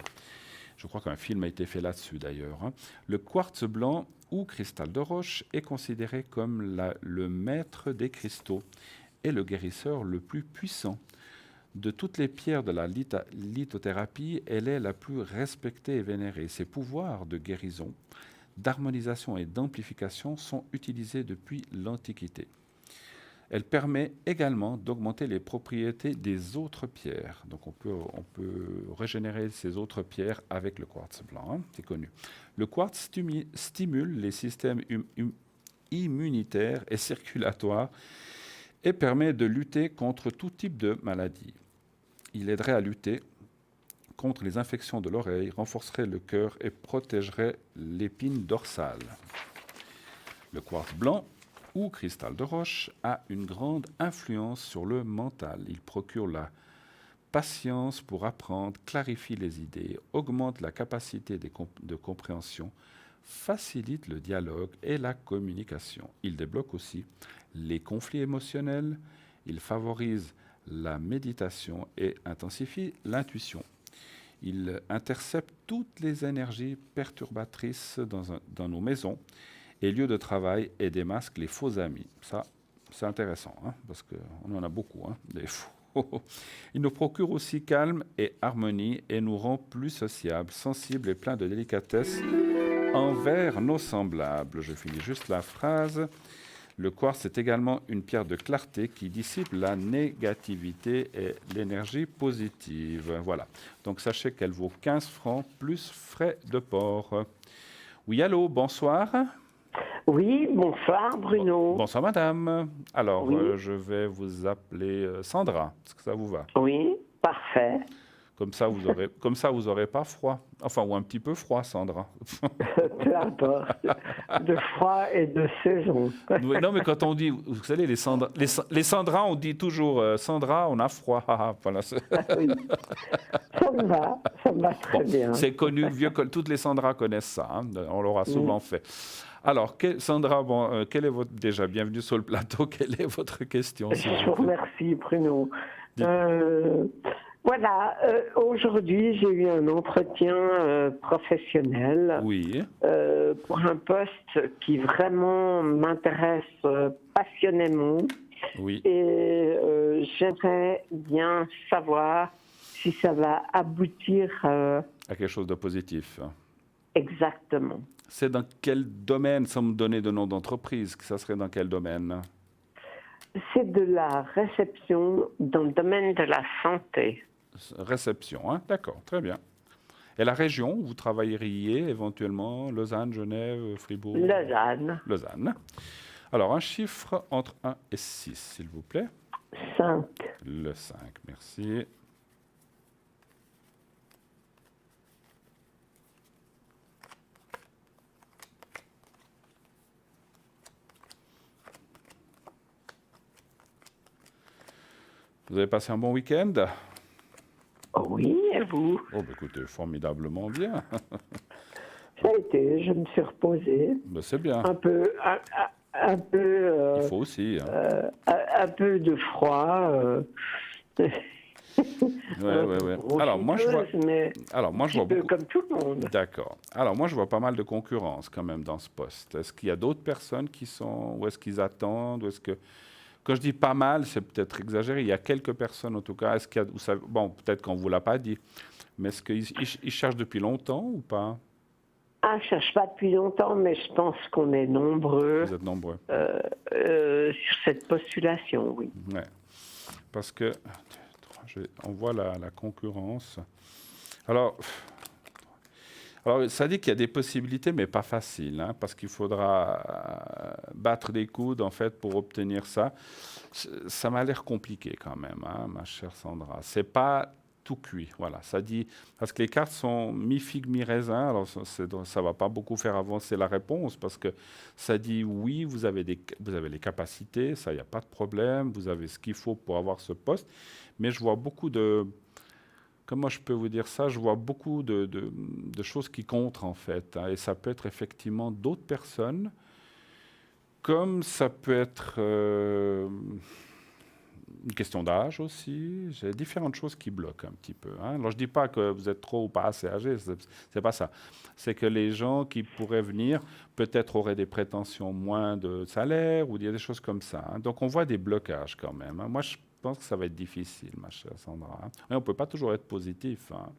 Je crois qu'un film a été fait là-dessus d'ailleurs. Le quartz blanc ou cristal de roche est considéré comme le maître des cristaux et le guérisseur le plus puissant. De toutes les pierres de la lithothérapie, elle est la plus respectée et vénérée. Ses pouvoirs de guérison, d'harmonisation et d'amplification sont utilisés depuis l'Antiquité. Elle permet également d'augmenter les propriétés des autres pierres. Donc on peut régénérer ces autres pierres avec le quartz blanc, c'est connu. Le quartz stimule les systèmes immunitaires et circulatoires et permet de lutter contre tout type de maladie. Il aiderait à lutter contre les infections de l'oreille, renforcerait le cœur et protégerait l'épine dorsale. Le quartz blanc ou cristal de roche a une grande influence sur le mental. Il procure la patience pour apprendre, clarifie les idées, augmente la capacité de compréhension, facilite le dialogue et la communication. Il débloque aussi les conflits émotionnels, il favorise la méditation et intensifie l'intuition. Il intercepte toutes les énergies perturbatrices dans nos maisons et lieux de travail et démasque les faux amis. Ça, c'est intéressant, parce qu'on en a beaucoup, des faux. Il nous procure aussi calme et harmonie et nous rend plus sociables, sensibles et pleins de délicatesse envers nos semblables. Je finis juste la phrase. Le quartz est également une pierre de clarté qui dissipe la négativité et l'énergie positive. Voilà. Donc sachez qu'elle vaut 15 francs plus frais de port. Oui, allô, bonsoir. Oui, bonsoir Bruno. Bonsoir madame. Alors, oui. Je vais vous appeler Sandra. Est-ce que ça vous va? Oui, parfait. Comme ça, vous aurez pas froid. Enfin, ou un petit peu froid, Sandra. Peu importe. De froid et de saison. Non, mais quand on dit, vous savez, les Sandra, on dit toujours Sandra, on a froid. Voilà. Oui. Ça me va très bien. C'est connu, toutes les Sandra connaissent ça. On l'aura souvent fait. Alors, Sandra, déjà, bienvenue sur le plateau. Quelle est votre question? Je vous remercie, Bruno. Voilà, aujourd'hui, j'ai eu un entretien professionnel pour un poste qui vraiment m'intéresse passionnément. Oui. Et j'aimerais bien savoir si ça va aboutir à quelque chose de positif. Exactement. C'est dans quel domaine, sans me donner de nom d'entreprise, que ça serait dans quel domaine? C'est de la réception dans le domaine de la santé. Réception, d'accord, très bien. Et la région où vous travailleriez éventuellement, Lausanne, Genève, Fribourg? Lausanne. Alors, un chiffre entre 1 et 6, s'il vous plaît. 5. Le 5, merci. Vous avez passé un bon week-end? Oui, et vous? Oh, bah, écoutez, formidablement bien. Ça a été, je me suis reposée. Ben, c'est bien. Un peu. Il faut aussi. Un peu de froid. Ouais. Alors moi je vois. Beaucoup... comme tout le monde. D'accord. Alors moi je vois pas mal de concurrence quand même dans ce poste. Est-ce qu'il y a d'autres personnes qui sont, ou est-ce qu'ils attendent, ou est-ce que quand je dis pas mal, c'est peut-être exagéré. Il y a quelques personnes en tout cas. Est-ce qu'il y a, vous savez, bon, peut-être qu'on vous l'a pas dit, mais est-ce qu'ils cherchent depuis longtemps ou pas? Je ne cherche pas depuis longtemps, mais je pense qu'on est nombreux. Vous êtes nombreux. Sur cette postulation, oui. Ouais. Parce que on voit la concurrence. Alors Alors, ça dit qu'il y a des possibilités, mais pas faciles, hein, parce qu'il faudra battre des coudes, en fait, pour obtenir ça. Ça m'a l'air compliqué quand même, hein, ma chère Sandra. C'est pas tout cuit, voilà. Ça dit, parce que les cartes sont mi-figue, mi-raisin, alors ça va pas beaucoup faire avancer la réponse, parce que ça dit, oui, vous avez les capacités, ça, il n'y a pas de problème, vous avez ce qu'il faut pour avoir ce poste, mais je vois beaucoup de... Comment je peux vous dire ça? Je vois beaucoup de choses qui contre, en fait, hein, et ça peut être effectivement d'autres personnes, comme ça peut être une question d'âge aussi. J'ai différentes choses qui bloquent un petit peu, hein. Alors, je ne dis pas que vous êtes trop ou pas assez âgé, c'est pas ça. C'est que les gens qui pourraient venir, peut-être auraient des prétentions moins de salaire, ou il y a des choses comme ça, hein. Donc, on voit des blocages quand même, hein. Moi, je pense que ça va être difficile, ma chère Sandra, hein. Et on ne peut pas toujours être positif, hein.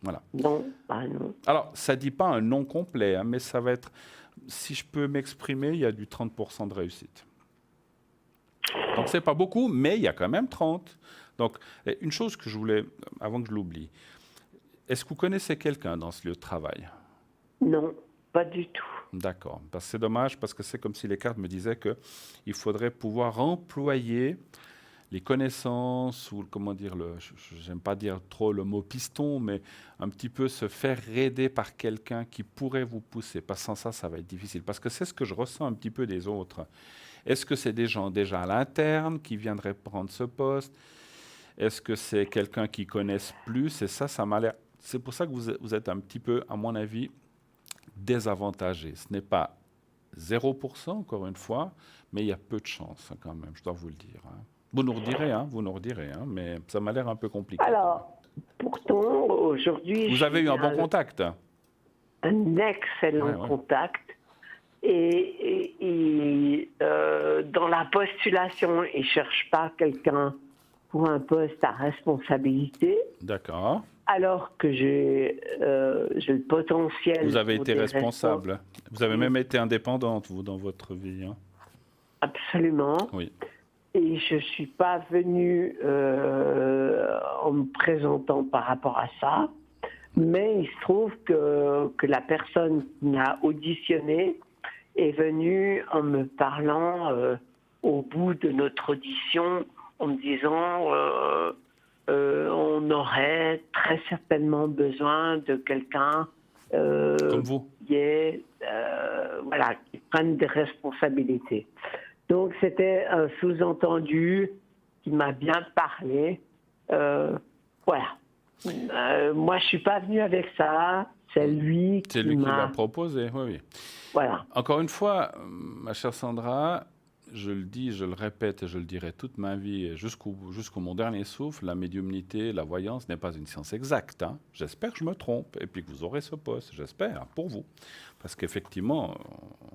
Voilà. Non, non. Alors, ça ne dit pas un non complet, hein, mais ça va être, si je peux m'exprimer, il y a du 30% de réussite. Donc, ce n'est pas beaucoup, mais il y a quand même 30. Donc, une chose que je voulais, avant que je l'oublie, est-ce que vous connaissez quelqu'un dans ce lieu de travail? Non, pas du tout. D'accord. Parce que c'est dommage, parce que c'est comme si les cartes me disaient qu'il faudrait pouvoir employer les connaissances, ou comment dire, j'aime pas dire trop le mot piston, mais un petit peu se faire aider par quelqu'un qui pourrait vous pousser. Parce que sans ça, ça va être difficile. Parce que c'est ce que je ressens un petit peu des autres. Est-ce que c'est des gens déjà à l'interne qui viendraient prendre ce poste? Est-ce que c'est quelqu'un qui connaisse plus? Et ça m'a l'air... C'est pour ça que vous êtes un petit peu, à mon avis, désavantagé. Ce n'est pas 0%, encore une fois, mais il y a peu de chance, hein, quand même, je dois vous le dire, hein. Vous nous redirez, hein, mais ça m'a l'air un peu compliqué. Alors, pourtant, aujourd'hui... Vous avez eu un bon contact? Un excellent contact. Et dans la postulation, il ne cherche pas quelqu'un pour un poste à responsabilité. D'accord. Alors que j'ai le potentiel... Vous avez été responsable. Vous avez même été indépendante, vous, dans votre vie, hein. Absolument. Oui. Et je ne suis pas venue en me présentant par rapport à ça, mais il se trouve que la personne qui m'a auditionné est venue en me parlant au bout de notre audition, en me disant on aurait très certainement besoin de quelqu'un comme vous, qui prenne des responsabilités. Donc, c'était un sous-entendu qui m'a bien parlé. Voilà. Moi, je ne suis pas venue avec ça. C'est lui qui l'a proposé, oui. Voilà. Encore une fois, ma chère Sandra, je le dis, je le répète et je le dirai toute ma vie, jusqu'au mon dernier souffle, la médiumnité, la voyance n'est pas une science exacte, hein. J'espère que je me trompe et puis que vous aurez ce poste, j'espère, pour vous. Parce qu'effectivement,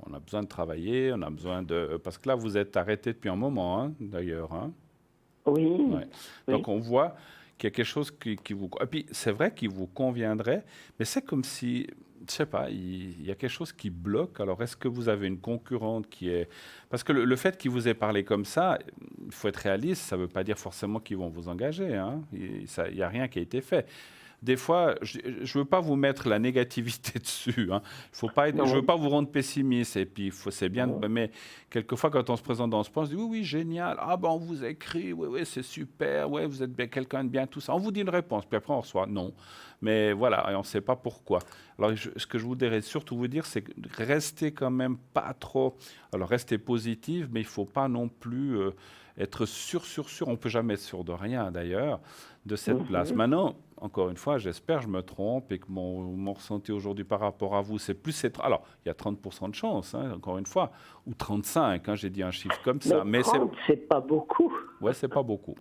on a besoin de travailler, on a besoin de... Parce que là, vous êtes arrêté depuis un moment, hein, d'ailleurs, hein. Oui. Ouais. Donc, on voit qu'il y a quelque chose qui vous... Et puis, c'est vrai qu'il vous conviendrait, mais c'est comme si... Je sais pas, il y a quelque chose qui bloque. Alors, est-ce que vous avez une concurrente qui est... Parce que le fait qu'il vous ait parlé comme ça, il faut être réaliste, ça ne veut pas dire forcément qu'ils vont vous engager, hein. Il n'y a rien qui a été fait. Des fois, je ne veux pas vous mettre la négativité dessus, hein. Je ne veux pas vous rendre pessimiste. Et puis, c'est bien, mais quelquefois, quand on se présente dans ce poste, on dit oui, génial. Ah ben, on vous écrit, oui, c'est super. Oui, vous êtes bien quelqu'un de bien, tout ça. On vous dit une réponse, puis après, on reçoit non. Mais voilà, et on ne sait pas pourquoi. Alors, ce que je voudrais surtout vous dire, c'est rester quand même pas trop... Alors, restez positif, mais il ne faut pas non plus être sûr. On ne peut jamais être sûr de rien, d'ailleurs, de cette place. Maintenant, encore une fois, j'espère que je me trompe et que mon ressenti aujourd'hui par rapport à vous, c'est plus... Alors, il y a 30% de chance, hein, encore une fois, ou 35, hein, j'ai dit un chiffre comme ça. Mais 30, c'est pas beaucoup. Ouais, c'est pas beaucoup.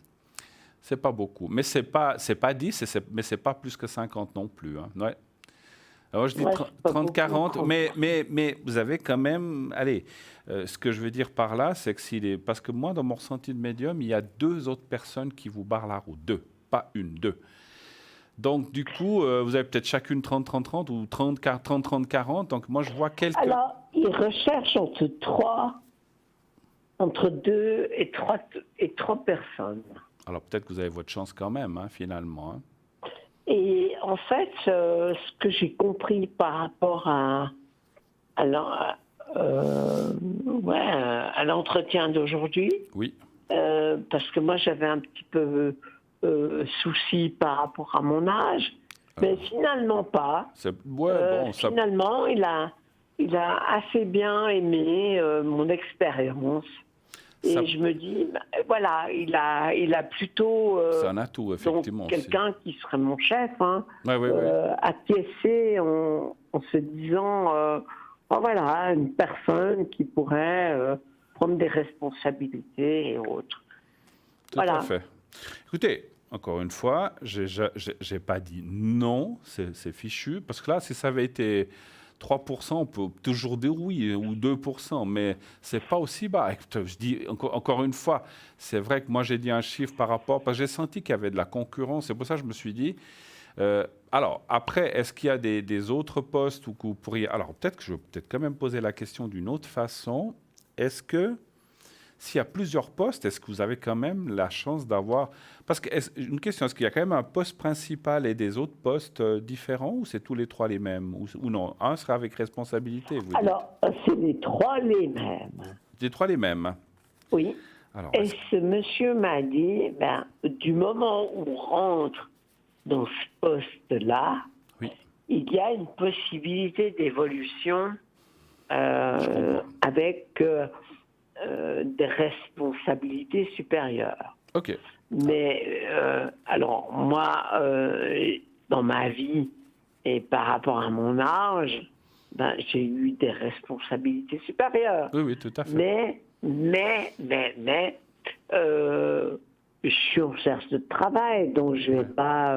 C'est pas beaucoup. Mais c'est pas 10, mais c'est pas plus que 50 non plus, hein. Ouais. Alors, je dis 30-40, mais vous avez quand même... Allez, ce que je veux dire par là, c'est que parce que moi, dans mon ressenti de médium, il y a 2 autres personnes qui vous barrent la route. 2, pas une, 2. Donc, du coup, vous avez peut-être chacune 30-30-30 ou 30-30-40. Donc, moi, je vois quelques... Alors, ils recherchent entre 2 et 3 personnes. Alors, peut-être que vous avez votre chance quand même, hein, finalement, hein. Et en fait, ce que j'ai compris par rapport à l'entretien d'aujourd'hui, oui. Parce que moi j'avais un petit peu souci par rapport à mon âge, mais finalement pas. Finalement, il a assez bien aimé mon expérience. Et je me dis, voilà, il a plutôt c'est un atout, effectivement, donc quelqu'un qui serait mon chef, acquiescé en se disant, voilà, une personne qui pourrait prendre des responsabilités et autres. Tout à fait. Écoutez, encore une fois, j'ai pas dit non, c'est fichu, parce que là, si ça avait été 3%, on peut toujours dire oui, ou 2%, mais c'est pas aussi bas. Je dis encore une fois, c'est vrai que moi j'ai dit un chiffre par rapport, parce que j'ai senti qu'il y avait de la concurrence, c'est pour ça que je me suis dit, alors après, est-ce qu'il y a des autres postes où vous pourriez... Alors peut-être que je vais peut-être quand même poser la question d'une autre façon. Est-ce que, s'il y a plusieurs postes, est-ce que vous avez quand même la chance d'avoir... Parce que, une question, est-ce qu'il y a quand même un poste principal et des autres postes différents, ou c'est tous les trois les mêmes, ou non? Un sera avec responsabilité, vous Alors, c'est les trois les mêmes. Les trois les mêmes? Oui. Alors, et ce monsieur m'a dit, du moment où on rentre dans ce poste-là, oui, il y a une possibilité d'évolution avec des responsabilités supérieures. OK. Mais alors moi, dans ma vie et par rapport à mon âge, j'ai eu des responsabilités supérieures. Oui, tout à fait. Mais, je suis en recherche de travail, donc je ne vais pas,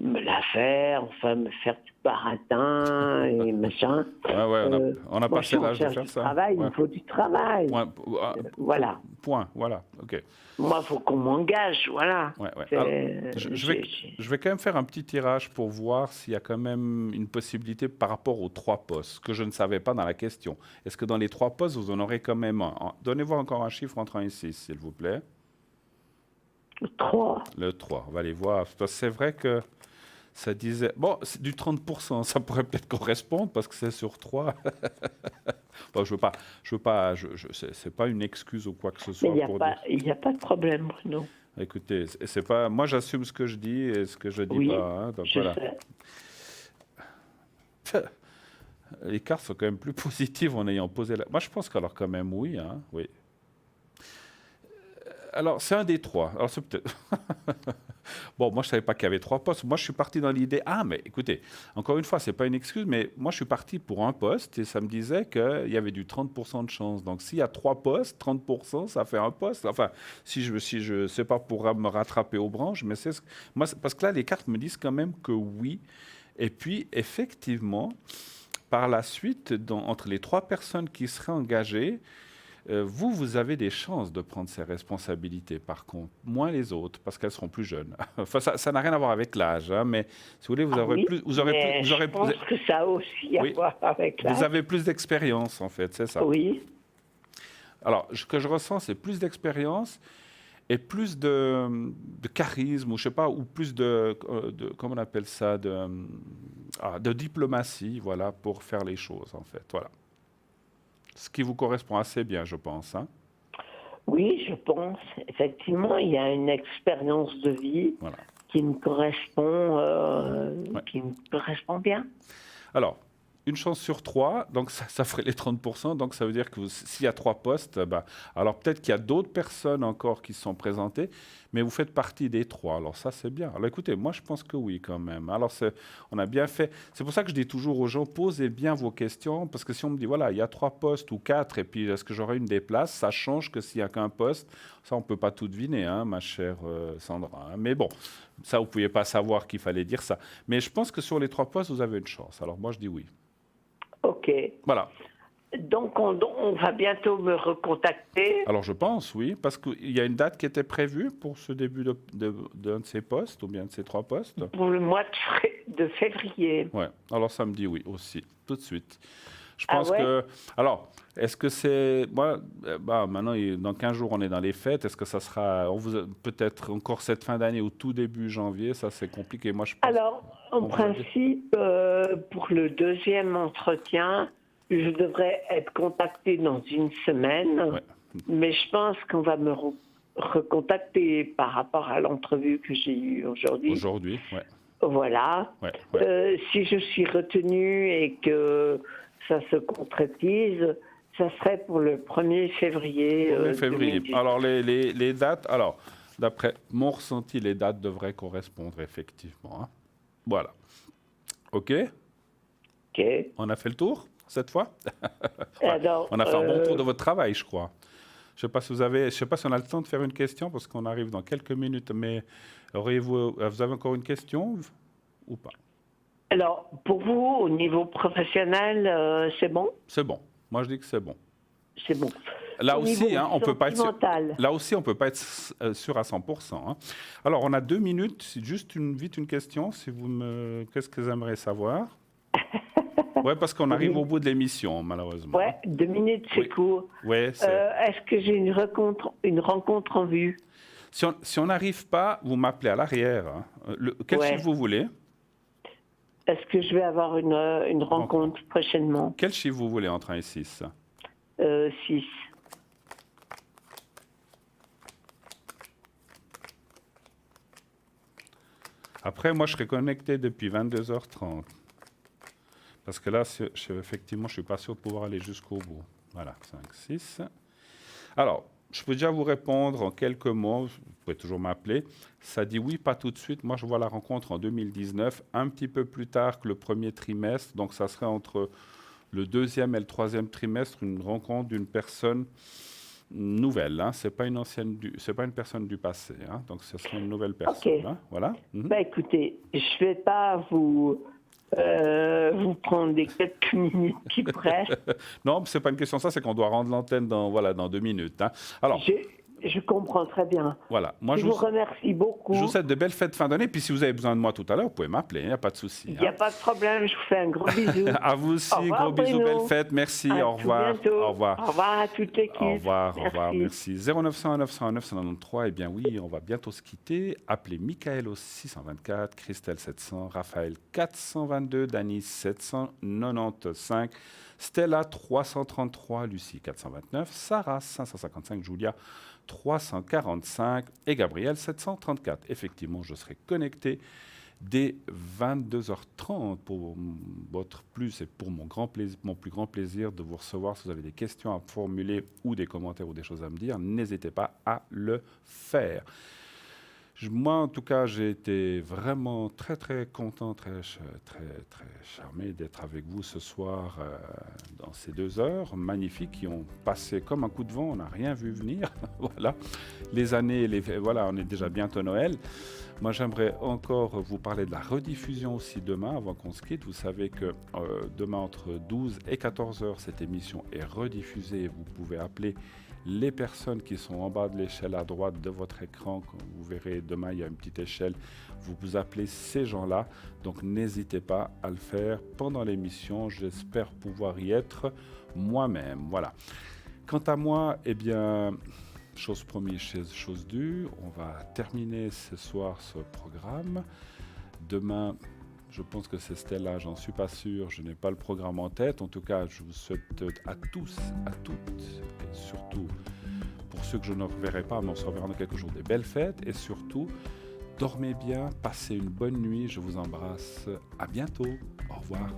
me la faire, me faire du baratin et machin. On a passé l'âge de faire ça. Il me faut du travail. Voilà. Point, voilà, OK. Moi, il faut qu'on m'engage, voilà. Alors, je vais quand même faire un petit tirage pour voir s'il y a quand même une possibilité par rapport aux trois postes, que je ne savais pas dans la question. Est-ce que dans les trois postes, vous en aurez quand même un? Donnez-moi encore un chiffre entre 1 et 6, s'il vous plaît. Le 3. Le 3, on va aller voir. C'est vrai que ça disait... Bon, c'est du 30%, ça pourrait peut-être correspondre parce que c'est sur 3. Bon, c'est pas une excuse ou quoi que ce soit. Mais il n'y a pas de problème, Bruno. Écoutez, c'est pas... Moi, j'assume ce que je dis et ce que je dis pas. Hein, donc je sais. Les cartes sont quand même plus positives en ayant posé la... Moi, je pense qu'alors quand même, oui. Hein, oui. Alors, c'est un des trois. Alors, c'est peut-être... Bon, moi, je ne savais pas qu'il y avait 3 postes. Moi, je suis parti dans l'idée... Ah, mais écoutez, encore une fois, ce n'est pas une excuse, mais moi, je suis parti pour un poste et ça me disait qu'il y avait du 30% de chance. Donc, s'il y a 3 postes, 30%, ça fait un poste. Enfin, si je sais pas pour me rattraper aux branches, mais c'est... Moi, parce que là, les cartes me disent quand même que oui. Et puis, effectivement, par la suite, entre les 3 personnes qui seraient engagées, vous avez des chances de prendre ces responsabilités, par contre, moins les autres, parce qu'elles seront plus jeunes. Enfin, ça n'a rien à voir avec l'âge, hein, mais si vous voulez, vous aurez plus... Je pense que ça a aussi à voir avec l'âge. Vous avez plus d'expérience, en fait, c'est ça? Oui. Alors, ce que je ressens, c'est plus d'expérience et plus de charisme, ou je sais pas, ou plus de comment on appelle ça, de diplomatie, voilà, pour faire les choses, en fait, voilà. Ce qui vous correspond assez bien, je pense. Hein? Oui, je pense. Effectivement, il y a une expérience de vie qui me correspond bien. Alors, une chance sur 3, donc ça ferait les 30%. Donc, ça veut dire que s'il y a 3 postes, alors peut-être qu'il y a d'autres personnes encore qui se sont présentées, mais vous faites partie des 3. Alors, ça, c'est bien. Alors, écoutez, moi, je pense que oui, quand même. Alors, on a bien fait. C'est pour ça que je dis toujours aux gens, posez bien vos questions, parce que si on me dit, voilà, il y a 3 postes ou 4, et puis est-ce que j'aurai une des places, ça change que s'il n'y a qu'un poste. Ça, on ne peut pas tout deviner, hein, ma chère Sandra. Hein. Mais bon, ça, vous ne pouviez pas savoir qu'il fallait dire ça. Mais je pense que sur les 3 postes, vous avez une chance. Alors, moi, je dis oui. OK. Voilà. Donc, on va bientôt me recontacter. Alors, je pense, oui, parce qu'il y a une date qui était prévue pour ce début d'un de ces postes, ou bien de ces 3 postes. Pour le mois de février. Oui, alors ça me dit oui aussi, tout de suite. Je pense que... Alors, est-ce que c'est... maintenant, dans 15 jours, on est dans les fêtes. Est-ce que ça sera peut-être encore cette fin d'année ou tout début janvier? Ça, c'est compliqué. Moi, je pense... Alors, en principe, pour le deuxième entretien, je devrais être contactée dans une semaine. Ouais. Mais je pense qu'on va me recontacter par rapport à l'entrevue que j'ai eue aujourd'hui. Aujourd'hui, oui. Voilà. Ouais. Si je suis retenue et que ça se concrétise, ça serait pour le 1er février. 1er février. Alors, les dates, d'après mon ressenti, les dates devraient correspondre effectivement. Hein. Voilà. OK. On a fait le tour cette fois. Alors, on a fait un bon tour de votre travail, je crois. Je ne sais pas si on a le temps de faire une question parce qu'on arrive dans quelques minutes, mais vous avez encore une question ou pas? Alors, pour vous, au niveau professionnel, c'est bon? C'est bon. Moi, je dis que c'est bon. C'est bon. Là aussi, on peut pas être sûr à 100%. Hein. Alors, on a 2 minutes. Juste vite une question. Qu'est-ce que vous aimeriez savoir? Oui, parce qu'on arrive au bout de l'émission, malheureusement. Oui, 2 minutes, c'est court. Ouais, est-ce que j'ai une rencontre en vue? Si on n'arrive pas, vous m'appelez à l'arrière. Hein. Quel chiffre vous voulez? Est-ce que je vais avoir une rencontre prochainement? Quel chiffre vous voulez entre 1 et 6? 6. Après, moi, je serai connecté depuis 22h30. Parce que là, effectivement, je ne suis pas sûr de pouvoir aller jusqu'au bout. Voilà, 5, 6. Alors, je peux déjà vous répondre en quelques mots. Vous pouvez toujours m'appeler. Ça dit oui, pas tout de suite. Moi, je vois la rencontre en 2019, un petit peu plus tard que le premier trimestre. Donc, ça serait entre le 2e et le 3e trimestre, une rencontre d'une personne nouvelle. Hein. Ce n'est pas une personne du passé. Hein. Donc, ce serait une nouvelle personne. Okay. Hein. Voilà. Écoutez, je ne vais pas vous prendre des quelques minutes qui pressent. Non, ce n'est pas une question de ça, c'est qu'on doit rendre l'antenne dans 2 minutes. Hein. Alors, je comprends très bien. Voilà. Moi, je vous remercie beaucoup. Je vous souhaite de belles fêtes de fin d'année. Puis si vous avez besoin de moi tout à l'heure, vous pouvez m'appeler, il n'y a pas de souci. Il n'y a pas de problème, je vous fais un gros bisou. À vous aussi, gros bisous, belles fêtes. Merci, au revoir. Au revoir. Au revoir à toute l'équipe. Au revoir, merci. 0900 901 993, eh bien oui, on va bientôt se quitter. Appelez Michael au 624, Christelle 700, Raphaël 422, Danis 795, Stella 333, Lucie 429, Sarah 555, Julia 345 et Gabriel 734. Effectivement, je serai connecté dès 22h30 pour votre plus et pour mon plus grand plaisir de vous recevoir. Si vous avez des questions à formuler ou des commentaires ou des choses à me dire, n'hésitez pas à le faire. Moi, en tout cas, j'ai été vraiment très, très content, très charmé d'être avec vous ce soir dans ces 2 heures magnifiques qui ont passé comme un coup de vent. On n'a rien vu venir. Voilà. Les années, voilà, on est déjà bientôt Noël. Moi, j'aimerais encore vous parler de la rediffusion aussi demain, avant qu'on se quitte. Vous savez que demain, entre 12 et 14 heures, cette émission est rediffusée. Vous pouvez appeler les personnes qui sont en bas de l'échelle à droite de votre écran. Vous verrez, demain, il y a une petite échelle. Vous appelez ces gens-là. Donc, n'hésitez pas à le faire pendant l'émission. J'espère pouvoir y être moi-même. Voilà. Quant à moi, eh bien, chose promise, chose due. On va terminer ce soir ce programme. Demain, je pense que c'est Stella, j'en suis pas sûr, je n'ai pas le programme en tête. En tout cas, je vous souhaite à tous, à toutes, et surtout pour ceux que je ne reverrai pas, mais on se reverra dans quelques jours, des belles fêtes. Et surtout, dormez bien, passez une bonne nuit, je vous embrasse. À bientôt, au revoir.